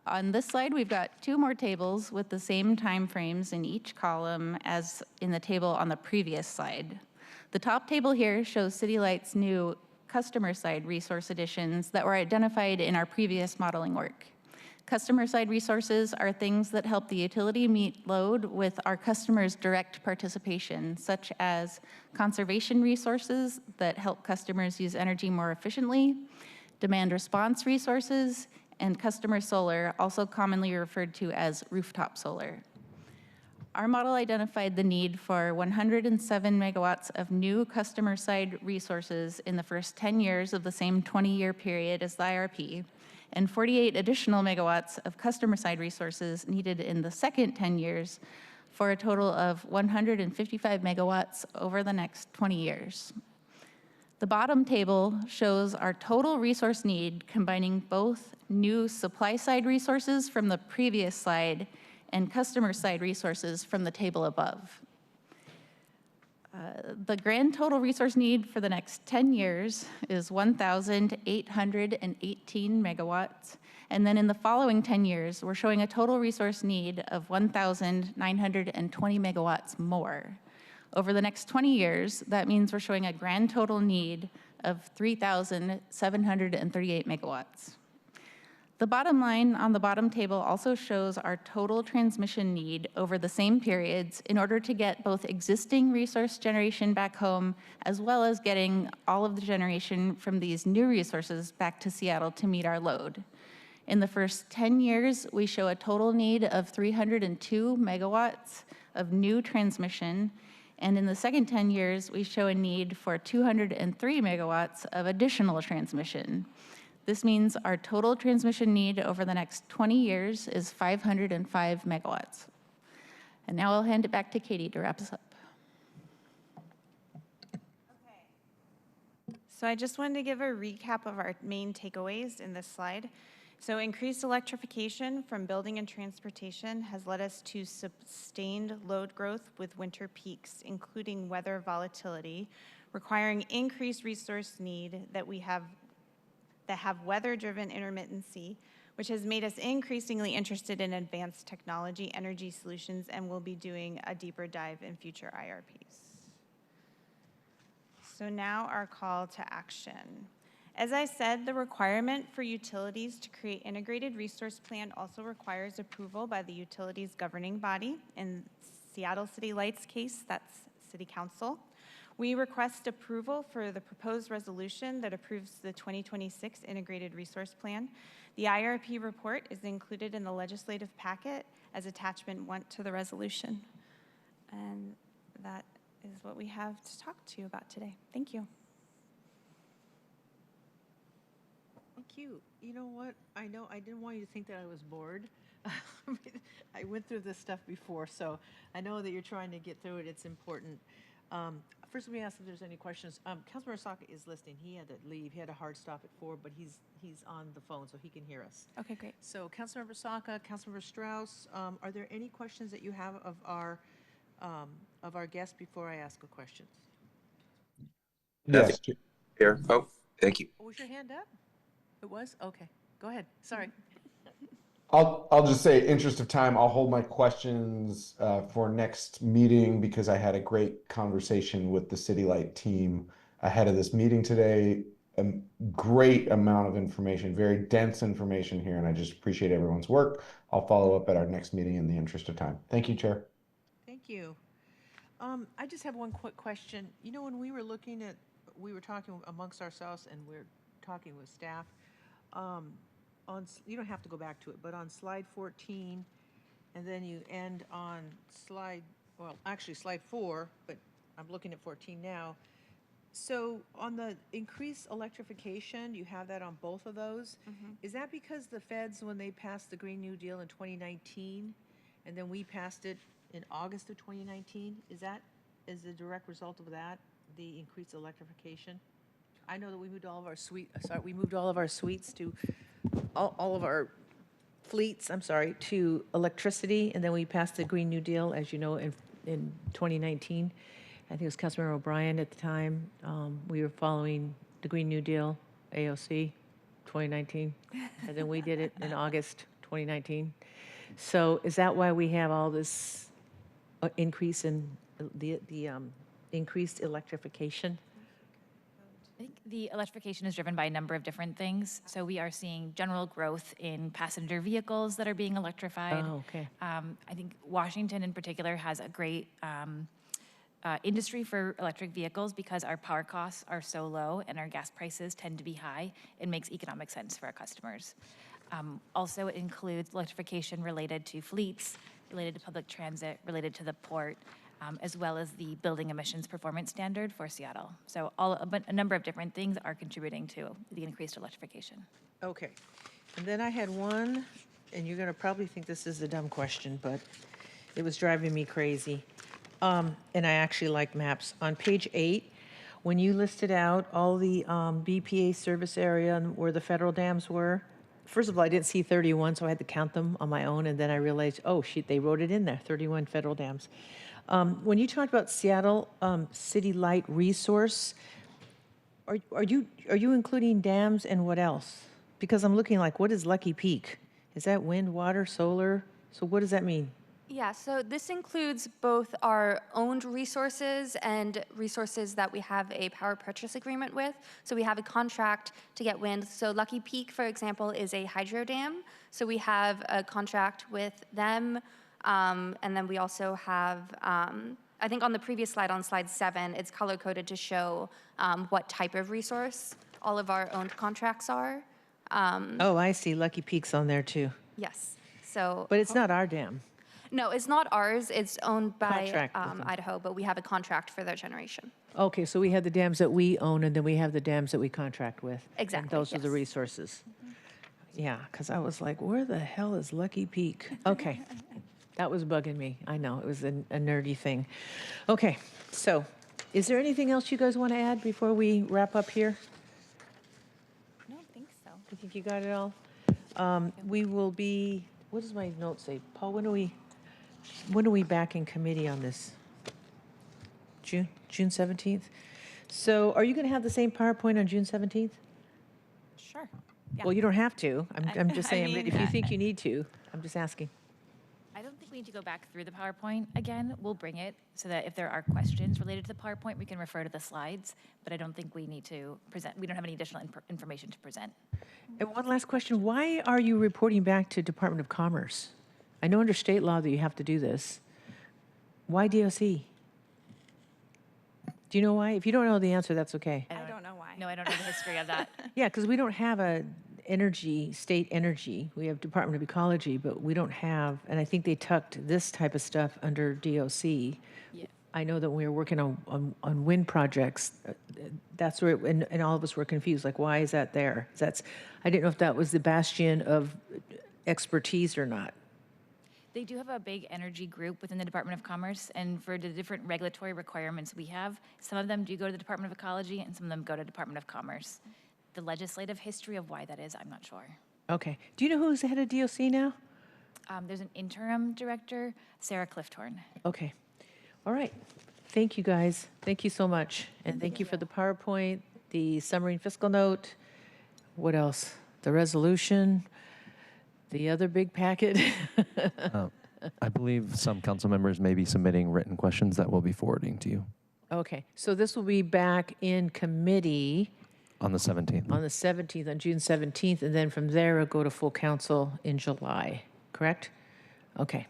On this slide, we've got two more tables with the same timeframes in each column as in the table on the previous slide. The top table here shows City Light's new customer-side resource additions that were identified in our previous modeling work. Customer-side resources are things that help the utility meet load with our customers' direct participation, such as conservation resources that help customers use energy more efficiently, demand response resources, and customer solar, also commonly referred to as rooftop solar. Our model identified the need for 107 megawatts of new customer-side resources in the first 10 years of the same 20-year period as the IRP, and 48 additional megawatts of customer-side resources needed in the second 10 years for a total of 155 megawatts over the next 20 years. The bottom table shows our total resource need combining both new supply-side resources from the previous slide and customer-side resources from the table above. The grand total resource need for the next 10 years is 1,818 megawatts. And then in the following 10 years, we're showing a total resource need of 1,920 megawatts more. Over the next 20 years, that means we're showing a grand total need of 3,738 megawatts. The bottom line on the bottom table also shows our total transmission need over the same periods in order to get both existing resource generation back home, as well as getting all of the generation from these new resources back to Seattle to meet our load. In the first 10 years, we show a total need of 302 megawatts of new transmission, and in the second 10 years, we show a need for 203 megawatts of additional transmission. This means our total transmission need over the next 20 years is 505 megawatts. And now I'll hand it back to Katie to wrap us up. So I just wanted to give a recap of our main takeaways in this slide. So increased electrification from building and transportation has led us to sustained load growth with winter peaks, including weather volatility, requiring increased resource need that have weather-driven intermittency, which has made us increasingly interested in advanced technology energy solutions, and we'll be doing a deeper dive in future IRPs. So now our call to action. As I said, the requirement for utilities to create integrated resource plan also requires approval by the utilities governing body. In Seattle City Light's case, that's City Council. We request approval for the proposed resolution that approves the 2026 Integrated Resource Plan. The IRP report is included in the legislative packet as attachment 1 to the resolution. And that is what we have to talk to you about today. Thank you. Thank you. You know what? I didn't want you to think that I was bored. I went through this stuff before, so I know that you're trying to get through it. It's important. First, let me ask if there's any questions. Councilmember Saka is listening. He had to leave. He had a hard stop at 4, but he's on the phone, so he can hear us. Okay, great. So, Councilmember Saka, Councilmember Strauss, are there any questions that you have of our guest before I ask a question? Yes. Here. Oh, thank you. Was your hand up? It was? Okay. Go ahead. Sorry. I'll just say, interest of time, I'll hold my questions for next meeting because I had a great conversation with the City Light team ahead of this meeting today. a great amount of information, very dense information here, and I just appreciate everyone's work. I'll follow up at our next meeting in the interest of time. Thank you, Chair. Thank you. I just have one quick question. You know, when we were talking amongst ourselves and we're talking with staff, you don't have to go back to it, but on slide 14, and then you end on slide 4, but I'm looking at 14 now. So on the increased electrification, you have that on both of those. Is that because the feds, when they passed the Green New Deal in 2019, and then we passed it in August of 2019, is a direct result of that, the increased electrification? I know that we moved all of our suites to all of our fleets, to electricity, and then we passed the Green New Deal, as you know, in 2019. I think it was Councilmember O'Brien at the time. We were following the Green New Deal, AOC, 2019, and then we did it in August 2019. So is that why we have all this increase in the increased electrification? I think the electrification is driven by a number of different things. So we are seeing general growth in passenger vehicles that are being electrified. Oh, okay. I think Washington in particular has a great industry for electric vehicles because our power costs are so low and our gas prices tend to be high. It makes economic sense for our customers. Also, it includes electrification related to fleets, related to public transit, related to the port, as well as the building emissions performance standard for Seattle. So a number of different things are contributing to the increased electrification. Okay. And then I had one, and you're going to probably think this is a dumb question, but it was driving me crazy. And I actually like maps. On page 8, when you listed out all the BPA service area and where the federal dams were, first of all, I didn't see 31, so I had to count them on my own, and then I realized, oh, shoot, they wrote it in there, 31 federal dams. When you talked about Seattle City Light Resource, are you including dams and what else? Because I'm looking like, what is Lucky Peak? Is that wind, water, solar? So what does that mean? Yeah, so this includes both our owned resources and resources that we have a power purchase agreement with. So we have a contract to get wind. So Lucky Peak, for example, is a hydro dam. So we have a contract with them. And then we also have, I think on the previous slide, on slide 7, it's color-coded to show what type of resource all of our owned contracts are. Oh, I see. Lucky Peak's on there too. Yes. So. But it's not our dam. No, it's not ours. It's owned by Contract with them. Idaho, but we have a contract for their generation. Okay, so we have the dams that we own, and then we have the dams that we contract with. Exactly, And those are the yes. resources. Yeah, because I was like, where the hell is Lucky Peak? Okay, that was bugging me. I know, it was a nerdy thing. Okay, so is there anything else you guys want to add before we wrap up here? I don't think so. I think you got it all. We will be, what does my note say? Paul, when are we back in committee on this? June 17th? So are you going to have the same PowerPoint on June 17th? Sure. Well, you don't have to. I'm just I saying, mean, if you think you need to, I'm just asking. I don't think we need to go back through the PowerPoint again. We'll bring it so that if there are questions related to the PowerPoint, we can refer to the slides, but I don't think we need to present. We don't have any additional information to present. And one last question. Why are you reporting back to Department of Commerce? I know under state law that you have to do this. Why DOC? Do you know why? If you don't know the answer, that's okay. I don't know why. No, I don't know the history of that. Yeah, because we don't have a state energy. We have Department of Ecology, but we don't have, and I think they tucked this type of stuff under DOC. Yeah. I know that when we were working on wind projects, that's where, and all of us were confused, like, why is that there? I didn't know if that was the bastion of expertise or not. They do have a big energy group within the Department of Commerce, and for the different regulatory requirements we have, some of them do go to the Department of Ecology, and some of them go to Department of Commerce. The legislative history of why that is, I'm not sure. Okay. Do you know who's the head of DOC now? There's an interim director, Sarah Clifthorne. Okay. All right. Thank you, guys. Thank you so much. And thank you for the PowerPoint, the summary and fiscal note. What else? The resolution, the other big packet. I believe some council members may be submitting written questions that we'll be forwarding to you. Okay. So this will be back in committee On the 17th. on the 17th, on June 17th, and then from there, it'll go to full council in July, correct? Okay.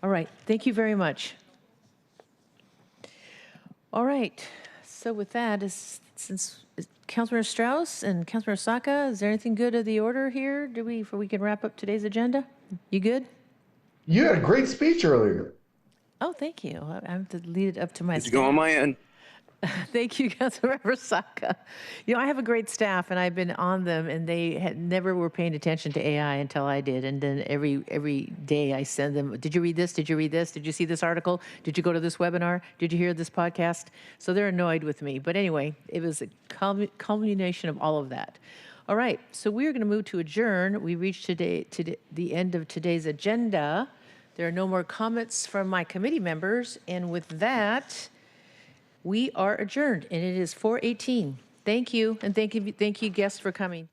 All right. Thank you very much. All right. So with that, Councilmember Strauss and Councilmember Saka, is there anything good of the order here? Before we can wrap up today's agenda? You good? You had a great speech earlier. Oh, thank you. I have to lead it up to my It's going on my end. Thank you, Councilmember Saka. You know, I have a great staff, and I've been on them, and they never were paying attention to AI until I did. And then every day I send them, did you read this? Did you read this? Did you see this article? Did you go to this webinar? Did you hear this podcast? So they're annoyed with me. But anyway, it was a culmination of all of that. All right, so we're going to move to adjourn. We reached to the end of today's agenda. There are no more comments from my committee members. And with that, we are adjourned, and it is 4:18. Thank you, and thank you guests for coming.